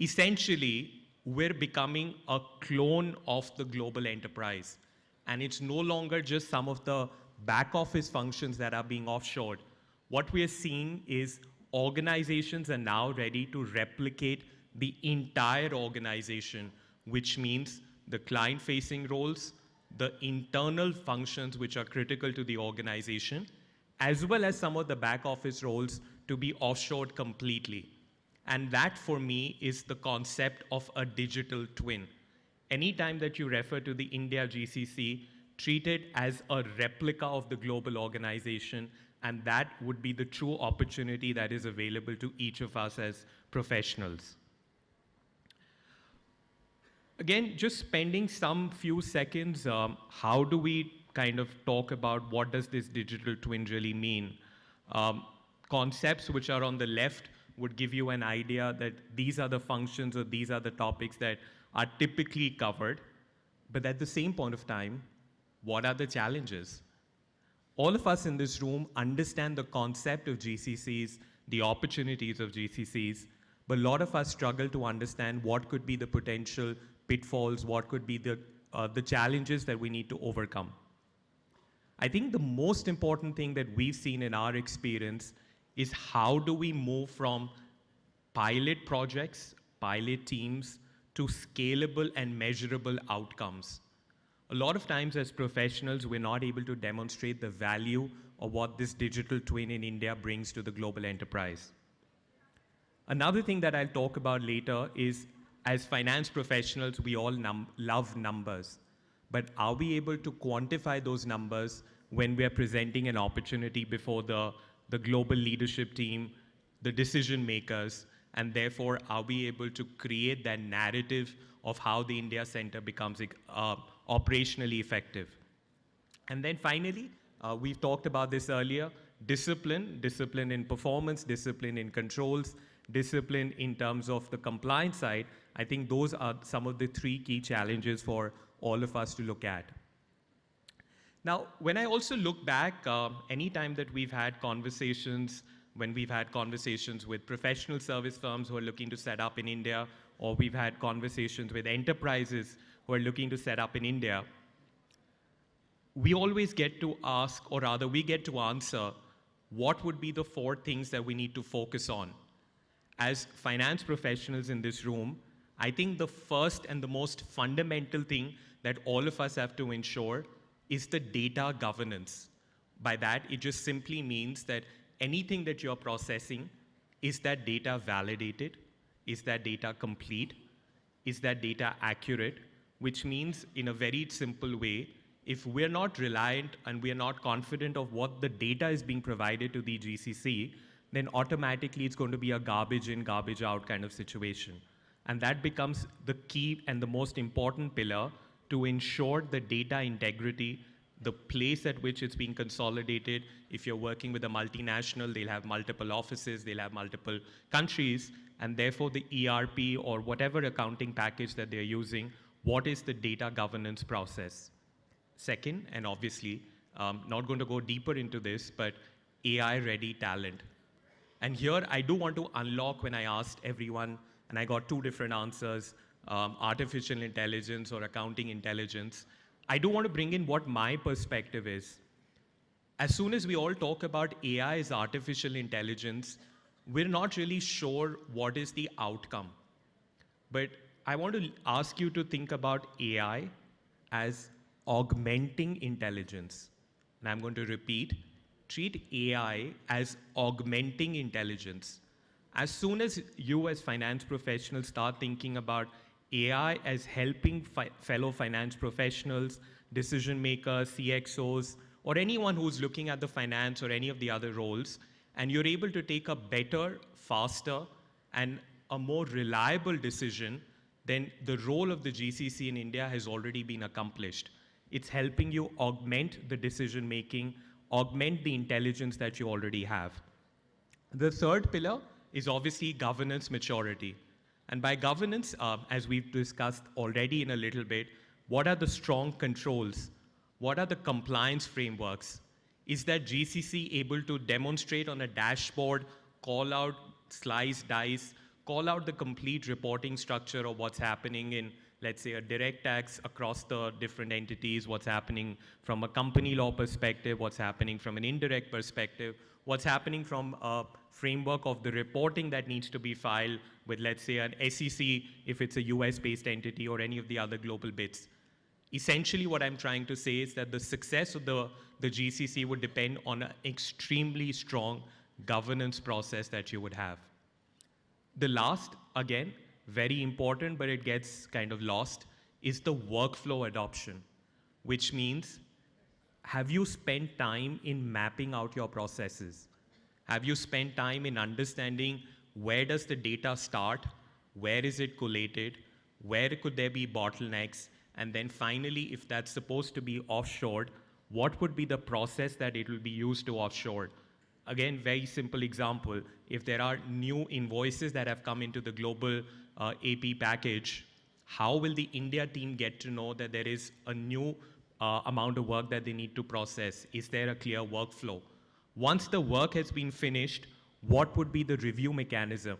Essentially, we're becoming a clone of the global enterprise. And it's no longer just some of the back office functions that are being offshored. What we are seeing is organizations are now ready to replicate the entire organization, which means the client-facing roles, the internal functions which are critical to the organization, as well as some of the back office roles to be offshored completely. And that, for me, is the concept of a digital twin. Anytime that you refer to the India GCC, treat it as a replica of the global organization, and that would be the true opportunity that is available to each of us as professionals. Again, just spending some few seconds, how do we kind of talk about what does this digital twin really mean? Concepts which are on the left would give you an idea that these are the functions or these are the topics that are typically covered. But at the same point of time, what are the challenges? All of us in this room understand the concept of GCCs, the opportunities of GCCs, but a lot of us struggle to understand what could be the potential pitfalls, what could be the challenges that we need to overcome. I think the most important thing that we've seen in our experience is how do we move from pilot projects, pilot teams, to scalable and measurable outcomes. A lot of times as professionals, we're not able to demonstrate the value of what this digital twin in India brings to the global enterprise. Another thing that I'll talk about later is, as finance professionals, we all love numbers. But are we able to quantify those numbers when we are presenting an opportunity before the global leadership team, the decision makers, and therefore are we able to create that narrative of how the India Center becomes operationally effective? And then finally, we've talked about this earlier, discipline in performance, discipline in controls, discipline in terms of the compliance side. I think those are some of the three key challenges for all of us to look at. Now, when I also look back, anytime that we've had conversations, when we've had conversations with professional service firms who are looking to set up in India, or we've had conversations with enterprises who are looking to set up in India, we always get to ask, or rather we get to answer, what would be the 4 things that we need to focus on? As finance professionals in this room, I think the first and the most fundamental thing that all of us have to ensure is the data governance. By that, it just simply means that anything that you're processing, is that data validated? Is that data complete? Is that data accurate? Which means, in a very simple way, if we're not reliant and we're not confident of what the data is being provided to the GCC, then automatically it's going to be a garbage in, garbage out kind of situation. And that becomes the key and the most important pillar to ensure the data integrity, the place at which it's being consolidated. If you're working with a multinational, they'll have multiple offices, they'll have multiple countries, and therefore the ERP or whatever accounting package that they're using, what is the data governance process? Second, and obviously, not going to go deeper into this, but AI-ready talent. And here I do want to unlock when I asked everyone, and I got 2 different answers, artificial intelligence or accounting intelligence. I do want to bring in what my perspective is. As soon as we all talk about AI as artificial intelligence, we're not really sure what is the outcome. But I want to ask you to think about AI as augmenting intelligence. And I'm going to repeat, treat AI as augmenting intelligence. As soon as you as finance professionals start thinking about AI as helping fellow finance professionals, decision makers, CXOs, or anyone who's looking at the finance or any of the other roles, and you're able to take a better, faster, and a more reliable decision, then the role of the GCC in India has already been accomplished. It's helping you augment the decision making, augment the intelligence that you already have. The third pillar is obviously governance maturity. And by governance, as we've discussed already in a little bit, what are the strong controls? What are the compliance frameworks? Is that GCC able to demonstrate on a dashboard, call out, slice, dice, call out the complete reporting structure of what's happening in, let's say, a direct tax across the different entities, what's happening from a company law perspective, what's happening from an indirect perspective, what's happening from a framework of the reporting that needs to be filed with, let's say, an SEC if it's a US-based entity or any of the other global bits. Essentially, what I'm trying to say is that the success of the GCC would depend on an extremely strong governance process that you would have. The last, again, very important, but it gets kind of lost, is the workflow adoption, which means, have you spent time in mapping out your processes? Have you spent time in understanding where does the data start, where is it collated, where could there be bottlenecks, and then finally, if that's supposed to be offshored, what would be the process that it will be used to offshore? Again, very simple example. If there are new invoices that have come into the global AP package, how will the India team get to know that there is a new amount of work that they need to process? Is there a clear workflow? Once the work has been finished, what would be the review mechanism?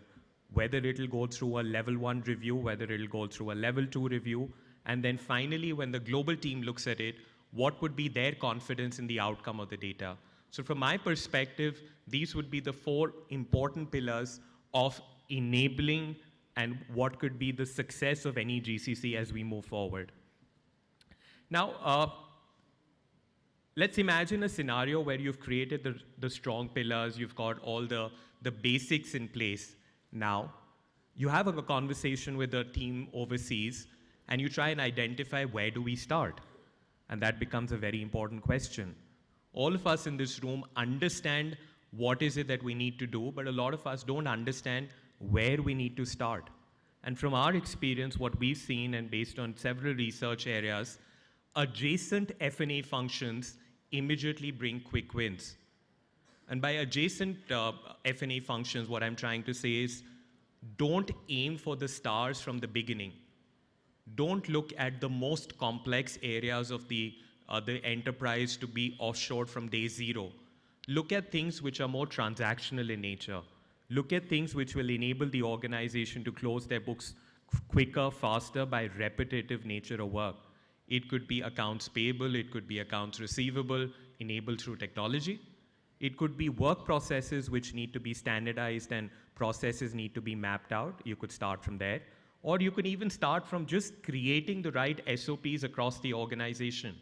Whether it'll go through a level 1 review, whether it'll go through a level 2 review, and then finally, when the global team looks at it, what would be their confidence in the outcome of the data? So from my perspective, these would be the 4 important pillars of enabling and what could be the success of any GCC as we move forward. Now, let's imagine a scenario where you've created the strong pillars, you've got all the basics in place. Now, you have a conversation with the team overseas, and you try and identify where do we start? And that becomes a very important question. All of us in this room understand what is it that we need to do, but a lot of us don't understand where we need to start. And from our experience, what we've seen, and based on several research areas, adjacent F&A functions immediately bring quick wins. And by adjacent F&A functions, what I'm trying to say is, don't aim for the stars from the beginning. Don't look at the most complex areas of the enterprise to be offshored from day zero. Look at things which are more transactional in nature. Look at things which will enable the organization to close their books quicker, faster by repetitive nature of work. It could be accounts payable, it could be accounts receivable, enabled through technology. It could be work processes which need to be standardized and processes need to be mapped out. You could start from there. Or you could even start from just creating the right SOPs across the organization.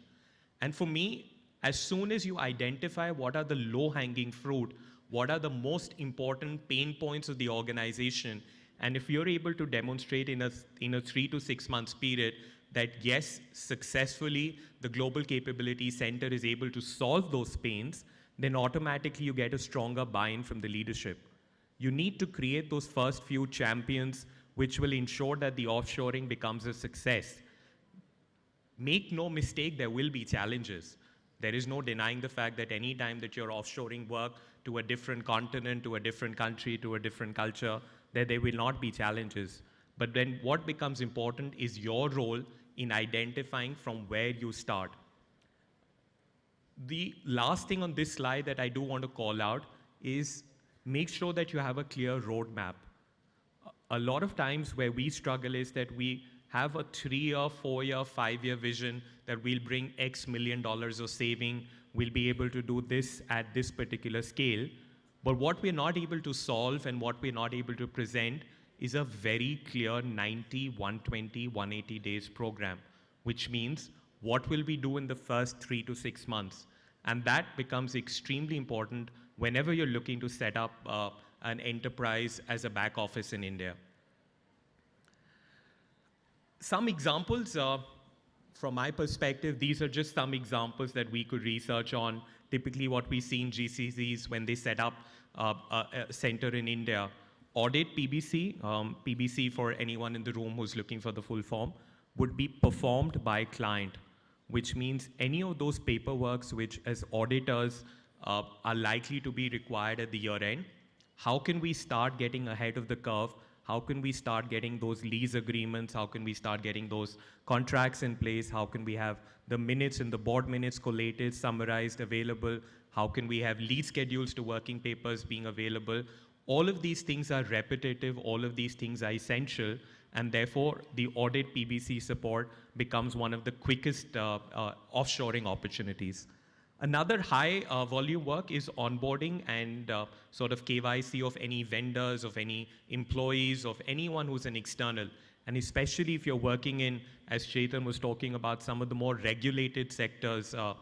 And for me, as soon as you identify what are the low-hanging fruit, what are the most important pain points of the organization, and if you're able to demonstrate in a 3 to 6 months period that yes, successfully the Global Capability Center is able to solve those pains, then automatically you get a stronger buy-in from the leadership. You need to create those first few champions which will ensure that the offshoring becomes a success. Make no mistake, there will be challenges. There is no denying the fact that any time that you're offshoring work to a different continent, to a different country, to a different culture, that there will not be challenges. But then what becomes important is your role in identifying from where you start. The last thing on this slide that I do want to call out is make sure that you have a clear roadmap. A lot of times where we struggle is that we have a 3-year, 4-year, 5-year vision that we'll bring X million dollars of saving, we'll be able to do this at this particular scale. But what we're not able to solve and what we're not able to present is a very clear 90, 120, 180 days program, which means what will we do in the first 3 to 6 months? And that becomes extremely important whenever you're looking to set up an enterprise as a back office in India. Some examples, from my perspective, these are just some examples that we could research on. Typically what we see in GCCs when they set up a center in India. Audit PBC, PBC for anyone in the room who's looking for the full form, would be performed by client, which means any of those paperworks which as auditors are likely to be required at the year end, how can we start getting ahead of the curve? How can we start getting those lease agreements? How can we start getting those contracts in place? How can we have the minutes and the board minutes collated, summarized, available? How can we have lease schedules to working papers being available? All of these things are repetitive, all of these things are essential, and therefore the audit PBC support becomes one of the quickest offshoring opportunities. Another high volume work is onboarding and sort of KYC of any vendors, of any employees, of anyone who's an external. And especially if you're working in, as Chetan was talking about, some of the more regulated sectors, a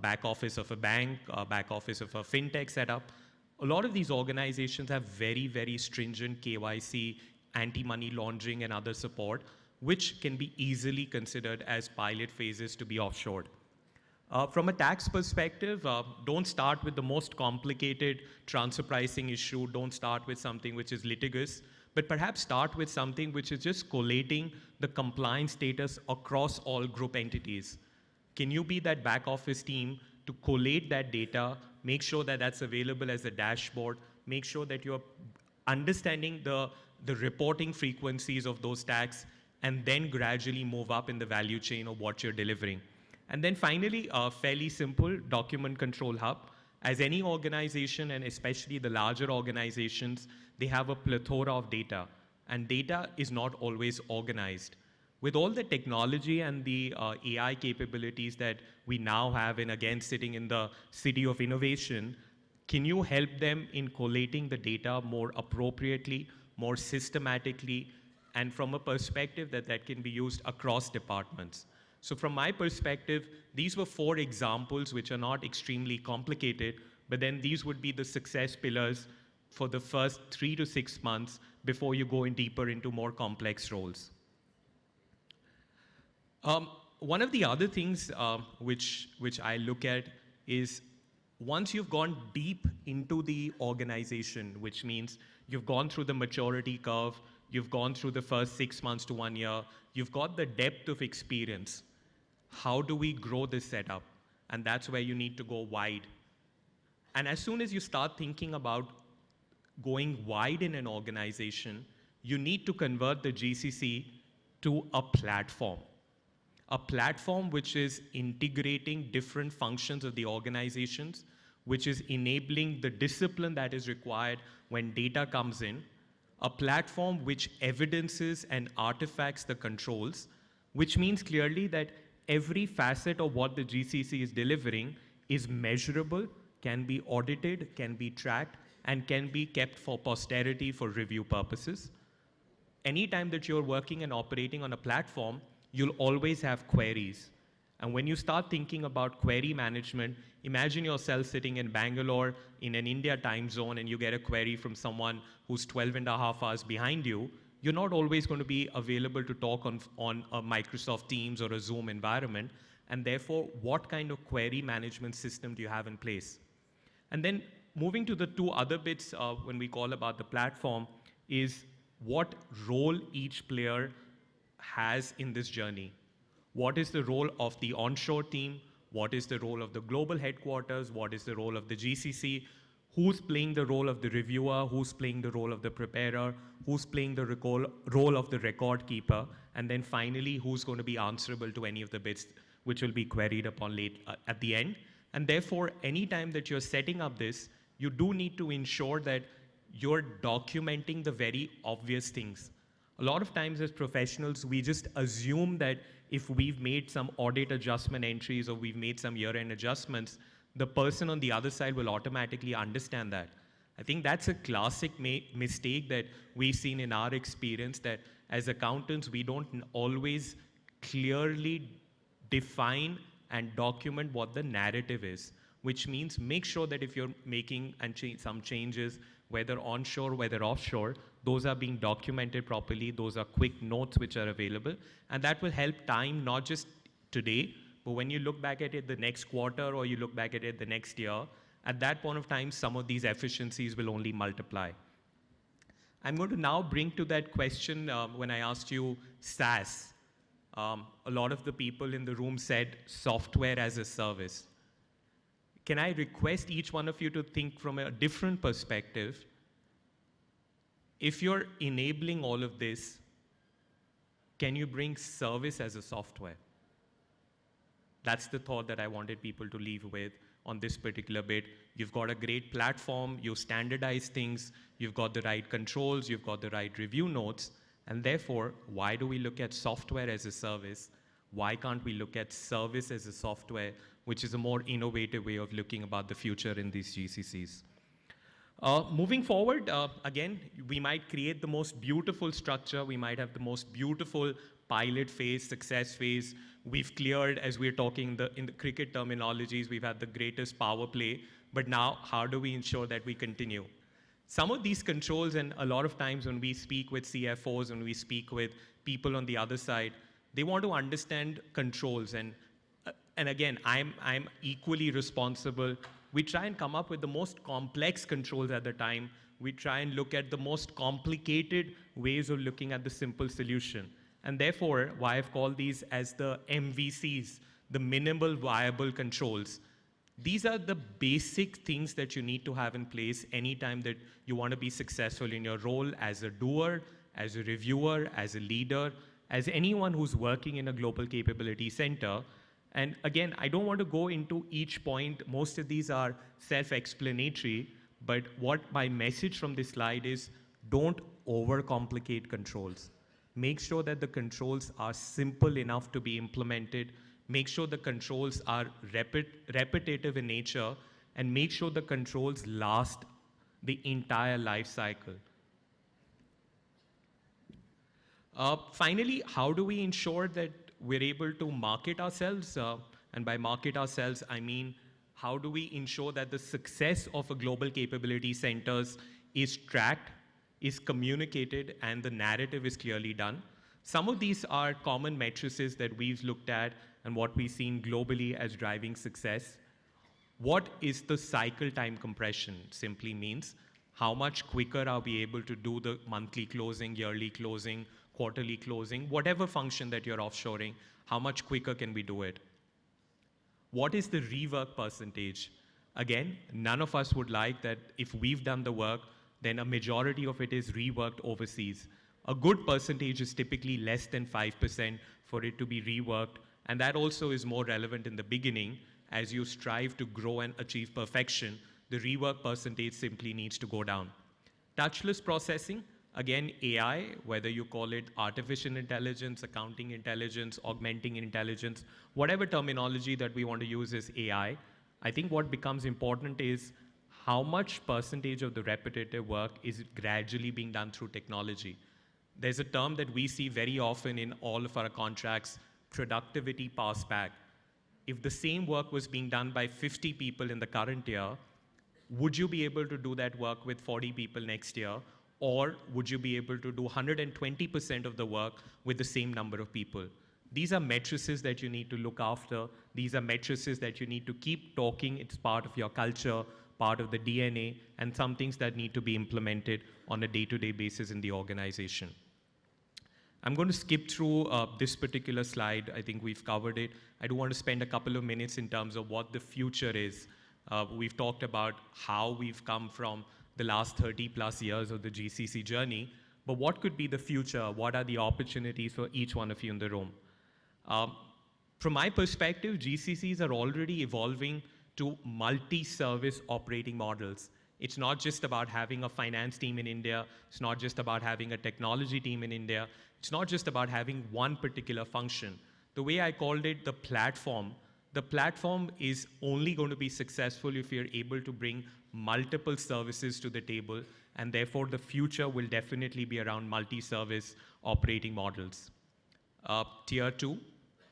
back office of a bank, a back office of a fintech setup. A lot of these organizations have very, very stringent KYC, anti-money laundering and other support, which can be easily considered as pilot phases to be offshored. From a tax perspective, don't start with the most complicated transfer pricing issue. Don't start with something which is litigious, but perhaps start with something which is just collating the compliance status across all group entities. Can you be that back office team to collate that data, make sure that that's available as a dashboard, make sure that you're understanding the reporting frequencies of those tax, and then gradually move up in the value chain of what you're delivering. And then finally, a fairly simple document control hub. As any organization, and especially the larger organizations, they have a plethora of data, and data is not always organized. With all the technology and the AI capabilities that we now have, and again, sitting in the city of innovation, can you help them in collating the data more appropriately, more systematically, and from a perspective that can be used across departments? So from my perspective, these were 4 examples which are not extremely complicated, but then these would be the success pillars for the first 3 to 6 months before you go in deeper into more complex roles. One of the other things which I look at is once you've gone deep into the organization, which means you've gone through the maturity curve, you've gone through the first 6 months to 1 year, you've got the depth of experience. How do we grow this setup? And that's where you need to go wide. And as soon as you start thinking about going wide in an organization, you need to convert the GCC to a platform which is integrating different functions of the organizations, which is enabling the discipline that is required when data comes in, a platform which evidences and artifacts the controls, which means clearly that every facet of what the GCC is delivering is measurable, can be audited, can be tracked, and can be kept for posterity for review purposes. Anytime that you're working and operating on a platform, you'll always have queries. And when you start thinking about query management, imagine yourself sitting in Bangalore in an India time zone and you get a query from someone who's 12 and a half hours behind you. You're not always going to be available to talk on a Microsoft Teams or a Zoom environment. And therefore, what kind of query management system do you have in place? And then moving to the 2 other bits when we call about the platform is what role each player has in this journey. What is the role of the onshore team? What is the role of the global headquarters? What is the role of the GCC? Who's playing the role of the reviewer? Who's playing the role of the preparer? Who's playing the role of the record keeper? And then finally, who's going to be answerable to any of the bits which will be queried upon at the end? And therefore, anytime that you're setting up this, you do need to ensure that you're documenting the very obvious things. A lot of times as professionals, we just assume that if we've made some audit adjustment entries or we've made some year-end adjustments, the person on the other side will automatically understand that. I think that's a classic mistake that we've seen in our experience, that as accountants, we don't always clearly define and document what the narrative is, which means make sure that if you're making some changes, whether onshore, whether offshore, those are being documented properly. Those are quick notes which are available. And that will help time, not just today, but when you look back at it the next quarter or you look back at it the next year, at that point of time, some of these efficiencies will only multiply. I'm going to now bring to that question when I asked you SaaS. A lot of the people in the room said software as a service. Can I request each one of you to think from a different perspective? If you're enabling all of this, can you bring service as a software? That's the thought that I wanted people to leave with on this particular bit. You've got a great platform, you standardize things, you've got the right controls, you've got the right review notes, and therefore, why do we look at software as a service? Why can't we look at service as a software, which is a more innovative way of looking about the future in these GCCs? Moving forward, again, we might create the most beautiful structure. We might have the most beautiful pilot phase, success phase. We've cleared, as we're talking in the cricket terminologies, we've had the greatest power play. But now, how do we ensure that we continue? Some of these controls, and a lot of times when we speak with CFOs, when we speak with people on the other side, they want to understand controls. And again, I'm equally responsible. We try and come up with the most complex controls at the time. We try and look at the most complicated ways of looking at the simple solution. And therefore, why I've called these as the MVCs, the minimal viable controls. These are the basic things that you need to have in place anytime that you want to be successful in your role as a doer, as a reviewer, as a leader, as anyone who's working in a global capability center. And again, I don't want to go into each point. Most of these are self-explanatory, but what my message from this slide is, don't overcomplicate controls. Make sure that the controls are simple enough to be implemented. Make sure the controls are repetitive in nature, and make sure the controls last the entire life cycle. Finally, how do we ensure that we're able to market ourselves, and by market ourselves, I mean, how do we ensure that the success of a global capability centers is tracked, is communicated, and the narrative is clearly done? Some of these are common matrices that we've looked at and what we've seen globally as driving success. What is the cycle time compression? Simply means how much quicker are we able to do the monthly closing, yearly closing, quarterly closing, whatever function that you're offshoring, how much quicker can we do it? What is the rework percentage? Again, none of us would like that if we've done the work, then a majority of it is reworked overseas. A good percentage is typically less than 5% for it to be reworked, and that also is more relevant in the beginning. As you strive to grow and achieve perfection, the rework percentage simply needs to go down. Touchless processing, again, AI, whether you call it artificial intelligence, accounting intelligence, augmenting intelligence, whatever terminology that we want to use is AI. I think what becomes important is how much percentage of the repetitive work is gradually being done through technology. There's a term that we see very often in all of our contracts, productivity pass back. If the same work was being done by 50 people in the current year, would you be able to do that work with 40 people next year? Or would you be able to do 120% of the work with the same number of people? These are matrices that you need to look after. These are matrices that you need to keep talking. It's part of your culture, part of the DNA, and some things that need to be implemented on a day-to-day basis in the organization. I'm going to skip through this particular slide. I think we've covered it. I do want to spend a couple of minutes in terms of what the future is. We've talked about how we've come from the last 30 plus years of the GCC journey, but what could be the future? What are the opportunities for each one of you in the room? From my perspective, GCCs are already evolving to multi-service operating models. It's not just about having a finance team in India. It's not just about having a technology team in India. It's not just about having one particular function. The way I called it, the platform is only going to be successful if you're able to bring multiple services to the table, and therefore the future will definitely be around multi-service operating models. Tier 2,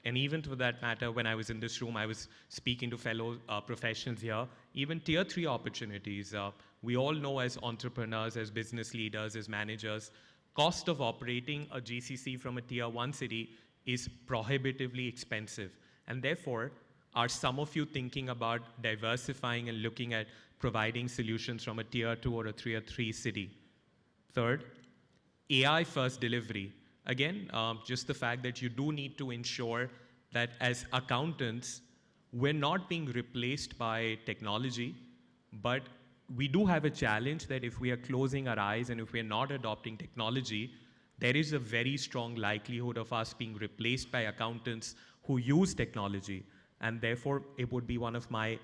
and even for that matter, when I was in this room, I was speaking to fellow professionals here, even Tier 3 opportunities. We all know as entrepreneurs, as business leaders, as managers, cost of operating a GCC from a Tier 1 city is prohibitively expensive. And therefore, are some of you thinking about diversifying and looking at providing solutions from a Tier 2 or a Tier 3 city? Third, AI first delivery. Again, just the fact that you do need to ensure that as accountants, we're not being replaced by technology, but we do have a challenge that if we are closing our eyes and if we're not adopting technology, there is a very strong likelihood of us being replaced by accountants who use technology. And therefore, it would be one of my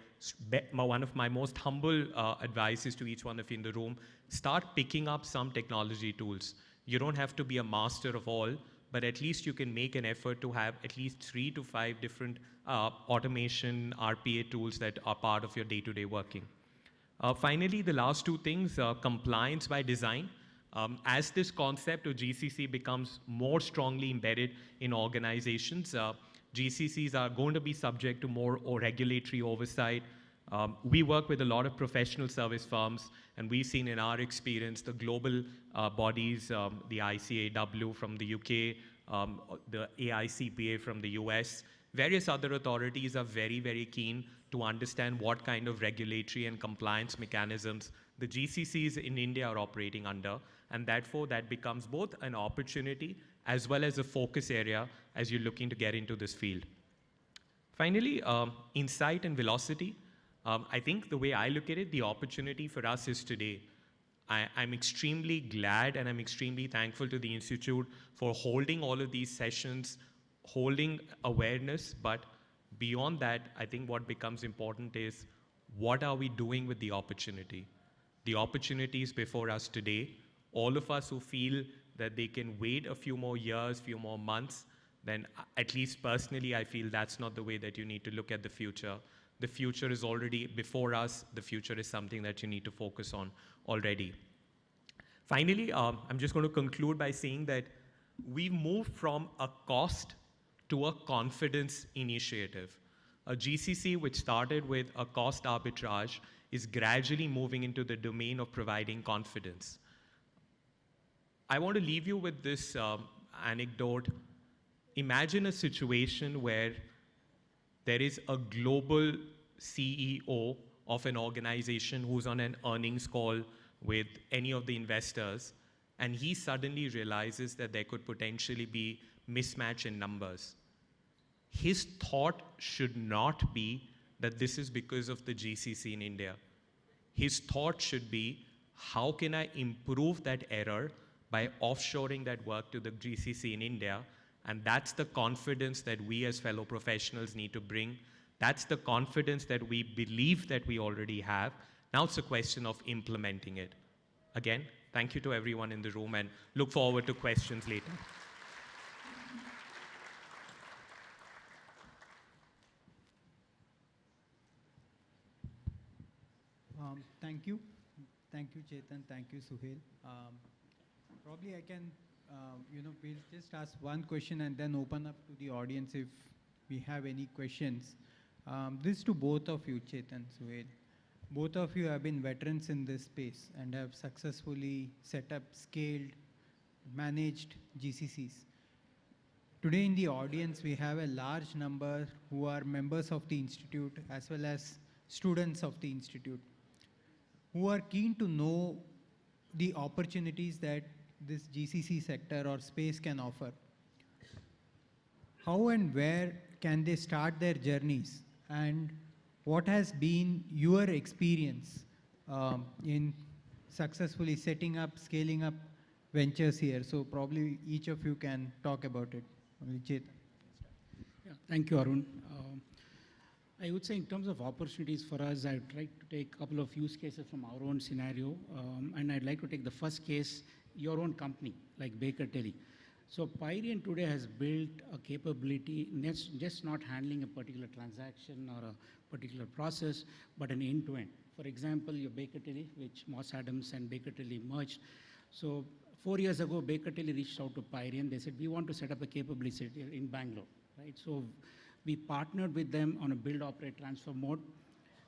most humble advices to each one of you in the room. Start picking up some technology tools. You don't have to be a master of all, but at least you can make an effort to have at least 3 to 5 different automation, RPA tools that are part of your day-to-day working. Finally, the last two things, compliance by design. As this concept of GCC becomes more strongly embedded in organizations, GCCs are going to be subject to more regulatory oversight. We work with a lot of professional service firms, and we've seen in our experience the global bodies, the ICAW from the UK, the AICPA from the US, various other authorities are very, very keen to understand what kind of regulatory and compliance mechanisms the GCCs in India are operating under, and therefore that becomes both an opportunity as well as a focus area as you're looking to get into this field. Finally, insight and velocity. I think the way I look at it, the opportunity for us is today. I'm extremely glad and I'm extremely thankful to the Institute for holding all of these sessions, holding awareness, but beyond that, I think what becomes important is what are we doing with the opportunity? The opportunity is before us today. All of us who feel that they can wait a few more years, few more months, then at least personally, I feel that's not the way that you need to look at the future. The future is already before us. The future is something that you need to focus on already. Finally, I'm just going to conclude by saying that we moved from a cost to a confidence initiative. A GCC which started with a cost arbitrage is gradually moving into the domain of providing confidence. I want to leave you with this anecdote. Imagine a situation where there is a global CEO of an organization who's on an earnings call with any of the investors, and he suddenly realizes that there could potentially be mismatch in numbers. His thought should not be that this is because of the GCC in India. His thought should be, how can I improve that error by offshoring that work to the GCC in India? And that's the confidence that we as fellow professionals need to bring. That's the confidence that we believe that we already have. Now it's a question of implementing it. Again, thank you to everyone in the room and look forward to questions later. Thank you. Thank you, Chetan. Thank you, Suhail. Probably I can, we'll just ask one question and then open up to the audience if we have any questions. This to both of you, Chetan, Suhail. Both of you have been veterans in this space and have successfully set up, scaled, managed GCCs. Today in the audience, we have a large number who are members of the Institute as well as students of the Institute, who are keen to know the opportunities that this GCC sector or space can offer. How and where can they start their journeys, and what has been your experience in successfully setting up, scaling up ventures here? So probably each of you can talk about it. Chetan. Yeah, thank you, Arun. I would say in terms of opportunities for us, I'd like to take a couple of use cases from our own scenario. And I'd like to take the first case, your own company, like Baker Tilly. So Pyrian today has built a capability, just not handling a particular transaction or a particular process, but an end-to-end. For example, your Baker Tilly, which Moss Adams and Baker Tilly merged. So 4 years ago, Baker Tilly reached out to Pyrian. They said, we want to set up a capability in Bangalore, right? So we partnered with them on a build, operate, transfer mode.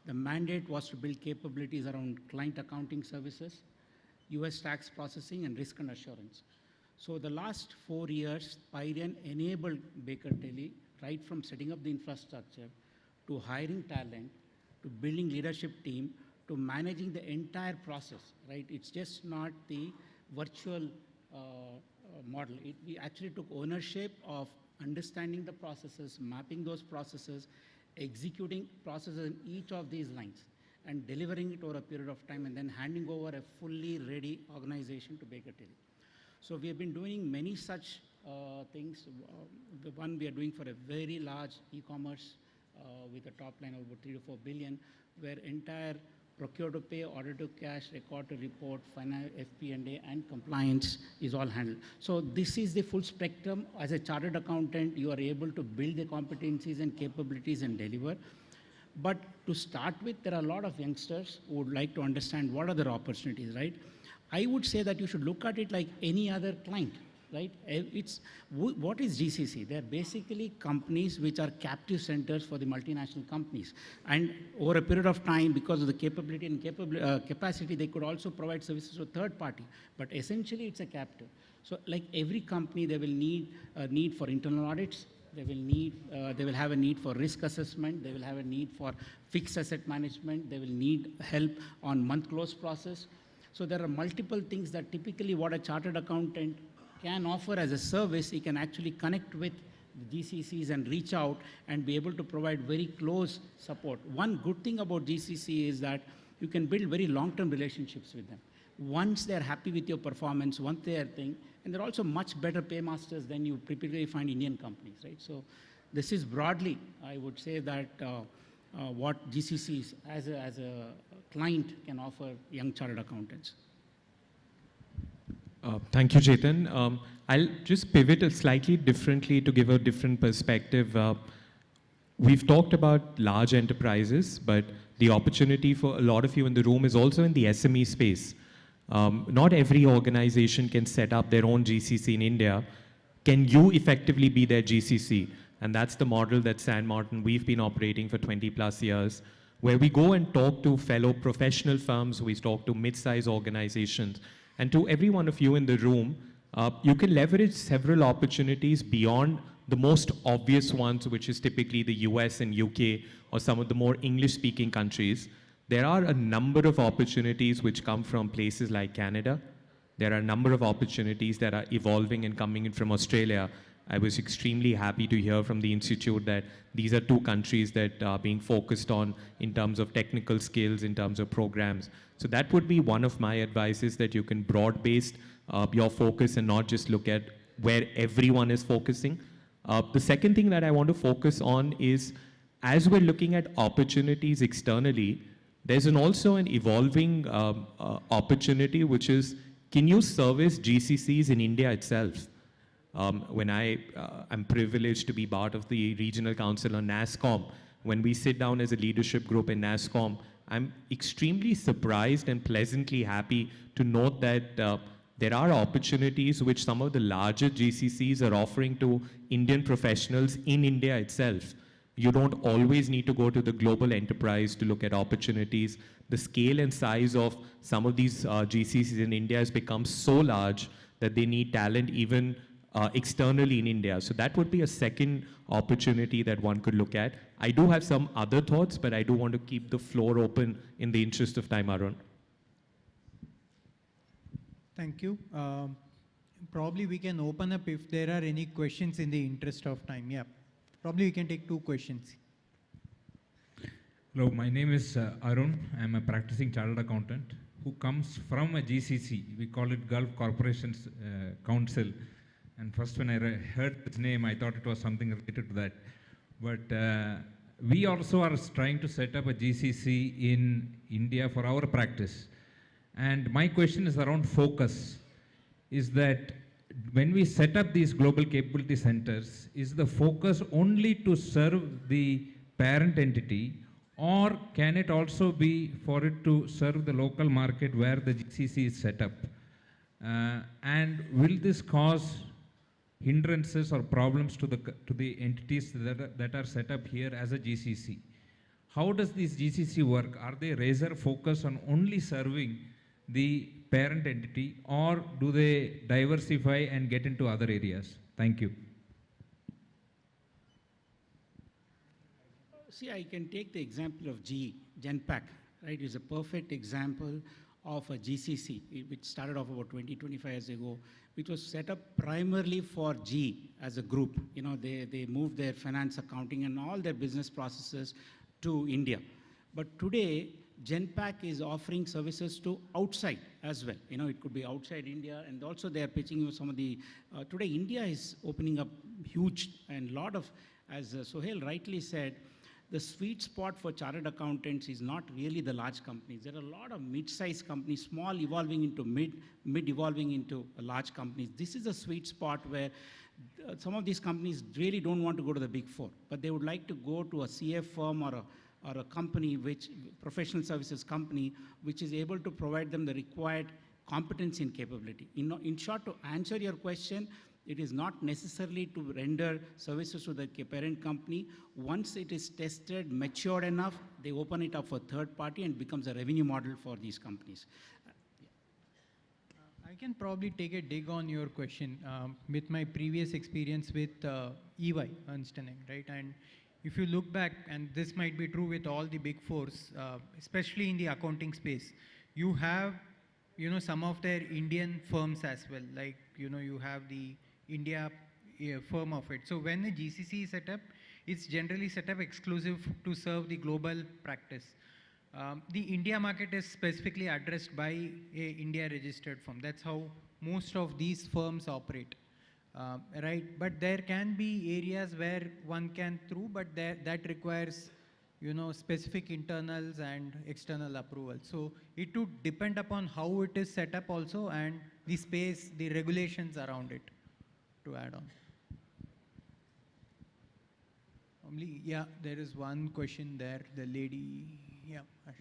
The mandate was to build capabilities around client accounting services, US tax processing, and risk and assurance. So the last 4 years, Pyrian enabled Baker Tilly, right from setting up the infrastructure, to hiring talent, to building leadership team, to managing the entire process, right? It's just not the virtual model. We actually took ownership of understanding the processes, mapping those processes, executing processes in each of these lines, and delivering it over a period of time, and then handing over a fully ready organization to Baker Tilly. So we have been doing many such things. The one we are doing for a very large e-commerce with a top line of about 3 to 4 billion, where entire procure to pay, order to cash, record to report, FP&A, and compliance is all handled. So this is the full spectrum. As a chartered accountant, you are able to build the competencies and capabilities and deliver. But to start with, there are a lot of youngsters who would like to understand what are their opportunities, right? I would say that you should look at it like any other client, right? What is GCC? They're basically companies which are captive centers for the multinational companies. And over a period of time, because of the capability and capacity, they could also provide services to a third party. But essentially, it's a captive. So like every company, they will need a need for internal audits. They will have a need for risk assessment. They will have a need for fixed asset management. They will need help on month close process. So there are multiple things that typically what a chartered accountant can offer as a service. He can actually connect with the GCCs and reach out and be able to provide very close support. One good thing about GCC is that you can build very long-term relationships with them. Once they're happy with your performance, once they are thing, and they're also much better paymasters than you typically find Indian companies, right? So this is broadly, I would say that what GCCs as a client can offer young chartered accountants. Thank you, Chetan. I'll just pivot slightly differently to give a different perspective. We've talked about large enterprises, but the opportunity for a lot of you in the room is also in the SME space. Not every organization can set up their own GCC in India. Can you effectively be their GCC? And that's the model that San Martin, we've been operating for 20 plus years, where we go and talk to fellow professional firms, we talk to mid-size organizations, and to every one of you in the room, you can leverage several opportunities beyond the most obvious ones, which is typically the US and UK or some of the more English-speaking countries. There are a number of opportunities which come from places like Canada. There are a number of opportunities that are evolving and coming in from Australia. I was extremely happy to hear from the Institute that these are two countries that are being focused on in terms of technical skills, in terms of programs. So that would be one of my advices, that you can broad-based your focus and not just look at where everyone is focusing. The second thing that I want to focus on is, as we're looking at opportunities externally, there's also an evolving opportunity, which is, can you service GCCs in India itself? When I'm privileged to be part of the regional council on NASSCOM, when we sit down as a leadership group in NASSCOM, I'm extremely surprised and pleasantly happy to note that there are opportunities which some of the larger GCCs are offering to Indian professionals in India itself. You don't always need to go to the global enterprise to look at opportunities. The scale and size of some of these GCCs in India has become so large that they need talent even externally in India. So that would be a second opportunity that one could look at. I do have some other thoughts, but I do want to keep the floor open in the interest of time, Arun. Thank you. Probably we can open up if there are any questions in the interest of time. Yeah. Probably we can take 2 questions. Hello, my name is Arun. I'm a practicing chartered accountant who comes from a GCC. We call it Gulf Corporations Council. And first when I heard its name, I thought it was something related to that. But we also are trying to set up a GCC in India for our practice. And my question is around focus. Is that when we set up these global capability centers, is the focus only to serve the parent entity, or can it also be for it to serve the local market where the GCC is set up? And will this cause hindrances or problems to the entities that are set up here as a GCC? How does this GCC work? Are they razor focused on only serving the parent entity, or do they diversify and get into other areas? Thank you. See, I can take the example of Genpact, right? It's a perfect example of a GCC, which started off about 25 years ago, which was set up primarily for G as a group. You know, they moved their finance, accounting, and all their business processes to India. But today, Genpact is offering services to outside as well. You know, it could be outside India, and also they are pitching you some of the, today India is opening up huge, and a lot of, as Sohail rightly said, the sweet spot for chartered accountants is not really the large companies. There are a lot of mid-sized companies, small evolving into mid evolving into large companies. This is a sweet spot where some of these companies really don't want to go to the big 4, but they would like to go to a CF firm or a company, which professional services company, which is able to provide them the required competency and capability. In short, to answer your question, it is not necessarily to render services to the parent company. Once it is tested, matured enough, they open it up for third party and becomes a revenue model for these companies. I can probably take a dig on your question with my previous experience with EY, Ernst & Young, right? And if you look back, and this might be true with all the big 4s, especially in the accounting space, you have, you know, some of their Indian firms as well, like, you know, you have the India firm of it. So when a GCC is set up, it's generally set up exclusive to serve the global practice. The India market is specifically addressed by a India registered firm. That's how most of these firms operate. Right, but there can be areas where one can through, but that requires, you know, specific internals and external approval. So it would depend upon how it is set up also, and the space, the regulations around it, to add on. Yeah, there is one question there, the lady, yeah, Asha.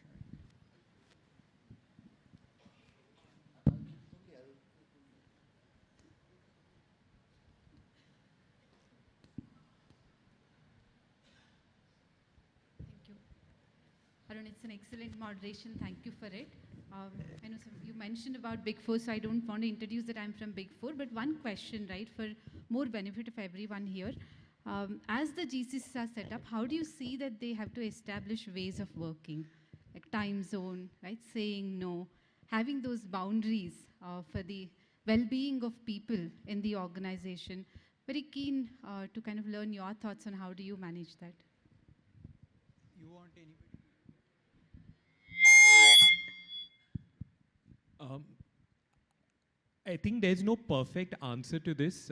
It's an excellent moderation. Thank you for it. I know you mentioned about Big Four, so I don't want to introduce that I'm from Big Four, but one question, right, for more benefit of everyone here. As the GCCs are set up, how do you see that they have to establish ways of working, like time zone, right, saying no, having those boundaries for the well-being of people in the organization? Very keen to kind of learn your thoughts on how do you manage that. You want anybody? I think there's no perfect answer to this.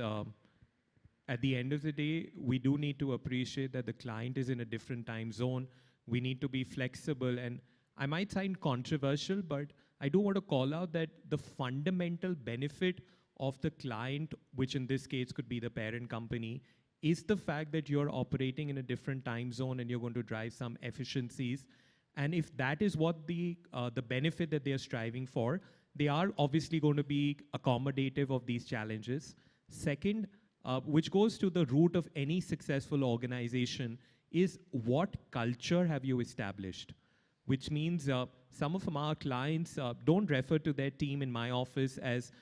At the end of the day, we do need to appreciate that the client is in a different time zone. We need to be flexible. And I might sound controversial, but I do want to call out that the fundamental benefit of the client, which in this case could be the parent company, is the fact that you're operating in a different time zone and you're going to drive some efficiencies. And if that is what the benefit that they're striving for, they are obviously going to be accommodative of these challenges. Second, which goes to the root of any successful organization, is what culture have you established? Which means some of our clients don't refer to their team in my office as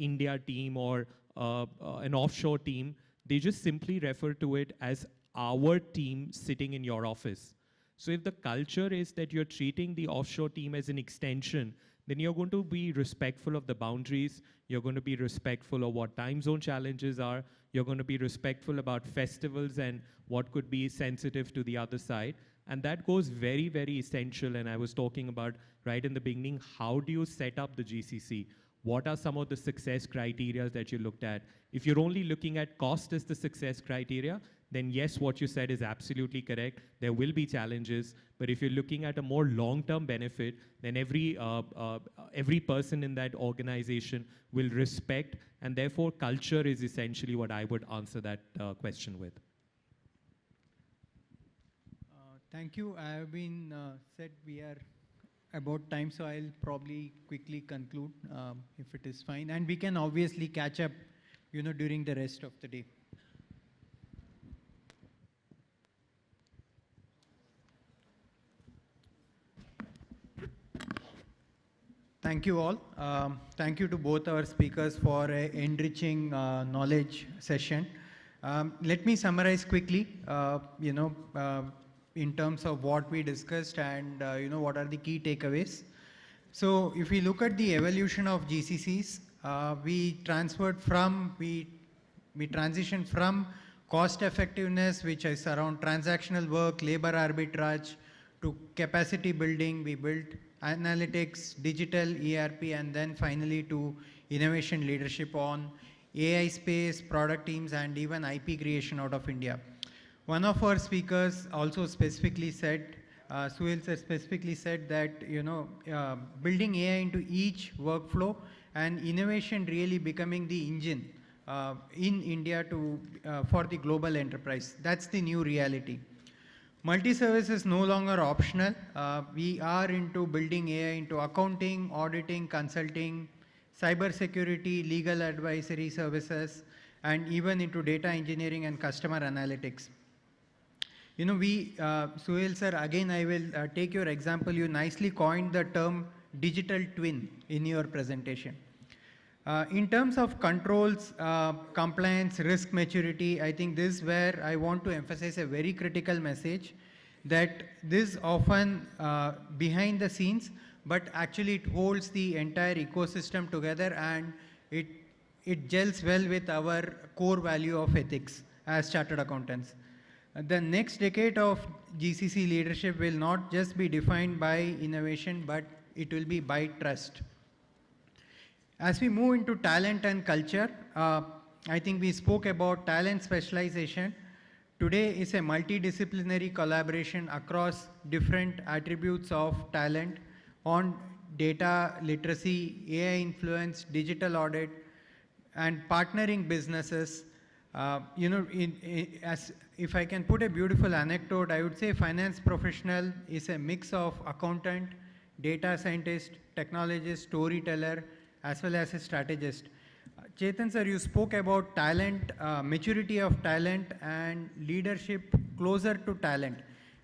India team or an offshore team. They just simply refer to it as our team sitting in your office. So if the culture is that you're treating the offshore team as an extension, then you're going to be respectful of the boundaries, you're going to be respectful of what time zone challenges are, you're going to be respectful about festivals and what could be sensitive to the other side. And that goes very, very essential. And I was talking about right in the beginning, how do you set up the GCC? What are some of the success criteria that you looked at? If you're only looking at cost as the success criteria, then yes, what you said is absolutely correct. There will be challenges, but if you're looking at a more long-term benefit, then every person in that organization will respect, and therefore culture is essentially what I would answer that question with. Thank you. I have been said we are about time, so I'll probably quickly conclude if it is fine. And we can obviously catch up, during the rest of the day. Thank you all. Thank you to both our speakers for an enriching knowledge session. Let me summarize quickly, in terms of what we discussed and what are the key takeaways. So if we look at the evolution of GCCs, we transitioned from cost effectiveness, which is around transactional work, labor arbitrage, to capacity building. We built analytics, digital, ERP, and then finally to innovation leadership on AI space, product teams, and even IP creation out of India. One of our speakers also specifically said, Suhail sir specifically said that, building AI into each workflow and innovation really becoming the engine in India for the global enterprise. That's the new reality. Multi-service is no longer optional. We are into building AI into accounting, auditing, consulting, cybersecurity, legal advisory services, and even into data engineering and customer analytics. Suhail sir, again, I will take your example. You nicely coined the term digital twin in your presentation. In terms of controls, compliance, risk maturity, I think this is where I want to emphasize a very critical message, that this often behind the scenes, but actually it holds the entire ecosystem together, and it gels well with our core value of ethics as chartered accountants. The next decade of GCC leadership will not just be defined by innovation, but it will be by trust. As we move into talent and culture, I think we spoke about talent specialization. Today is a multidisciplinary collaboration across different attributes of talent on data literacy, AI influence, digital audit, and partnering businesses. If I can put a beautiful anecdote, I would say finance professional is a mix of accountant, data scientist, technologist, storyteller, as well as a strategist. Chetan sir, you spoke about talent, maturity of talent and leadership closer to talent.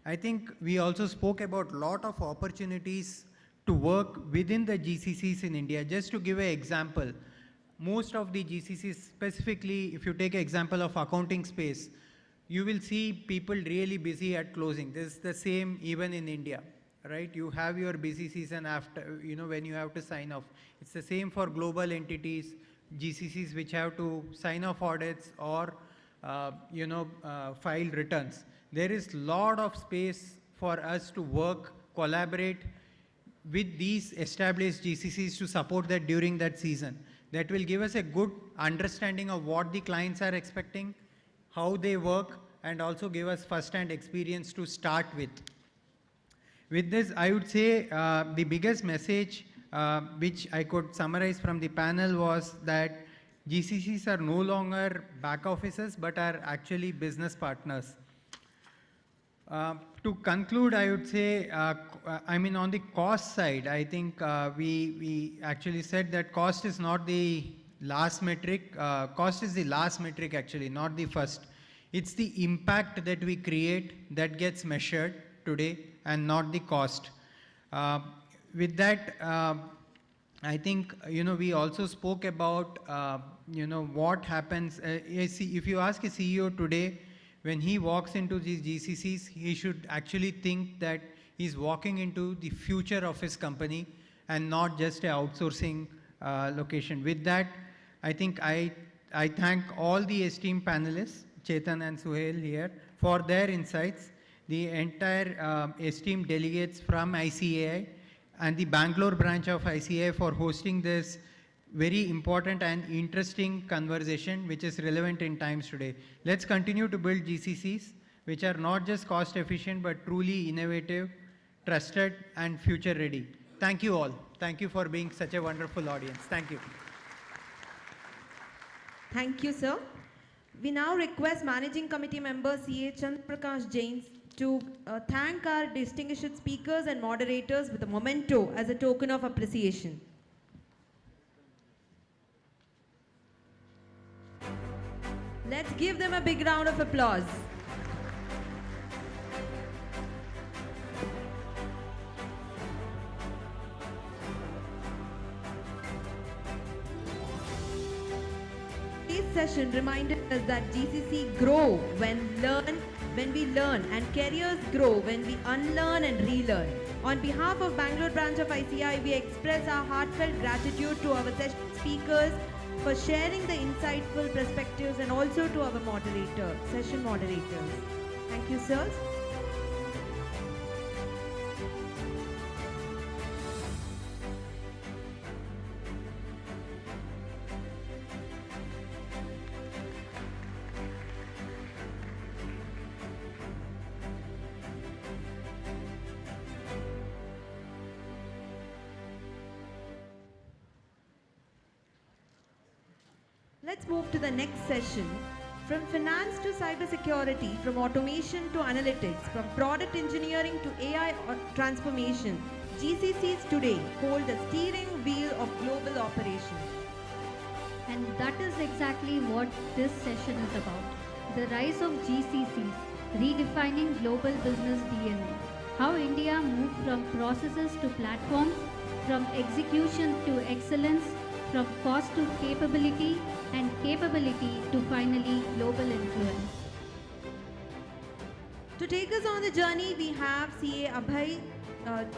I think we also spoke about a lot of opportunities to work within the GCCs in India. Just to give an example, most of the GCCs, specifically if you take an example of accounting space, you will see people really busy at closing. This is the same even in India, right? You have your busy season after, when you have to sign off. It's the same for global entities, GCCs which have to sign off audits or, file returns. There is a lot of space for us to work, collaborate with these established GCCs to support that during that season. That will give us a good understanding of what the clients are expecting, how they work, and also give us first-hand experience to start with. With this, I would say the biggest message which I could summarize from the panel was that GCCs are no longer back offices but are actually business partners. To conclude, I would say, on the cost side, I think we actually said that cost is not the last metric. Cost is the last metric actually, not the first. It's the impact that we create that gets measured today and not the cost. With that, I think, we also spoke about, what happens. If you ask a CEO today, when he walks into these GCCs, he should actually think that he's walking into the future of his company and not just an outsourcing location. With that, I think I thank all the esteemed panelists, Chetan and Suhail here, for their insights, the entire esteemed delegates from ICAI and the Bangalore branch of ICAI for hosting this very important and interesting conversation which is relevant in times today. Let's continue to build GCCs which are not just cost efficient but truly innovative, trusted and future ready. Thank you all. Thank you for being such a wonderful audience. Thank you. Thank you, sir. We now request Managing Committee member CA Chandraprakash Jain to thank our distinguished speakers and moderators with a memento as a token of appreciation. Let's give them a big round of applause. This session reminded us that GCC grow when we learn, and careers grow when we unlearn and relearn. On behalf of Bangalore branch of ICI, we express our heartfelt gratitude to our session speakers for sharing the insightful perspectives and also to our session moderators. Thank you, sirs. Let's move to the next session. From finance to cybersecurity, from automation to analytics, from product engineering to AI transformation, GCCs today hold the steering wheel of global operations. And that is exactly what this session is about. The rise of GCCs, redefining global business DNA. How India moved from processes to platforms, from execution to excellence, from cost to capability, and capability to finally global influence. To take us on the journey, we have CA Abhay,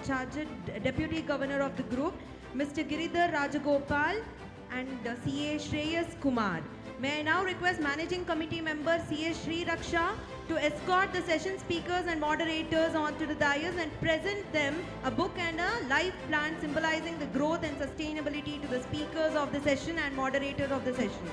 Chartered Deputy Governor of the group, Mr. Giridhar Rajagopal, and CA Shreyas Kumar. May I now request Managing Committee member CA Sri Raksha to escort the session speakers and moderators onto the dais and present them a book and a life plan symbolizing the growth and sustainability to the speakers of the session and moderator of the session.